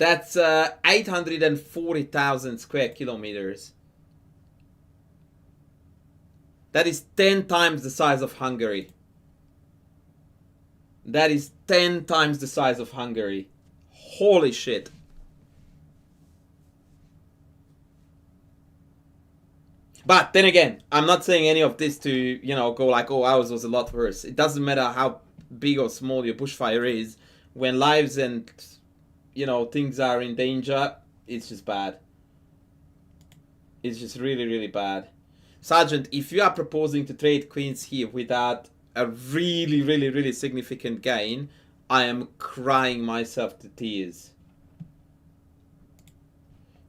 That's 840,000 square kilometers. That is 10 times the size of Hungary. That is 10 times the size of Hungary. Holy shit. But then again, I'm not saying any of this to, you know, go like, oh, ours was a lot worse. It doesn't matter how big or small your bushfire is. When lives and, you know, things are in danger, it's just bad. It's just really, really bad. Sergeant, if you are proposing to trade queens here without a really, really, really significant gain, I am crying myself to tears.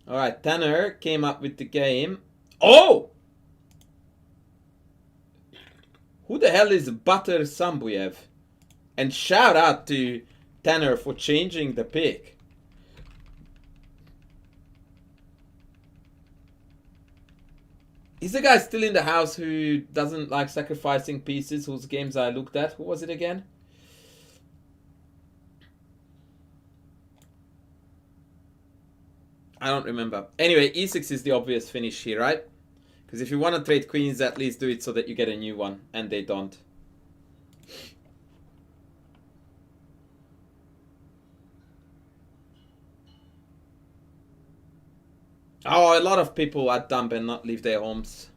Alright, Tanner came up with the game. Oh! Who the hell is Butter Sambuyev? And shout out to Tanner for changing the pick. Is the guy still in the house who doesn't like sacrificing pieces, whose games I looked at? Who was it again? I don't remember. Anyway, e6 is the obvious finish here, right? Because if you want to trade queens, at least do it so that you get a new one. And they don't. Oh, a lot of people are dumb and not leave their homes.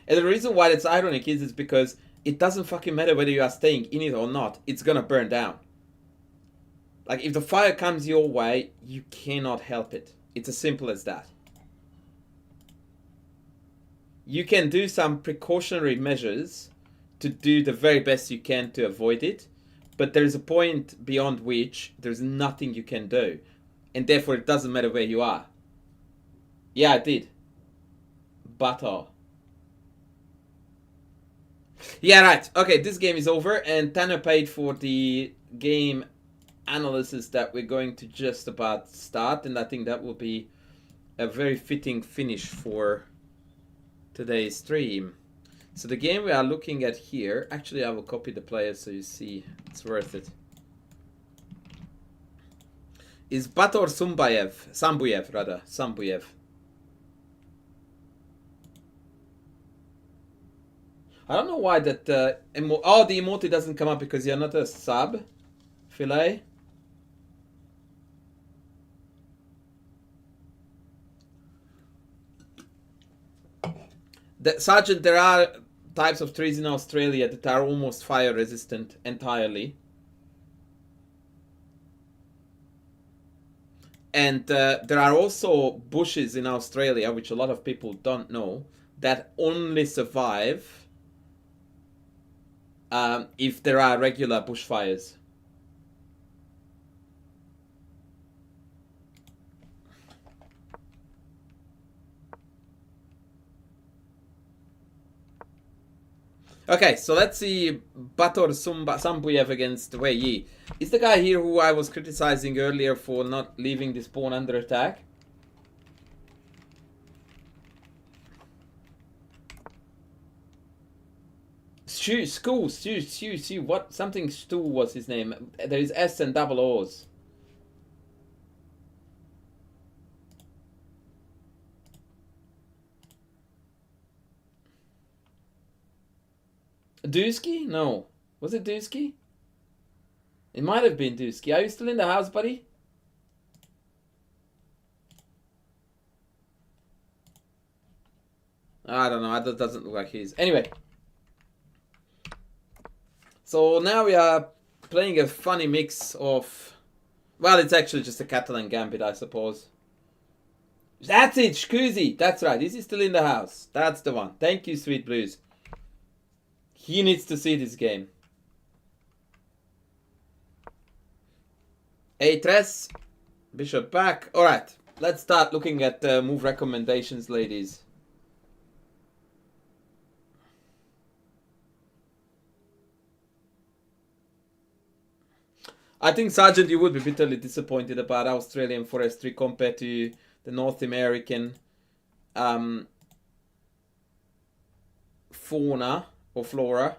And the reason why it's ironic is because it doesn't fucking matter whether you are staying in it or not. It's gonna burn down. Like, if the fire comes your way, you cannot help it. It's as simple as that. You can do some precautionary measures to do the very best you can to avoid it. But there's a point beyond which there's nothing you can do. And therefore, it doesn't matter where you are. Yeah, I did. Butter. Yeah, right. Okay, this game is over. And Tanner paid for the game analysis that we're going to just about start. And I think that will be a very fitting finish for today's stream. So the game we are looking at here, actually I will copy the players so you see it's worth it, is Bator Sambuyev. I don't know why that the emote doesn't come up because you're not a sub, Filet. Sergeant, there are types of trees in Australia that are almost fire resistant entirely. And there are also bushes in Australia, which a lot of people don't know, that only survive if there are regular bushfires. Okay, so let's see Bator Sambuyev against Wei Yi. Is the guy here who I was criticizing earlier for not leaving this pawn under attack? Stu, what? Something Stu was his name. There is S and double O's. Dusky? No. Was it Dusky? It might have been Dusky. Are you still in the house, buddy? I don't know. That doesn't look like he is. Anyway. So now we are playing a funny mix of... Well, it's actually just a Catalan gambit, I suppose. That's it, Shkuzi. That's right. Is he still in the house? That's the one. Thank you, Sweet Blues. He needs to see this game. A3, bishop back. Alright, let's start looking at move recommendations, ladies. I think, Sergeant, you would be bitterly disappointed about Australian forestry compared to the North American fauna or flora.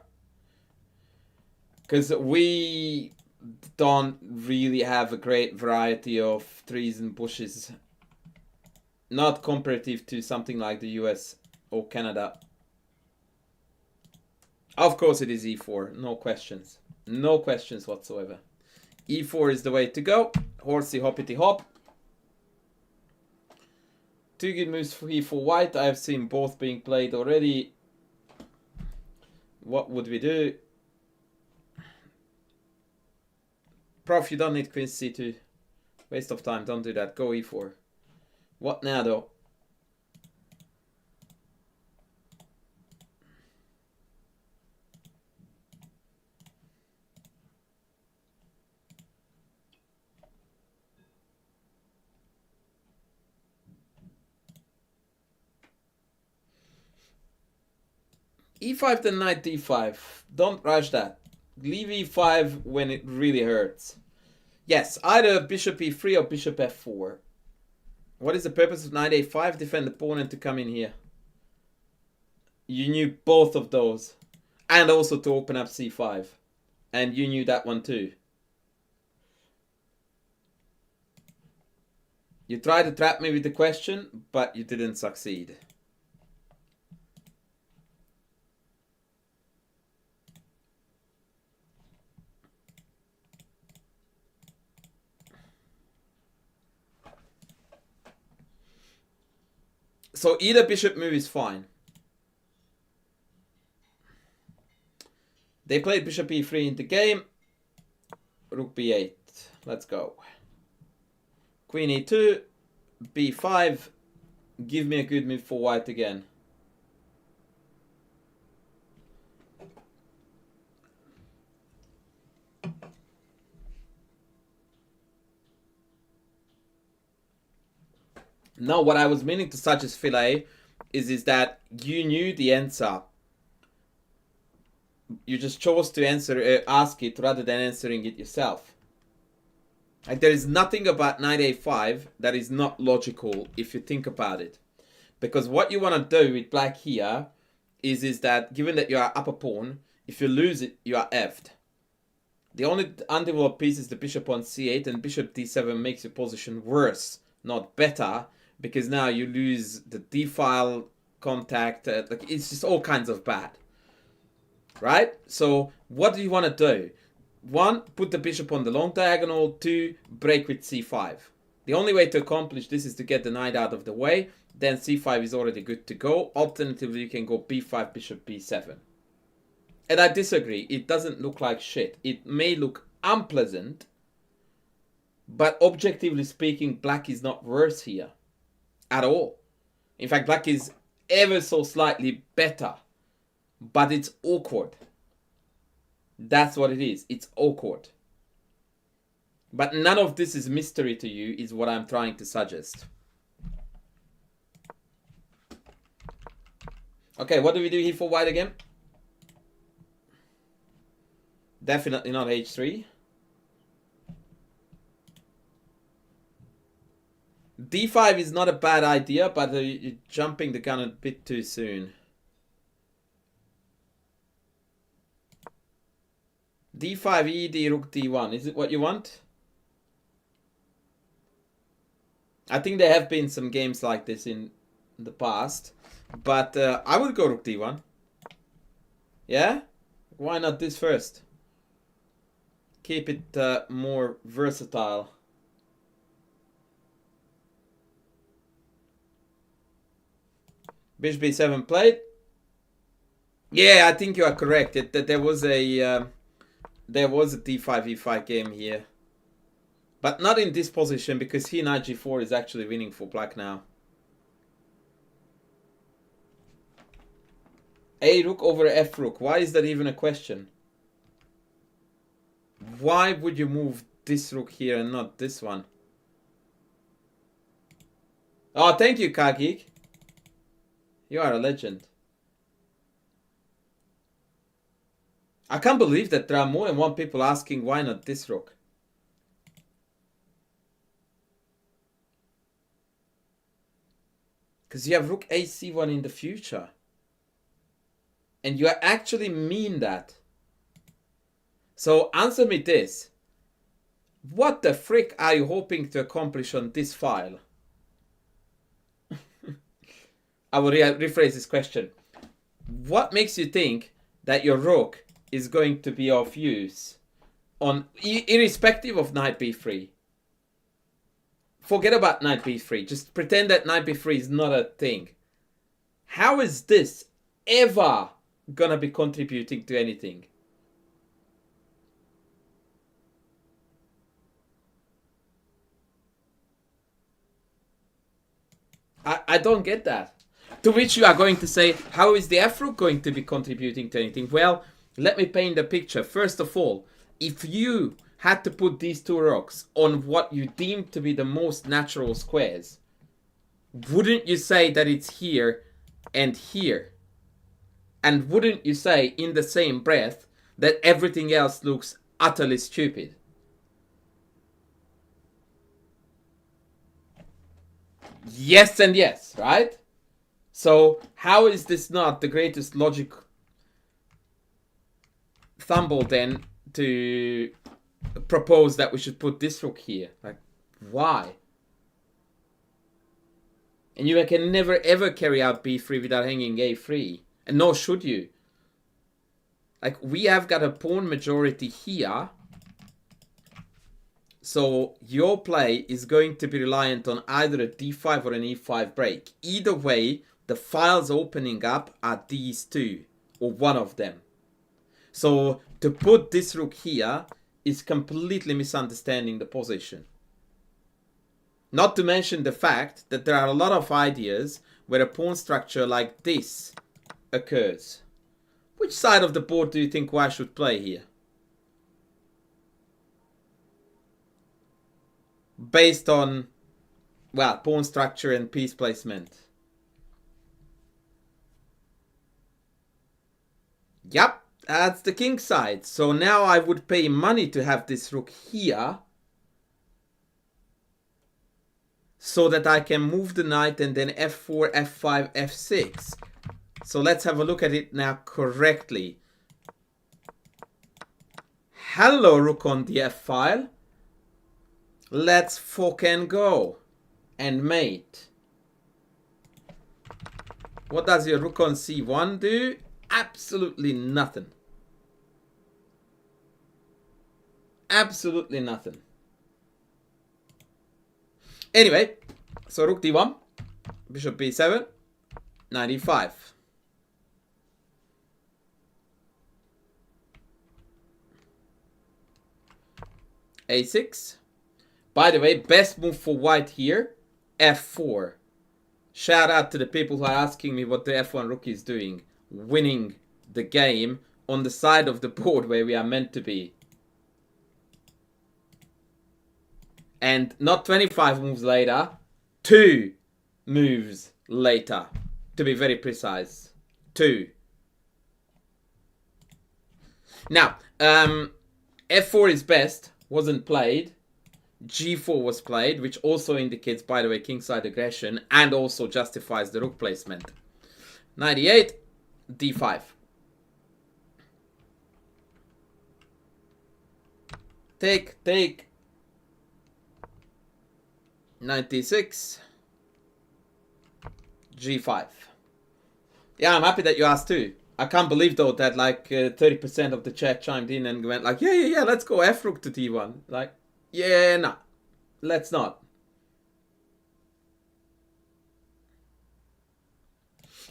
Because we don't really have a great variety of trees and bushes. Not comparative to something like the US or Canada. Of course it is e4, no questions. No questions whatsoever. e4 is the way to go. Horsey hoppity hop. Two good moves for e4 white. I have seen both being played already. What would we do? Prof, you don't need queen c2. Waste of time, don't do that. Go e4. What now though? e5 then knight d5. Don't rush that. Leave e5 when it really hurts. Yes, either bishop e3 or bishop f4. What is the purpose of knight a5? Defend the opponent to come in here. You knew both of those. And also to open up c5. And you knew that one too. You tried to trap me with the question, but you didn't succeed. So either bishop move is fine. They played bishop e3 in the game. Rook b8. Let's go. Queen e2. b5. Give me a good move for white again. Now, what I was meaning to suggest, Philae, is that you knew the answer. You just chose to ask it rather than answering it yourself. Like, there is nothing about knight a5 that is not logical if you think about it. Because what you want to do with black here is that, given that you are up a pawn, if you lose it, you are effed. The only undeveloped piece is the bishop on c8, and bishop d7 makes your position worse, not better. Because now you lose the d-file contact. Like, it's just all kinds of bad. Right? So what do you want to do? 1, put the bishop on the long diagonal. 2, break with c5. The only way to accomplish this is to get the knight out of the way. Then c5 is already good to go. Alternatively, you can go b5, bishop b7. And I disagree. It doesn't look like shit. It may look unpleasant. But objectively speaking, black is not worse here. At all. In fact, black is ever so slightly better. But it's awkward. That's what it is. It's awkward. But none of this is mystery to you, is what I'm trying to suggest. Okay, what do we do here for white again? Definitely not h3. d5 is not a bad idea, but you're jumping the gun a bit too soon. d5, ed, rook d1. Is it what you want? I think there have been some games like this in the past. But I would go rook d1. Yeah? Why not this first? Keep it more versatile. Bishop b7 played. Yeah, I think you are correct. There was a d5 e5 game here, but not in this position because he knight g4 is actually winning for black now. A rook over f rook. Why is that even a question? Why would you move this rook here and not this one? Oh, thank you, Kagik. You are a legend. I can't believe that there are more than one people asking why not this rook. Because you have rook a c1 in the future. And you actually mean that. So answer me this. What the frick are you hoping to accomplish on this file? I will rephrase this question. What makes you think that your rook is going to be of use on irrespective of knight b3? Forget about knight b3. Just pretend that knight b3 is not a thing. How is this ever gonna be contributing to anything? I don't get that. To which you are going to say, how is the f rook going to be contributing to anything? Well, let me paint the picture. First of all, if you had to put these two rooks on what you deem to be the most natural squares, wouldn't you say that it's here and here? And wouldn't you say in the same breath that everything else looks utterly stupid? Yes and yes, right? So how is this not the greatest logic fumble then to propose that we should put this rook here? Like, why? And you can never ever carry out b3 without hanging a3. And nor should you. Like, we have got a pawn majority here. So your play is going to be reliant on either a d5 or an e5 break. Either way, the files opening up are these two, or one of them. So to put this rook here is completely misunderstanding the position. Not to mention the fact that there are a lot of ideas where a pawn structure like this occurs. Which side of the board do you think I should play here? Based on, well, pawn structure and piece placement. Yep, that's the king side. So now I would pay money to have this rook here, so that I can move the knight and then f4, f5, f6. So let's have a look at it now correctly. Hello, rook on the f-file. Let's fucking go and mate. What does your rook on c1 do? Absolutely nothing. Absolutely nothing. Anyway, so rook d1, bishop b7, knight e5. a6. By the way, best move for white here, f4. Shout out to the people who are asking me what the f1 rook is doing. Winning the game on the side of the board where we are meant to be. And not 25 moves later, 2 moves later. To be very precise. 2. Now, f4 is best. Wasn't played. g4 was played, which also indicates, by the way, kingside aggression and also justifies the rook placement. 98, d5. Take, take. 96, g5. Yeah, I'm happy that you asked too. I can't believe though that like 30% of the chat chimed in and went like, yeah, let's go f rook to d1. Like, yeah, nah, let's not.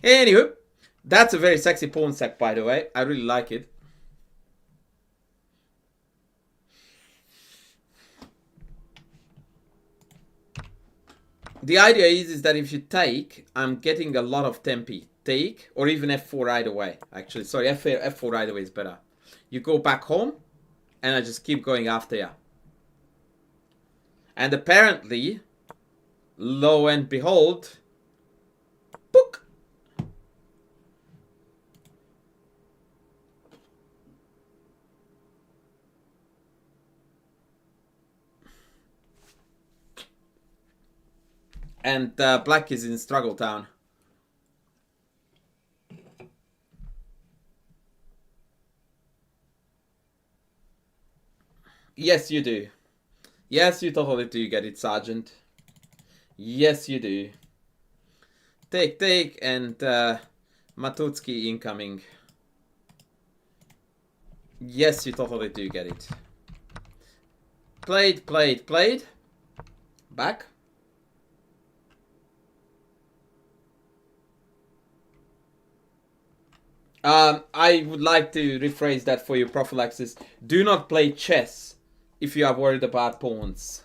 Anywho, that's a very sexy pawn sack, by the way. I really like it. The idea is that if you take, I'm getting a lot of tempi. Take, or even f4 either way. Actually, sorry, f4 either way is better. You go back home, and I just keep going after you. And apparently, lo and behold, book. And black is in struggle town. Yes, you do. Yes, you totally do get it, Sergeant. Yes, you do. Take, and Matutski incoming. Yes, you totally do get it. Played. Back. I would like to rephrase that for your prophylaxis. Do not play chess if you are worried about pawns.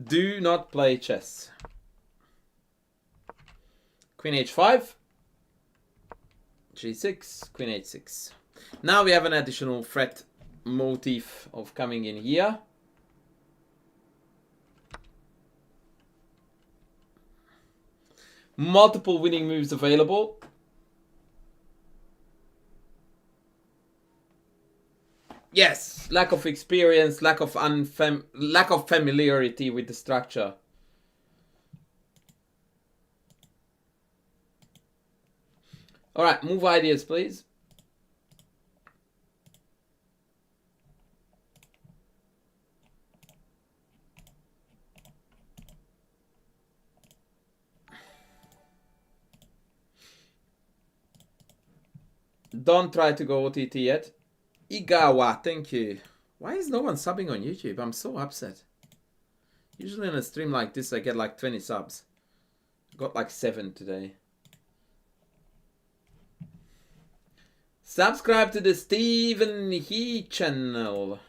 Do not play chess. Queen h5. g6. Queen h6. Now we have an additional threat motif of coming in here. Multiple winning moves available. Yes, lack of experience, lack of familiarity with the structure. All right, move ideas, please. Don't try to go OTT yet. Igawa, thank you. Why is no one subbing on YouTube? I'm so upset. Usually on a stream like this, I get like 20 subs. Got like 7 today. Subscribe to the Stephen He channel.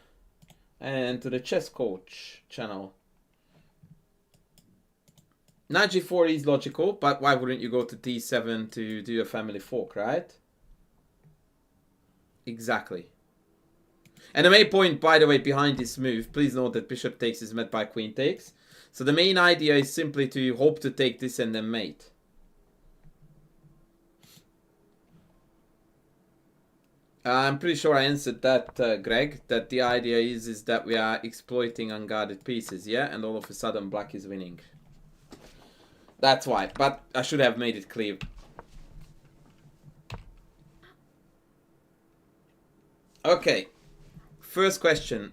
And to the Chess Coach channel. Knight g4 is logical, but why wouldn't you go to d7 to do a family fork, right? Exactly. And the main point, by the way, behind this move, please note that bishop takes is met by queen takes. So the main idea is simply to hope to take this and then mate. I'm pretty sure I answered that, Greg, that the idea is that we are exploiting unguarded pieces, yeah? And all of a sudden black is winning. That's why, but I should have made it clear. Okay, first question.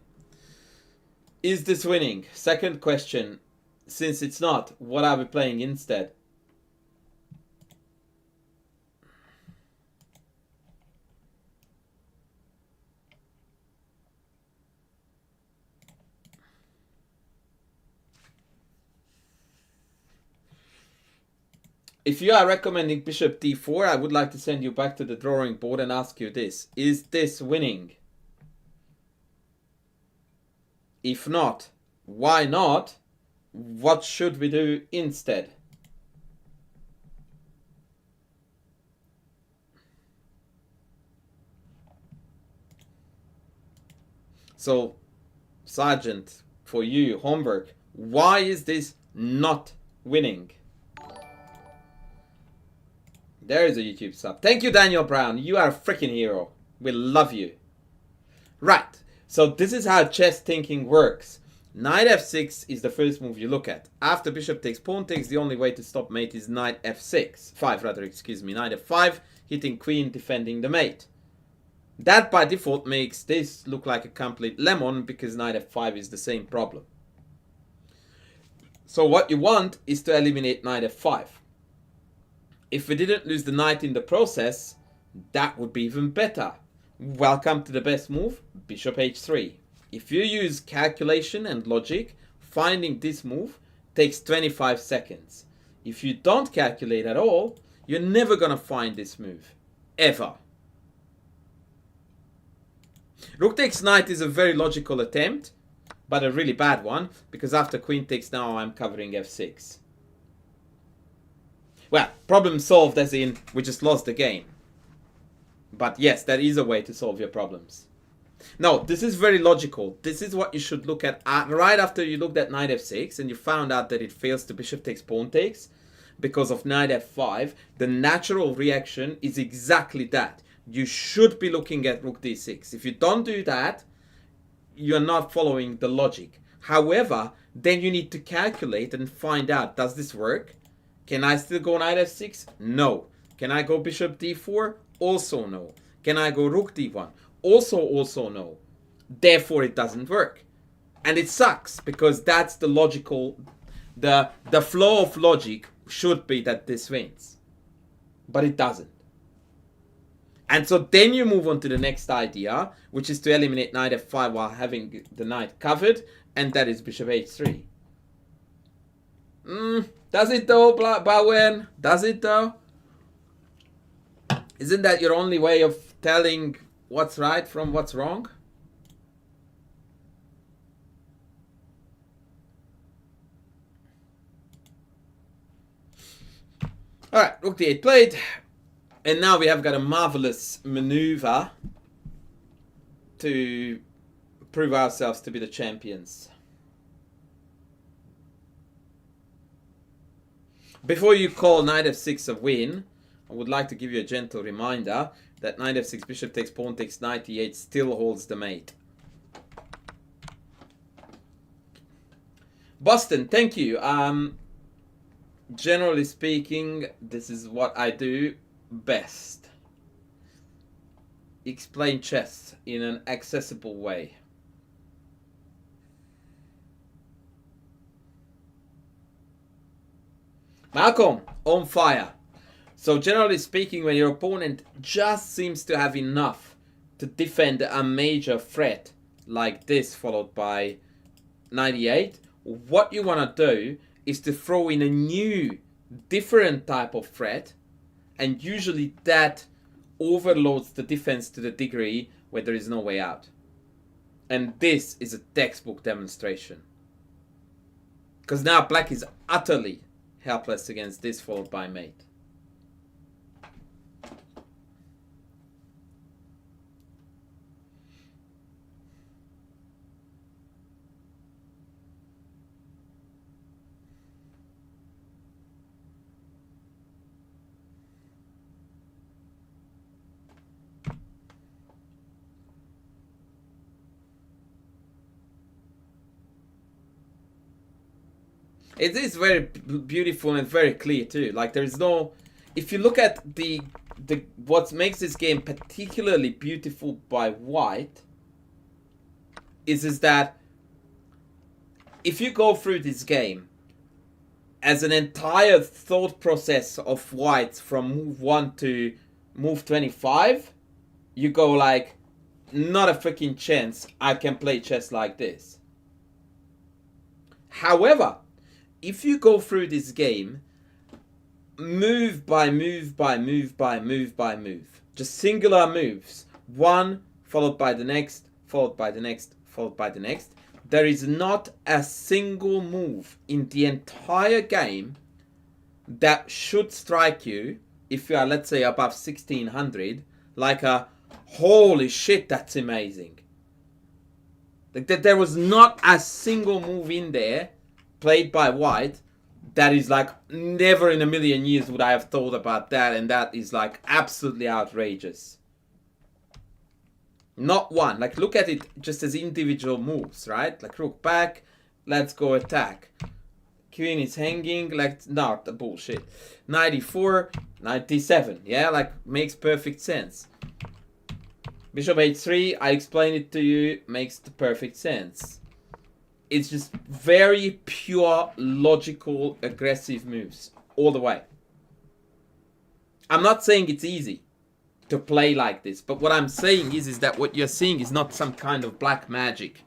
Is this winning? Second question. Since it's not, what are we playing instead? If you are recommending bishop d4, I would like to send you back to the drawing board and ask you this. Is this winning? If not, why not? What should we do instead? So, Sergeant, for you, homework, why is this not winning? There is a YouTube sub. Thank you, Daniel Brown. You are a freaking hero. We love you. Right. So this is how chess thinking works. Knight f6 is the first move you look at. After bishop takes, pawn takes, the only way to stop mate is knight f6. 5 rather, excuse me. Knight f5, hitting queen, defending the mate. That by default makes this look like a complete lemon because knight f5 is the same problem. So what you want is to eliminate knight f5. If we didn't lose the knight in the process, that would be even better. Welcome to the best move, bishop h3. If you use calculation and logic, finding this move takes 25 seconds. If you don't calculate at all, you're never gonna find this move. Ever. Rook takes knight is a very logical attempt, but a really bad one, because after queen takes now I'm covering f6. Well, problem solved as in we just lost the game. But yes, that is a way to solve your problems. No, this is very logical. This is what you should look at right after you looked at knight f6 and you found out that it fails to bishop takes, pawn takes because of knight f5. The natural reaction is exactly that. You should be looking at rook d6. If you don't do that, you're not following the logic. However, then you need to calculate and find out, does this work? Can I still go knight f6? No. Can I go bishop d4? Also no. Can I go rook d1? Also no. Therefore it doesn't work. And it sucks because that's the logical, the flow of logic should be that this wins. But it doesn't. And so then you move on to the next idea, which is to eliminate knight f5 while having the knight covered, and that is bishop h3. Does it though, Bowen? Does it though? Isn't that your only way of telling what's right from what's wrong? Alright, rook d8 played. And now we have got a marvelous maneuver to prove ourselves to be the champions. Before you call knight f6 a win, I would like to give you a gentle reminder that knight f6, bishop takes, pawn takes, knight e8 still holds the mate. Boston, thank you. Generally speaking, this is what I do best. Explain chess in an accessible way. Malcolm, on fire. So generally speaking, when your opponent just seems to have enough to defend a major threat like this followed by 98, what you want to do is to throw in a new, different type of threat, and usually that overloads the defense to the degree where there is no way out. And this is a textbook demonstration. Because now black is utterly helpless against this followed by mate. It is very beautiful and very clear too. Like there is no, if you look at the what makes this game particularly beautiful by white is that if you go through this game as an entire thought process of whites from move 1 to move 25, you go like, not a freaking chance I can play chess like this. However, if you go through this game, move by move by move by move by move, just singular moves, one followed by the next, followed by the next, followed by the next, there is not a single move in the entire game that should strike you, if you are, let's say, above 1600, like a, holy shit, that's amazing. Like that, there was not a single move in there played by white that is like, never in a million years would I have thought about that, and that is like absolutely outrageous. Not one. Like look at it just as individual moves, right? Like rook back, let's go attack. Queen is hanging, like, no, the bullshit. 94, 97, yeah, like makes perfect sense. Bishop h3, I explained it to you, makes the perfect sense. It's just very pure, logical, aggressive moves all the way. I'm not saying it's easy to play like this, but what I'm saying is that what you're seeing is not some kind of black magic.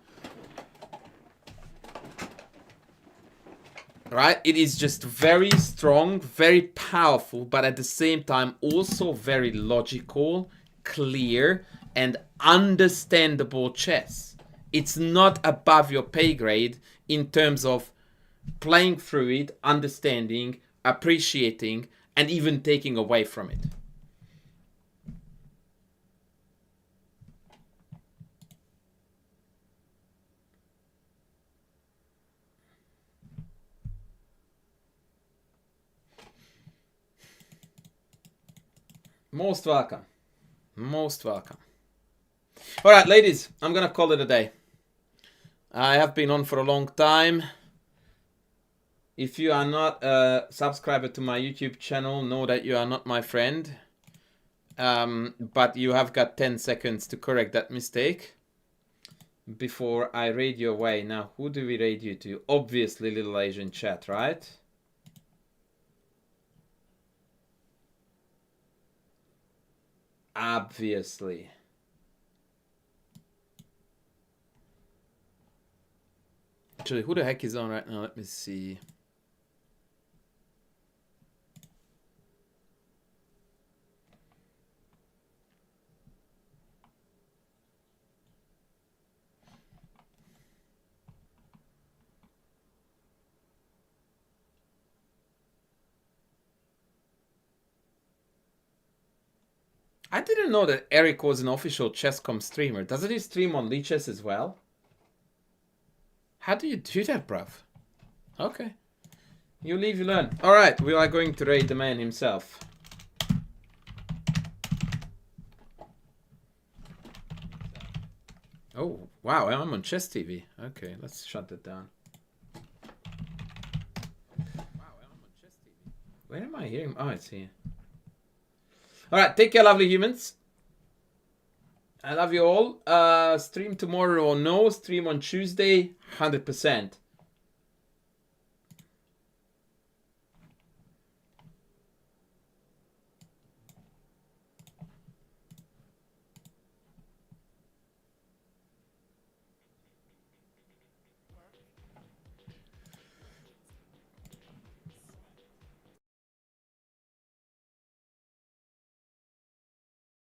Right? It is just very strong, very powerful, but at the same time also very logical, clear, and understandable chess. It's not above your pay grade in terms of playing through it, understanding, appreciating, and even taking away from it. Most welcome. Most welcome. All right, ladies, I'm going to call it a day. I have been on for a long time. If you are not a subscriber to my YouTube channel, know that you are not my friend. But you have got 10 seconds to correct that mistake before I raid you away. Now, who do we raid you to? Obviously, Little Asian Chat, right? Obviously. Actually, who the heck is on right now? Let me see. I didn't know that Eric was an official ChessCom streamer. Doesn't he stream on Lichess as well? How do you do that, bruv? Okay. You live, you learn. Alright, we are going to raid the man himself. Oh, wow, I'm on Chess TV. Okay, let's shut that down. Where am I hearing? Oh, it's here. Alright, take care, lovely humans. I love you all. Stream tomorrow or no? Stream on Tuesday? 100%.